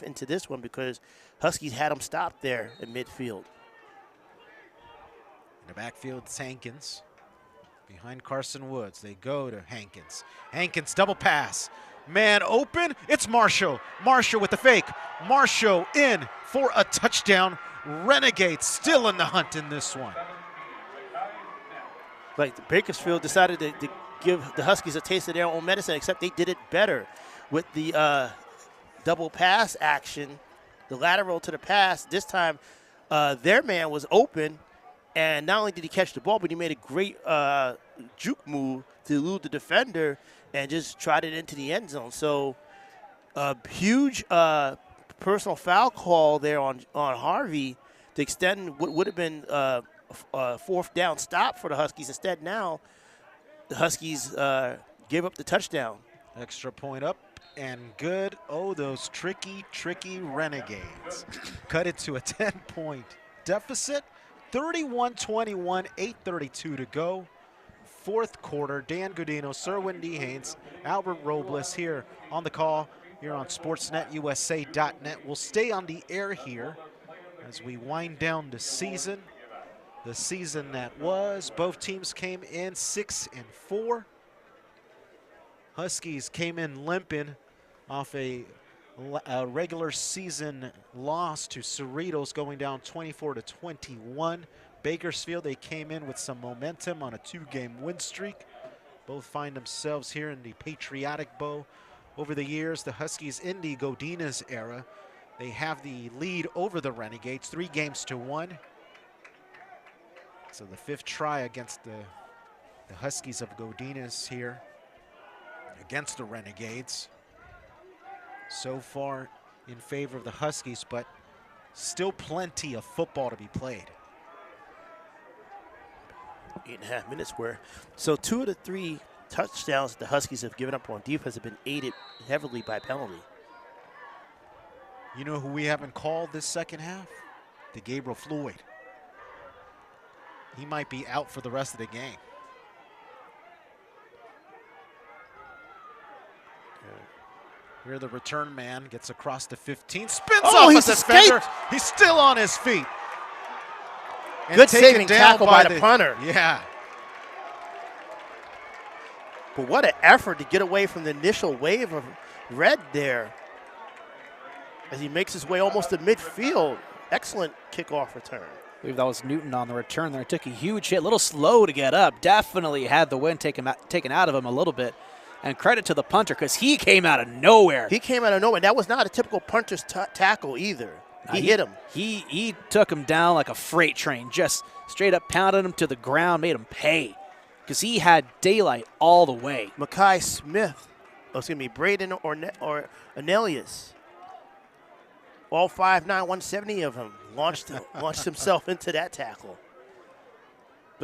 into this one because Huskies had them stopped there at midfield. In the backfield, it's Hankins. Behind Carson Woods, they go to Hankins. Hankins double pass. Man open, it's Marshall. Marshall with the fake. Marshall in for a touchdown. Renegades still in the hunt in this one. Like Bakersfield decided to give the Huskies a taste of their own medicine, except they did it better with the double pass action, the lateral to the pass. This time, their man was open, and not only did he catch the ball, but he made a great juke move to elude the defender and just trotted into the end zone. So a huge personal foul call there on Harvey to extend what would have been a 4th down stop for the Huskies. Instead, now the Huskies gave up the touchdown. Extra point up and good. Oh, those tricky Renegades. Cut it to a 10-point deficit. 31-21, 8:32 to go. 4th quarter. Dan Gudino, Cerwin D. Haynes, Albert Robles here on the call here on SportsNetUSA.net. We'll stay on the air here as we wind down the season. The season that was. Both teams came in 6-4. Huskies came in limping off a regular season loss to Cerritos, going down 24-21. Bakersfield, they came in with some momentum on a 2-game win streak. Both find themselves here in the Patriotic Bowl. Over the years, the Huskies in the Gudino's era, they have the lead over the Renegades, 3-1. So the 5th try against the Huskies of Gudino's here against the Renegades. So far in favor of the Huskies, but still plenty of football to be played. 8.5 minutes where. So 2 of the 3 touchdowns that the Huskies have given up on defense have been aided heavily by penalty. You know who we haven't called this second half? The Gabriel Floyd. He might be out for the rest of the game. Here the return man gets across the 15, spins off a defender. He's still on his feet. And good saving tackle by the punter. Yeah. But what an effort to get away from the initial wave of red there as he makes his way almost to midfield. Excellent kickoff return. I believe that was Newton on the return there. Took a huge hit, a little slow to get up. Definitely had the wind taken out of him a little bit. And credit to the punter because he came out of nowhere. He came out of nowhere. That was not a typical punter's tackle either. He hit him. He took him down like a freight train, just straight up pounded him to the ground, made him pay because he had daylight all the way. Makai Smith, Braden or Anelius. All 5'9", 170 of them launched himself into that tackle.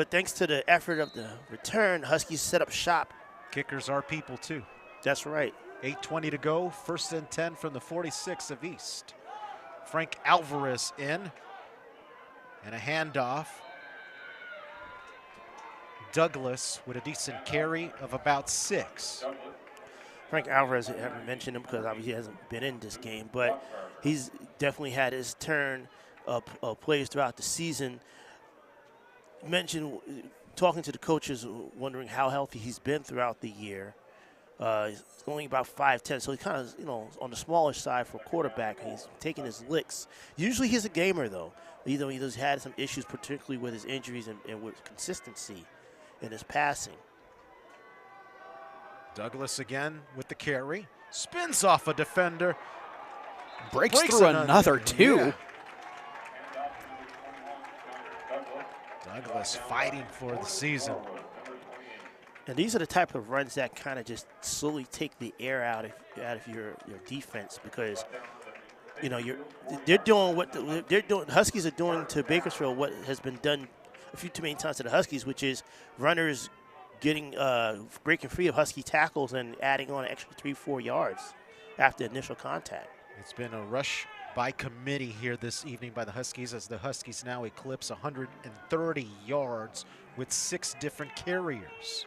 But thanks to the effort of the return, Huskies set up shop. Kickers are people, too. That's right. 8:20 to go. 1st and 10 from the 46 of East. Frank Alvarez in. And a handoff. Douglas with a decent carry of about 6. Frank Alvarez, I haven't mentioned him because obviously he hasn't been in this game, but he's definitely had his turn of plays throughout the season. Mentioned talking to the coaches, wondering how healthy he's been throughout the year. He's only about 5'10", so he's kind of, on the smaller side for a quarterback. He's taking his licks. Usually he's a gamer, though. He has had some issues, particularly with his injuries and with consistency in his passing. Douglas again with the carry. Spins off a defender. Breaks through another, too. Yeah. Douglas fighting for the season. And these are the type of runs that kind of just slowly take the air out of your defense, because they're doing what they're doing. Huskies are doing to Bakersfield what has been done a few too many times to the Huskies, which is runners getting breaking free of Husky tackles and adding on an extra 3-4 yards after initial contact. It's been a rush by committee here this evening by the Huskies, as the Huskies now eclipse 130 yards with 6 different carriers.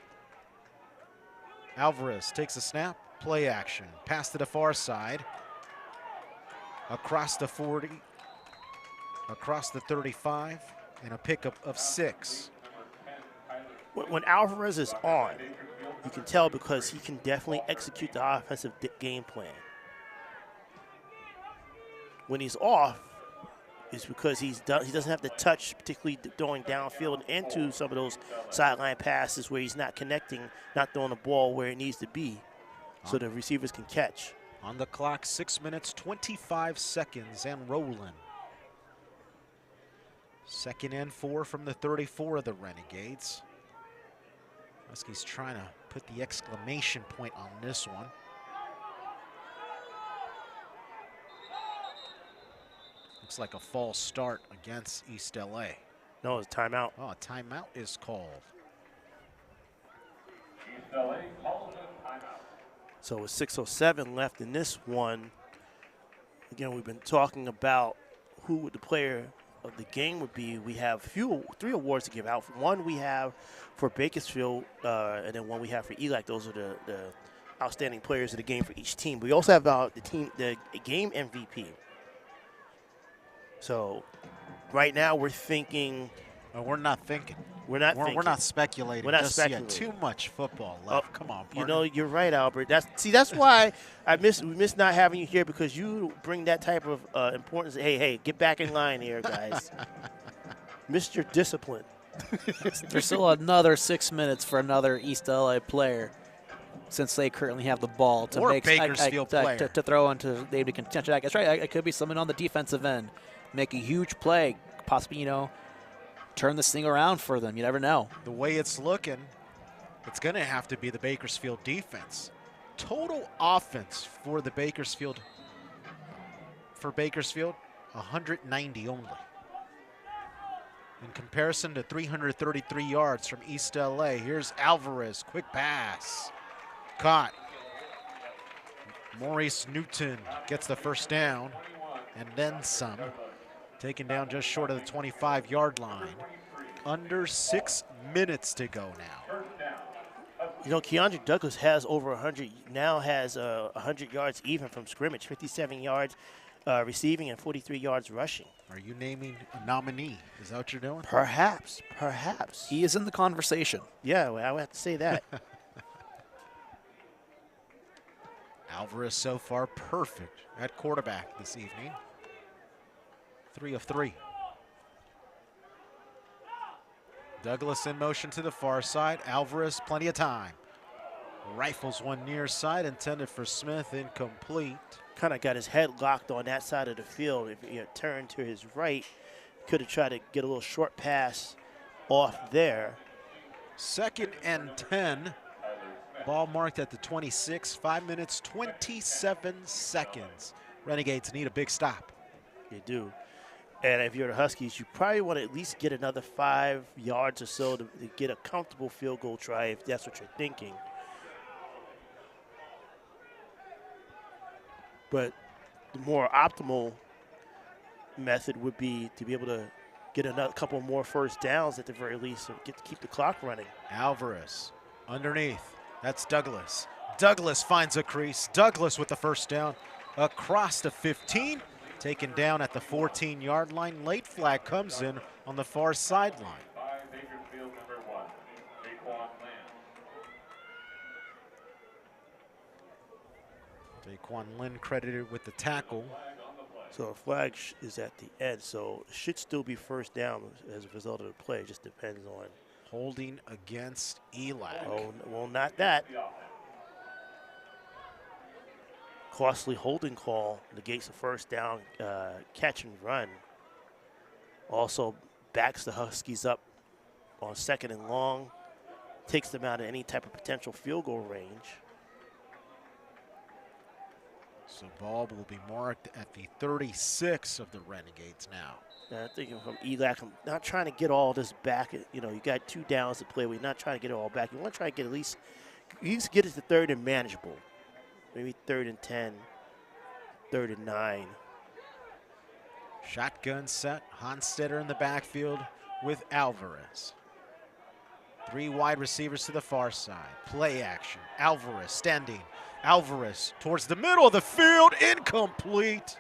Alvarez takes a snap, play action, pass to the far side, across the 40, across the 35, and a pickup of 6. When Alvarez is on, you can tell because he can definitely execute the offensive game plan. When he's off, it's because he doesn't have the touch, particularly going downfield into some of those sideline passes where he's not connecting, not throwing the ball where it needs to be, so the receivers can catch. On the clock, 6 minutes, 25 seconds, and rolling. 2nd and 4 from the 34 of the Renegades. Huskies trying to put the exclamation point on this one. Looks like a false start against East LA. No, it's timeout. Oh, a timeout is called. East LA calls a timeout. So with 6:07 left in this one, again, we've been talking about who the player of the game would be. We have 3 awards to give out. One we have for Bakersfield, and then one we have for ELAC. Those are the outstanding players of the game for each team. We also have the game MVP. So right now we're thinking. We're not thinking. We're not thinking. We're not speculating. We're not just speculating. Yet. Too much football left. Come on, partner. You're right, Albert. That's why we miss not having you here, because you bring that type of importance. Hey, get back in line here, guys. Mr. Discipline. There's still another 6 minutes for another East LA player, since they currently have the ball to make Bakersfield player to throw into maybe contention. That's right. It could be someone on the defensive end, make a huge play, possibly turn this thing around for them. You never know. The way it's looking, it's going to have to be the Bakersfield defense. Total offense for the Bakersfield, 190 only. In comparison to 333 yards from East LA, here's Alvarez, quick pass. Caught. Maurice Newton gets the first down, and then some. Taken down just short of the 25-yard line. Under 6 minutes to go now. Keandre Douglas has over 100, now has 100 yards even from scrimmage, 57 yards receiving and 43 yards rushing. Are you naming a nominee? Is that what you're doing? Perhaps. He is in the conversation. Yeah, well, I would have to say that. Alvarez so far perfect at quarterback this evening. 3 of 3. Douglas in motion to the far side. Alvarez, plenty of time. Rifles one near side, intended for Smith, incomplete. Kind of got his head locked on that side of the field. If he had turned to his right, could have tried to get a little short pass off there. 2nd and 10. Ball marked at the 26. 5 minutes, 27 seconds. Renegades need a big stop. They do. And if you're the Huskies, you probably want to at least get another 5 yards or so to get a comfortable field goal try if that's what you're thinking. But the more optimal method would be to be able to get another couple more first downs at the very least and keep the clock running. Alvarez underneath. That's Douglas. Douglas finds a crease. Douglas with the first down across the 15. Taken down at the 14-yard line. Late flag comes in on the far sideline. By Bakersfield, number 1, Daquan Lynn. Daquan Lynn credited with the tackle. So a flag is at the end, so it should still be first down as a result of the play. It just depends on. Holding against ELAC. Oh, well, not that. Costly holding call negates the first down catch and run. Also backs the Huskies up on 2nd and long. Takes them out of any type of potential field goal range. So ball will be marked at the 36 of the Renegades now. And I'm thinking from ELAC, I'm not trying to get all this back. You know, you got 2 downs to play with. You're not trying to get it all back. You want to try to get at least get it to 3rd and manageable. Maybe 3rd and 10, 3rd and 9. Shotgun set. Honstetter in the backfield with Alvarez. 3 wide receivers to the far side. Play action. Alvarez standing. Alvarez towards the middle of the field. Incomplete.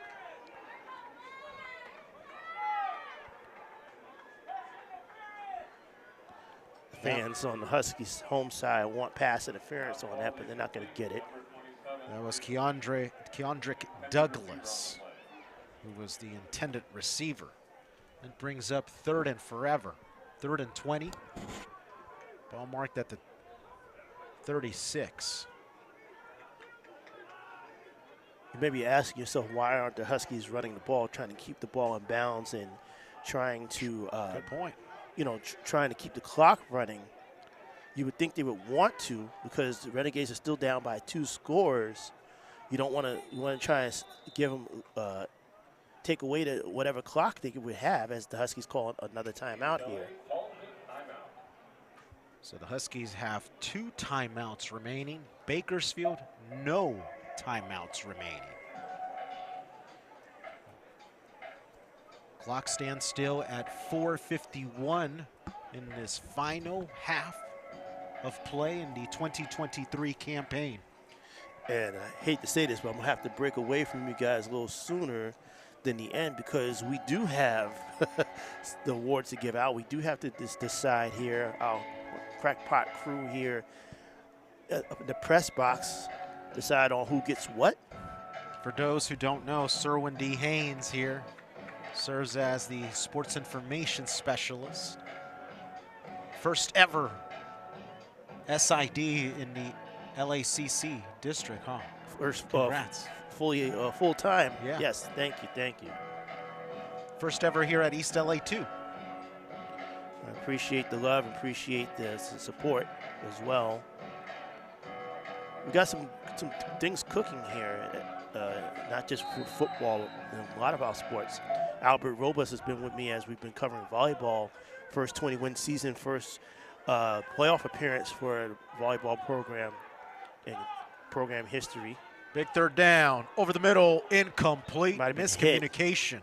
Fans on the Huskies' home side want pass interference on that, but they're not going to get it. That was Keandrick Douglas, who was the intended receiver. It brings up 3rd and forever. 3rd and 20. Ball marked at the 36. You may be asking yourself, why aren't the Huskies running the ball, trying to keep the ball in bounds and trying to, Good point. you know, trying to keep the clock running. You would think they would want to, because the Renegades are still down by 2 scores. You don't want to. You want to try and give them, take away the whatever clock they would have, as the Huskies call another timeout here. So the Huskies have 2 timeouts remaining. Bakersfield, no timeouts remaining. Clock stands still at 4:51 in this final half of play in the 2023 campaign. And I hate to say this, but I'm going to have to break away from you guys a little sooner than the end, because we do have the awards to give out. We do have to decide here, our crackpot crew here up in the press box, decide on who gets what. For those who don't know, Cerwin D. Haynes here serves as the sports information specialist. First ever SID in the LACC district, huh? First, Congrats. full time. Yeah. Yes, thank you. First ever here at East LA too. I appreciate the love, appreciate the support as well. We got some things cooking here, not just for football, in a lot of our sports. Albert Robles has been with me as we've been covering volleyball. First 20-win season, first playoff appearance for a volleyball program in program history. Big 3rd down, over the middle, incomplete, Might have been miscommunication.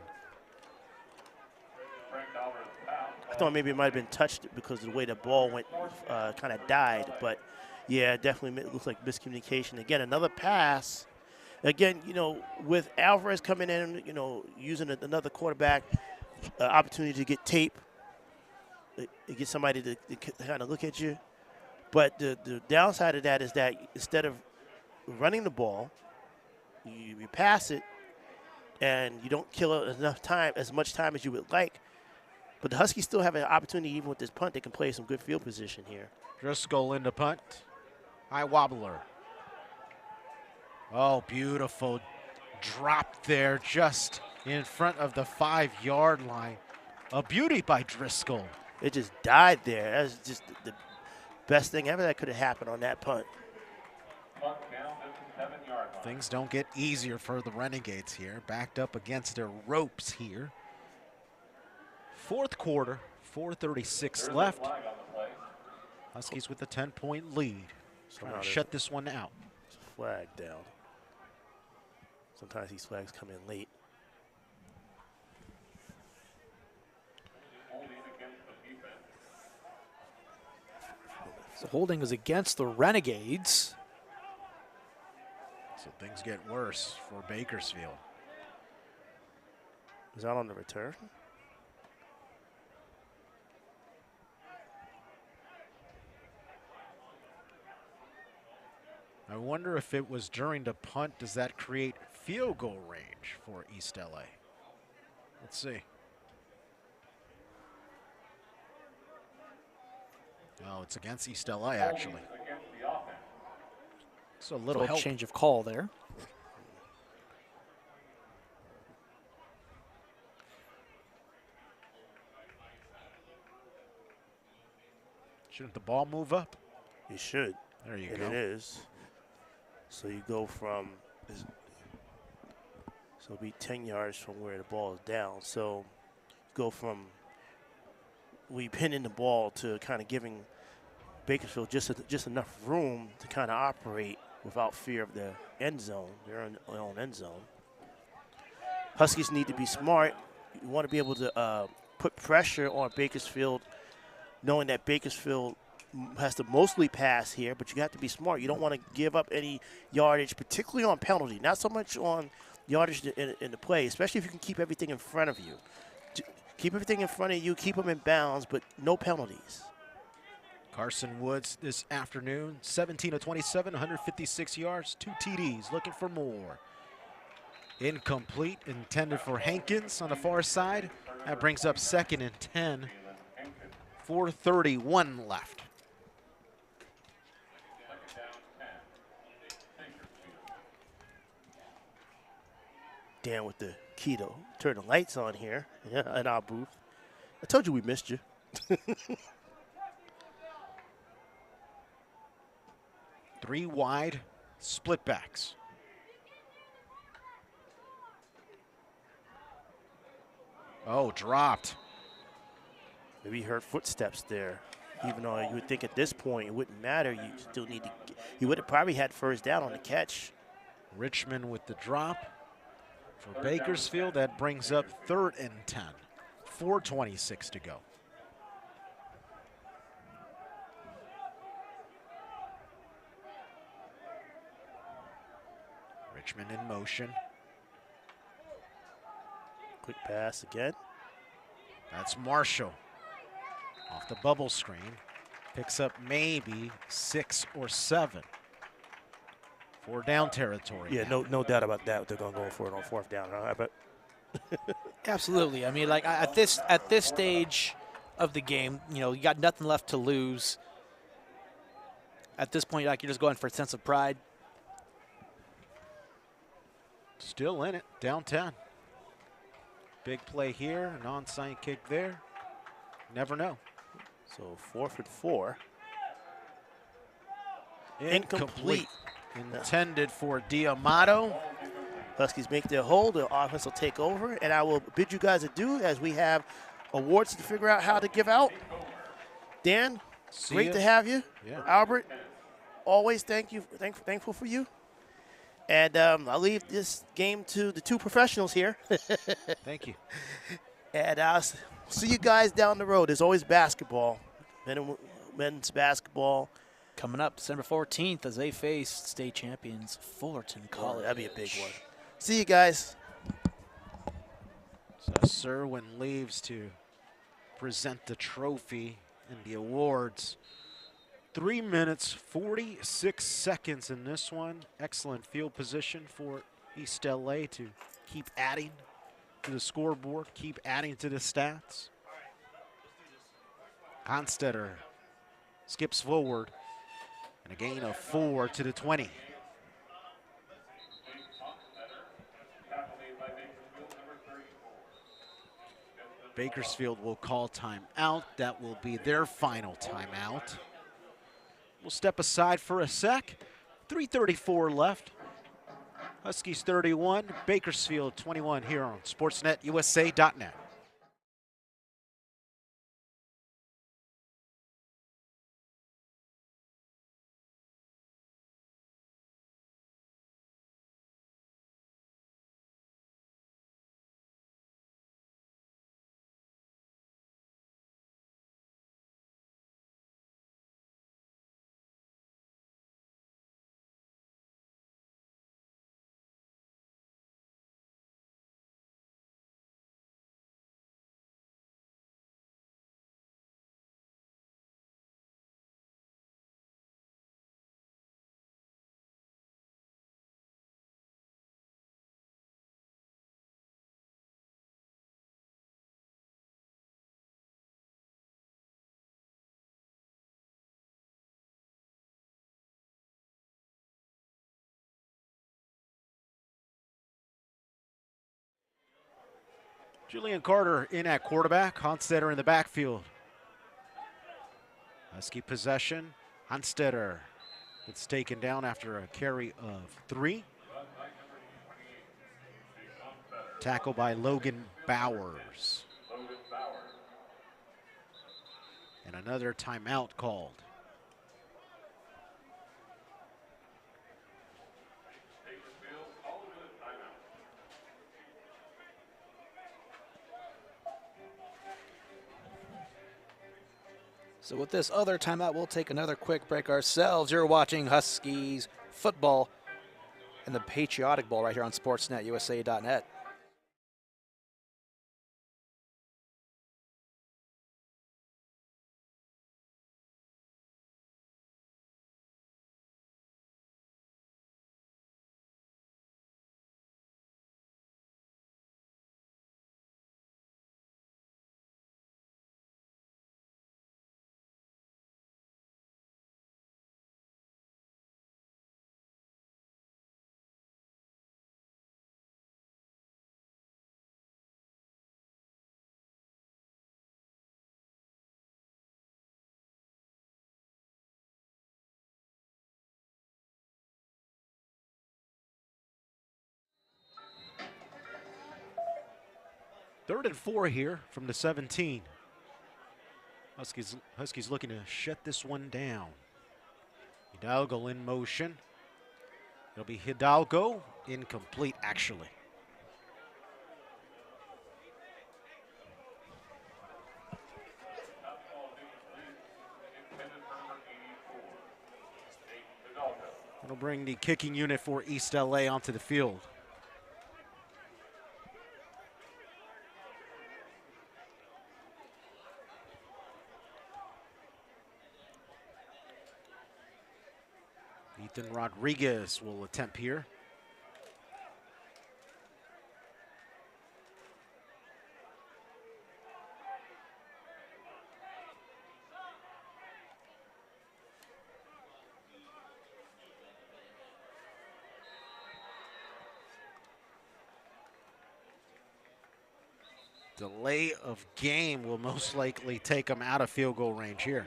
I thought maybe it might have been touched because of the way the ball went, kind of died. But, yeah, definitely looks like miscommunication. Again, another pass. Again, you know, with Alvarez coming in, you know, using another quarterback, opportunity to get tape, get somebody to kind of look at you. But the downside of that is that instead of running the ball, you pass it, and you don't kill enough time, as much time as you would like. But the Huskies still have an opportunity, even with this punt. They can play some good field position here. Driscoll in the punt. High wobbler. Oh, beautiful drop there just in front of the 5-yard line. A beauty by Driscoll. It just died there. That was just the best thing ever that could have happened on that punt. Things don't get easier for the Renegades here. Backed up against their ropes here. Fourth quarter, 4:36 left. Huskies with a 10-point lead. Trying to shut this one out. Flag down. Sometimes these flags come in late. So holding is against the Renegades. So things get worse for Bakersfield. Is that on the return? I wonder if it was during the punt, does that create field goal range for East LA? Let's see. Oh, it's against East LA, actually. So a little help. Change of call there. Shouldn't the ball move up? It should. There you and go. It is. So you go from, so it'll be 10 yards from where the ball is down. So go from we pinning the ball to kind of giving Bakersfield just enough room to kind of operate without fear of the end zone. They're in their own end zone. Huskies need to be smart. You want to be able to put pressure on Bakersfield, knowing that Bakersfield has to mostly pass here, but you have to be smart. You don't want to give up any yardage, particularly on penalty. Not so much on yardage in the play, especially if you can keep everything in front of you. Keep everything in front of you, keep them in bounds, but no penalties. Carson Woods this afternoon, 17 of 27, 156 yards, 2 TDs, looking for more. Incomplete, intended for Hankins on the far side. That brings up 2nd and 10. 4:31 left. Dan with the key to turn the lights on here in our booth. I told you we missed you. 3 wide, split backs. Oh, dropped. Maybe he heard footsteps there. Even though you would think at this point it wouldn't matter, you still need to. He would have probably had first down on the catch. Richmond with the drop for Bakersfield. That brings up 3rd and 10. 4:26 to go. Richmond in motion. Quick pass again. That's Marshall. Off the bubble screen. Picks up maybe 6 or 7. 4 down territory. Yeah, now. no doubt about that. They're going to go for it on 4th down. Huh? But Absolutely. I mean, like at this stage of the game, you know, you got nothing left to lose. At this point, like you're just going for a sense of pride. Still in it, down 10. Big play here, an onside kick there. Never know. so 4th and 4. Incomplete. Intended for Diamato. Huskies make their hold. The offense will take over, and I will bid you guys adieu as we have awards to figure out how to give out. Dan, great to have you. Yeah. Albert, always thankful for you. And I'll leave this game to the 2 professionals here. Thank you. And I'll see you guys down the road. There's always basketball, men's basketball. Coming up December 14th as they face state champions Fullerton College. That'd be a big one. See you guys. So Cerwin leaves to present the trophy and the awards. 3 minutes, 46 seconds in this one. Excellent field position for East LA to keep adding to the scoreboard, keep adding to the stats. Honstetter skips forward and a gain of 4 to the 20. Bakersfield will call timeout. That will be their final timeout. We'll step aside for a sec. 3:34 left. Huskies 31, Bakersfield 21 here on SportsNetUSA.net. Julian Carter in at quarterback, Honstetter in the backfield. Husky possession, Honstetter gets taken down after a carry of 3. Tackle by Logan Bowers. And another timeout called. So with this other timeout, we'll take another quick break ourselves. You're watching Huskies football in the Patriotic Bowl right here on SportsNetUSA.net. Third and 4 here from the 17. Huskies looking to shut this one down. Hidalgo in motion. It'll be Hidalgo, incomplete actually. It'll bring the kicking unit for East LA onto the field. Ethan Rodriguez will attempt here. Delay of game will most likely take him out of field goal range here.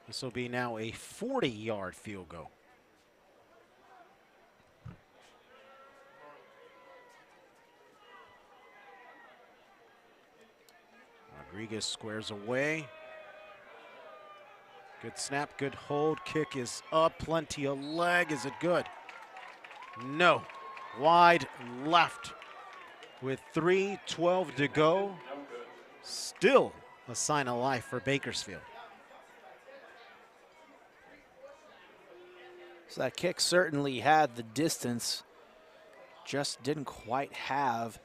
This will be now a 40-yard field goal. Rodriguez squares away. Good snap, good hold. Kick is up, plenty of leg. Is it good? No. Wide left with 3:12 to go. Still a sign of life for Bakersfield. So that kick certainly had the distance, just didn't quite have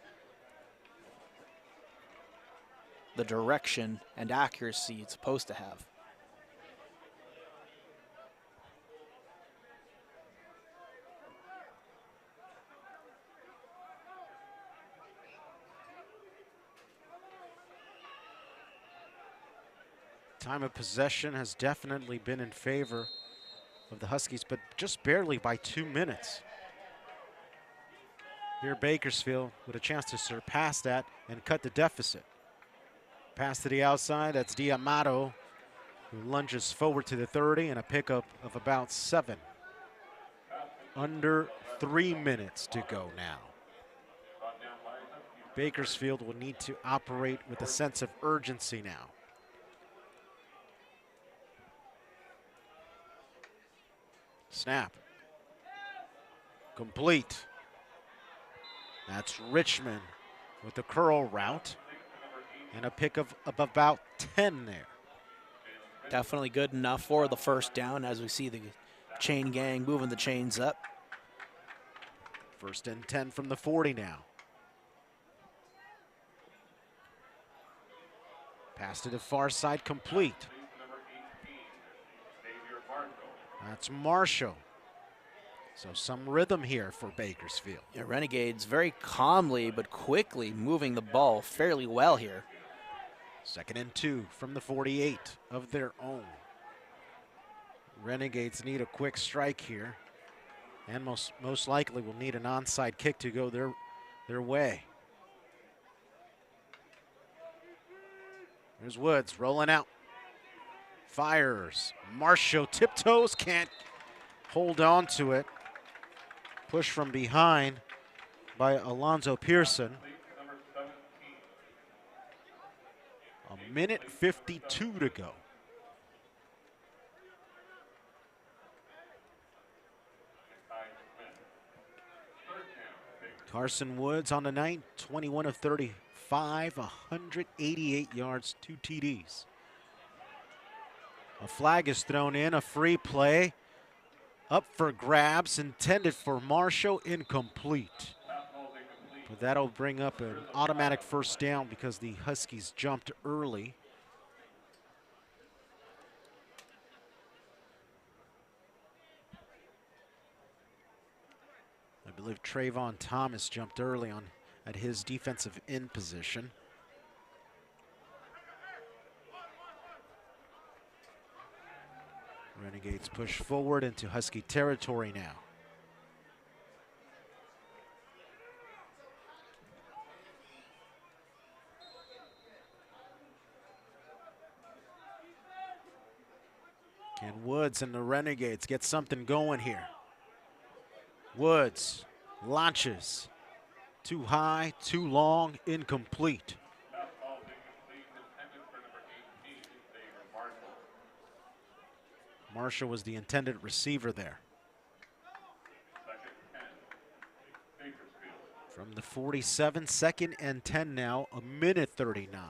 the direction and accuracy it's supposed to have. Time of possession has definitely been in favor of the Huskies, but just barely by 2 minutes. Here Bakersfield with a chance to surpass that and cut the deficit. Pass to the outside, that's Diamato, who lunges forward to the 30, and a pickup of about 7. Under 3 minutes to go now. Bakersfield will need to operate with a sense of urgency now. Snap. Complete. That's Richmond with the curl route and a pick of about 10 there. Definitely good enough for the first down as we see the chain gang moving the chains up. 1st and 10 from the 40 now. Pass to the far side, complete. That's Marshall. So some rhythm here for Bakersfield. Yeah, Renegades very calmly but quickly moving the ball fairly well here. 2nd and 2 from the 48 of their own. Renegades need a quick strike here, and most likely will need an onside kick to go their way. There's Woods rolling out. Fires. Marshall tiptoes, can't hold on to it. Push from behind by Alonzo Pearson. A minute 52 to go. Carson Woods on the night, 21 of 35, 188 yards, 2 TDs. A flag is thrown in, a free play. Up for grabs, intended for Marshall, incomplete. But that'll bring up an automatic first down because the Huskies jumped early. I believe Trayvon Thomas jumped early on at his defensive end position. Renegades push forward into Husky territory now. Can Woods and the Renegades get something going here? Woods launches. Too high, too long, incomplete. Marshall was the intended receiver there. From the 47, 2nd and 10 now, a minute 39.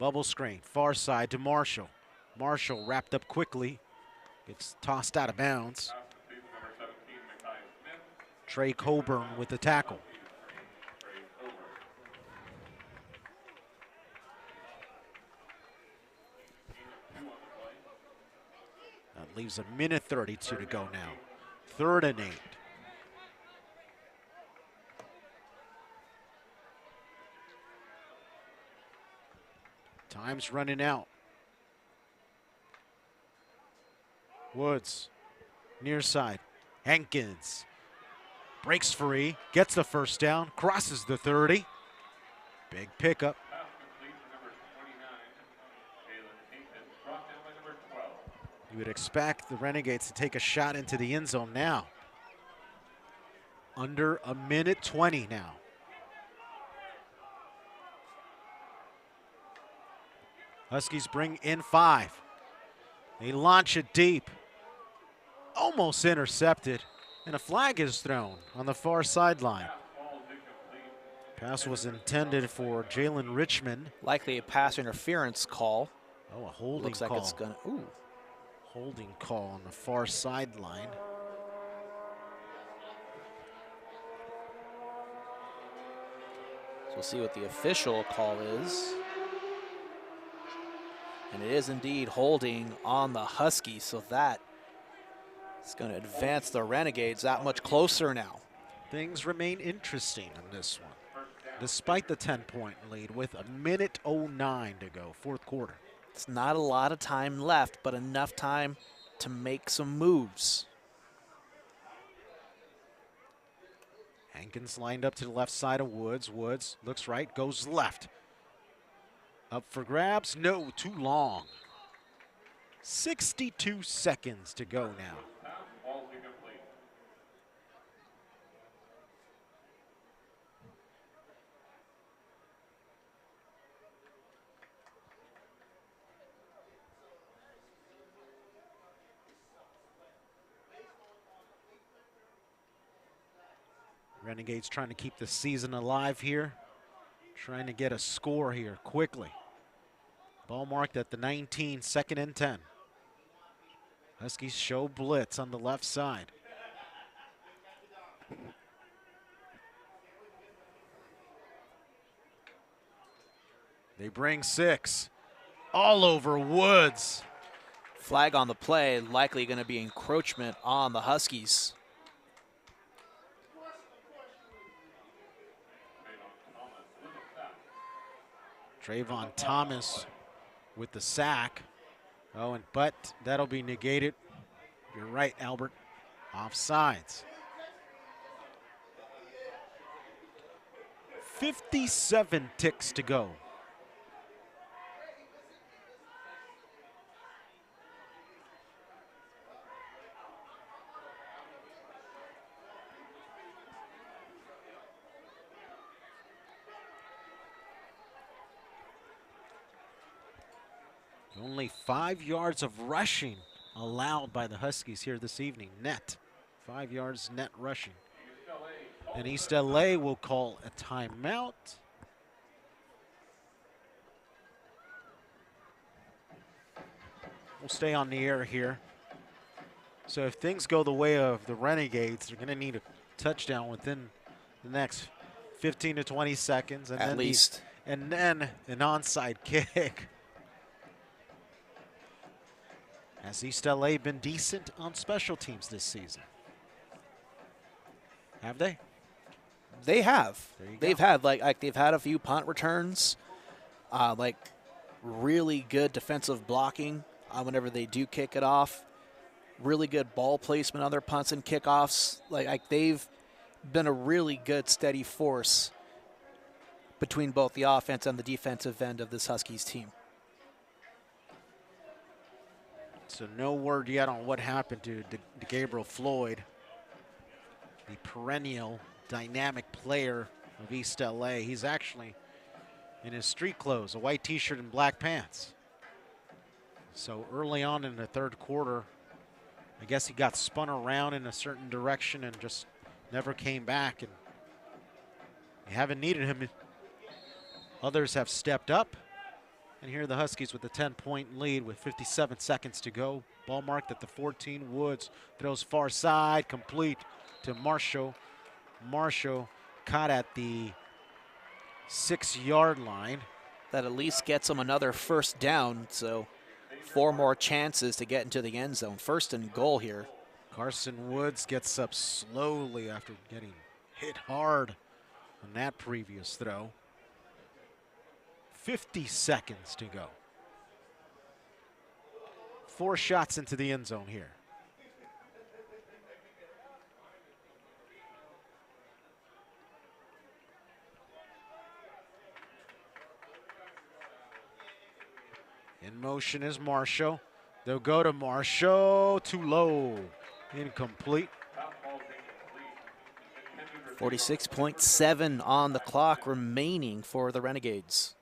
Bubble screen, far side to Marshall. Marshall wrapped up quickly, gets tossed out of bounds. Trey Coburn with the tackle. That leaves a minute 32 to go now. 3rd and 8. Time's running out. Woods, near side. Hankins breaks free, gets the first down, crosses the 30. Big pickup. You would expect the Renegades to take a shot into the end zone now. Under a minute 20 now. Huskies bring in 5. They launch it deep. Almost intercepted. And a flag is thrown on the far sideline. Pass was intended for Jalen Richmond. Likely a pass interference call. Oh, a holding Looks call. like it's gonna, ooh. Holding call on the far sideline. So we'll see what the official call is. And it is indeed holding on the Huskies, so that is going to advance the Renegades that much closer now. Things remain interesting in this one, despite the 10-point lead with a minute 09 to go, 4th quarter. It's not a lot of time left, but enough time to make some moves. Hankins lined up to the left side of Woods. Woods looks right, goes left. Up for grabs, no, too long. 62 seconds to go now. Renegades trying to keep the season alive here. Trying to get a score here quickly. Ball marked at the 19, 2nd and 10. Huskies show blitz on the left side. They bring 6. All over Woods. Flag on the play, likely going to be encroachment on the Huskies. Trayvon Thomas with the sack. Oh, but that'll be negated. You're right, Albert. Offsides. 57 ticks to go. Only 5 yards of rushing allowed by the Huskies here this evening. Net. 5 yards net rushing. And East LA will call a timeout. We'll stay on the air here. So if things go the way of the Renegades, they're going to need a touchdown within the next 15 to 20 seconds. And At least. And then an onside kick. Has East LA been decent on special teams this season? Have they? They have. They've had they've had a few punt returns, like really good defensive blocking whenever they do kick it off. Really good ball placement on their punts and kickoffs. Like they've been a really good steady force between both the offense and the defensive end of this Huskies team. So no word yet on what happened to Gabriel Floyd, the perennial dynamic player of East LA. He's actually in his street clothes, a white t-shirt and black pants. So early on in the third quarter, I guess he got spun around in a certain direction and just never came back. And they haven't needed him. Others have stepped up. And here are the Huskies with a 10-point lead with 57 seconds to go. Ball marked at the 14. Woods throws far side, complete to Marshall. Marshall caught at the 6-yard line. That at least gets them another first down, so 4 more chances to get into the end zone. First and goal here. Carson Woods gets up slowly after getting hit hard on that previous throw. 50 seconds to go. 4 shots into the end zone here. In motion is Marshall. They'll go to Marshall. Too low. Incomplete. 46.7 on the clock remaining for the Renegades.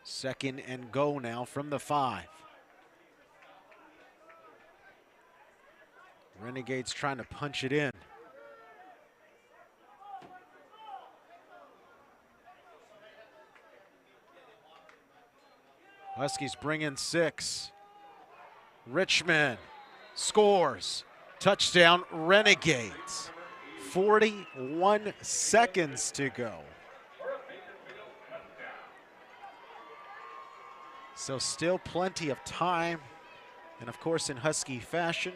Second and go now from the 5. Renegades trying to punch it in. Huskies bring in 6. Richmond scores. Touchdown Renegades. 41 seconds to go. So still plenty of time. And of course, in Husky fashion,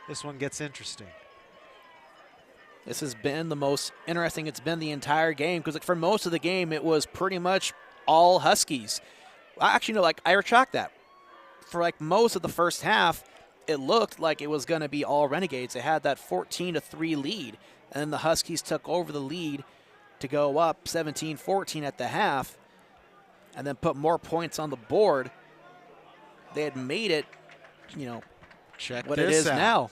this one gets interesting. This has been the most interesting it's been the entire game, because for most of the game, it was pretty much all Huskies. Actually, no, I retract that. For most of the first half, it looked like it was going to be all Renegades. They had that 14-3 lead, and then the Huskies took over the lead to go up 17-14 at the half, and then put more points on the board. They had made it, Check what this it is out. now.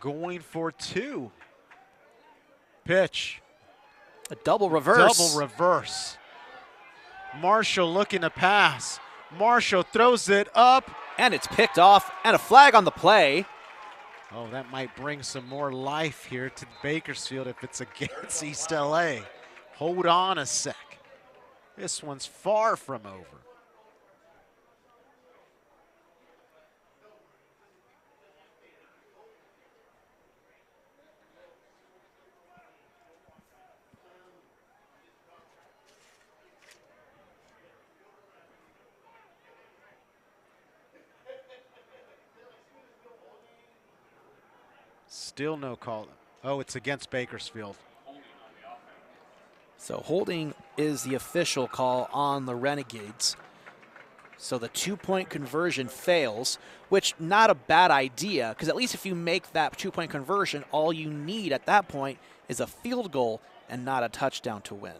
Going for 2. Pitch. A double reverse. Double reverse. Marshall looking to pass. Marshall throws it up. And it's picked off, and a flag on the play. Oh, that might bring some more life here to Bakersfield if it's against East LA. Hold on a sec. This one's far from over. Still no call. Oh, it's against Bakersfield. So holding is the official call on the Renegades. So the 2-point conversion fails, which not a bad idea, because at least if you make that 2-point conversion, all you need at that point is a field goal and not a touchdown to win.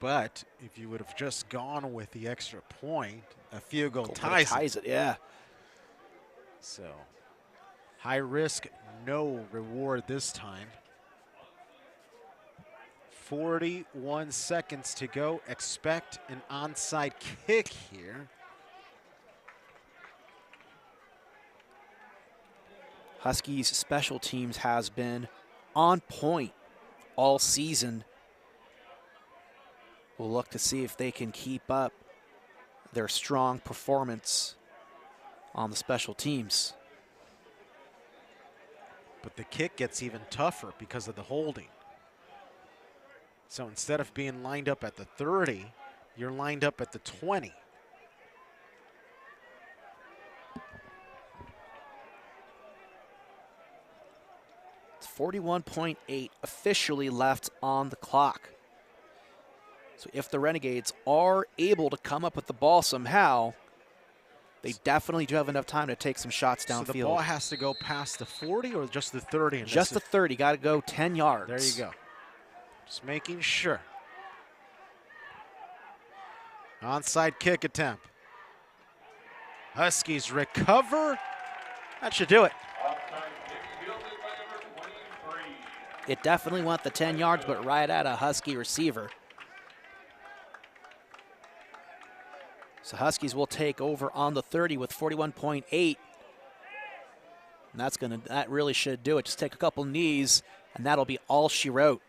But if you would have just gone with the extra point, a field goal ties it. Yeah. So high risk, no reward this time. 41 seconds to go. Expect an onside kick here. Huskies special teams has been on point all season. We'll look to see if they can keep up their strong performance on the special teams. But the kick gets even tougher because of the holding. So instead of being lined up at the 30, you're lined up at the 20. It's 41.8 officially left on the clock. So if the Renegades are able to come up with the ball somehow, they definitely do have enough time to take some shots downfield. So the ball has to go past the 40 or just the 30? Just the 30. Got to go 10 yards. There you go. Just making sure. Onside kick attempt. Huskies recover. That should do it. It definitely went the 10 yards, but right at a Husky receiver. So Huskies will take over on the 30 with 41.8. And that really should do it. Just take a couple knees, and that'll be all she wrote.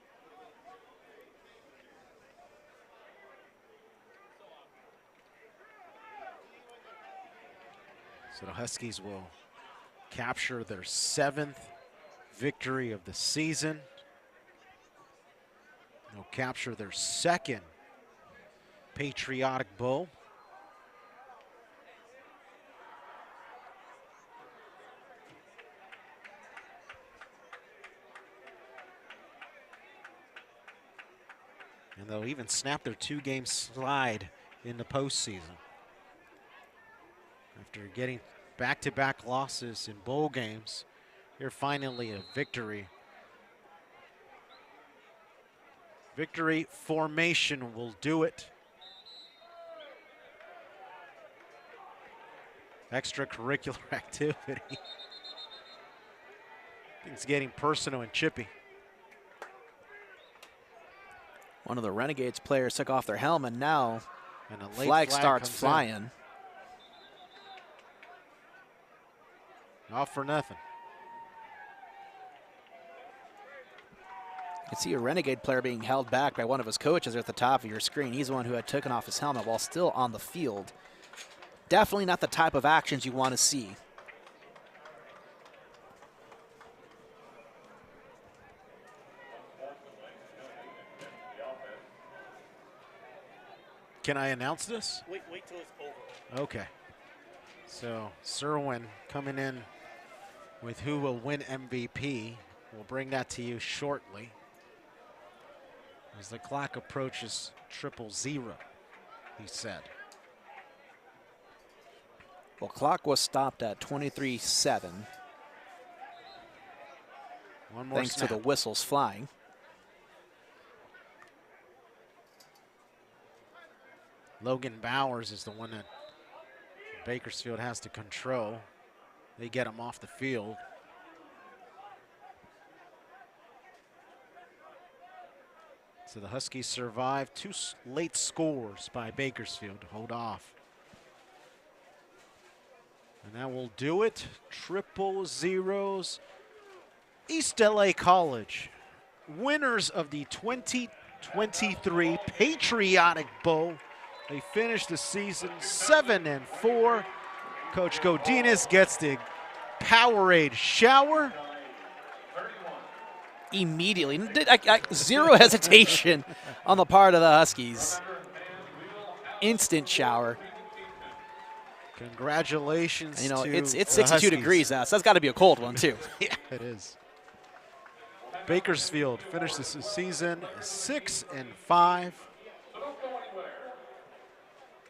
So the Huskies will capture their 7th victory of the season. They'll capture their 2nd Patriotic Bowl. And they'll even snap their 2-game slide in the postseason. After getting back-to-back losses in bowl games, here finally a victory. Victory formation will do it. Extracurricular activity. Things getting personal and chippy. One of the Renegades players took off their helmet. Now and a flag starts flying. All for nothing. You can see a Renegade player being held back by one of his coaches at the top of your screen. He's the one who had taken off his helmet while still on the field. Definitely not the type of actions you want to see. Can I announce this? Wait till it's over. Okay. So Cerwin coming in with who will win MVP. We'll bring that to you shortly. As the clock approaches 000, he said. Well, clock was stopped at 23:07. One more thanks snap. to the whistles flying. Logan Bowers is the one that Bakersfield has to control. They get him off the field. So the Huskies survive 2 late scores by Bakersfield to hold off. And that will do it. 000. East LA College, winners of the 2023 Patriotic Bowl. They finished the season 7-4. Coach Gudino gets the Powerade shower. Immediately, zero hesitation on the part of the Huskies. Instant shower. Congratulations You know, to it's the 62 Huskies. degrees out, so that's got to be a cold one, too. Yeah, it is. Bakersfield finishes the season 6-5.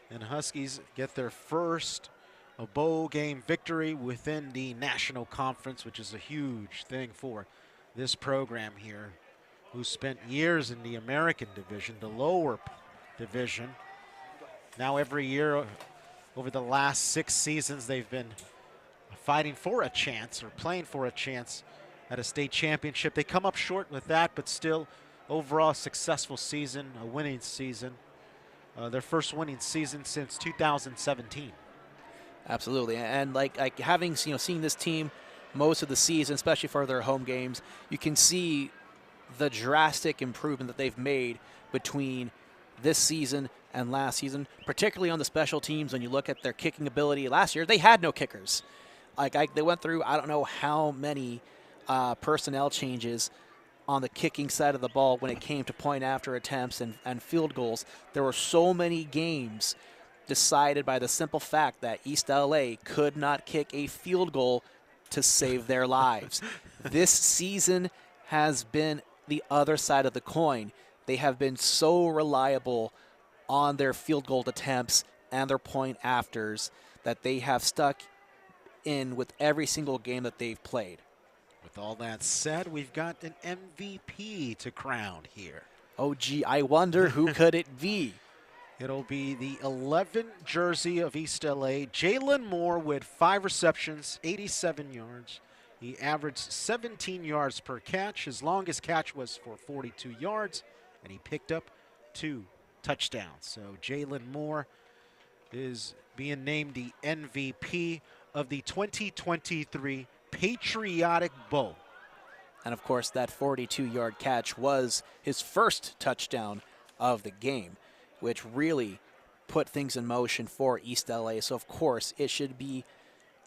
And Huskies get their first bowl game victory within the National Conference, which is a huge thing for this program here, who spent years in the American division, the lower division. Now every year over the last 6 seasons, they've been fighting for a chance or playing for a chance at a state championship. They come up short with that, but still overall successful season, a winning season. Their first winning season since 2017. Absolutely, and like having seeing this team most of the season, especially for their home games, you can see the drastic improvement that they've made between this season and last season, particularly on the special teams. When you look at their kicking ability, last year they had no kickers. They went through I don't know how many personnel changes on the kicking side of the ball when it came to point after attempts and field goals. There were so many games decided by the simple fact that East LA could not kick a field goal to save their lives. This season has been the other side of the coin. They have been so reliable on their field goal attempts and their point afters that they have stuck in with every single game that they've played. With all that said, we've got an MVP to crown here. Oh, gee, I wonder who could it be? It'll be the 11 jersey of East LA, Jalen Moore, with 5 receptions, 87 yards. He averaged 17 yards per catch. His longest catch was for 42 yards, and he picked up 2 touchdowns. So Jalen Moore is being named the MVP of the 2023 Patriotic Bowl. And, of course, that 42-yard catch was his first touchdown of the game, which really put things in motion for East LA. So, of course, it should be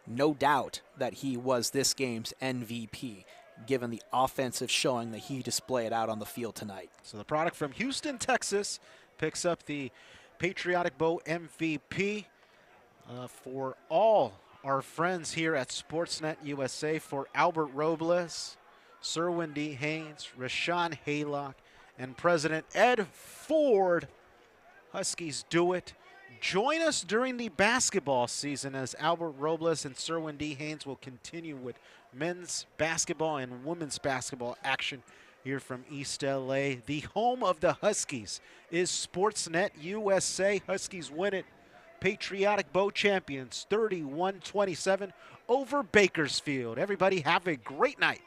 no doubt that he was this game's MVP, given the offensive showing that he displayed out on the field tonight. So the product from Houston, Texas, picks up the Patriotic Bowl MVP for all our friends here at Sportsnet USA. For Albert Robles, Cerwin D, Haynes, Rashawn Haylock, and President Ed Ford. Huskies do it. Join us during the basketball season as Albert Robles and Cerwin D. Haynes will continue with men's basketball and women's basketball action here from East LA. The home of the Huskies is Sportsnet USA. Huskies win it. Patriotic Bowl champions 31-27 over Bakersfield. Everybody have a great night.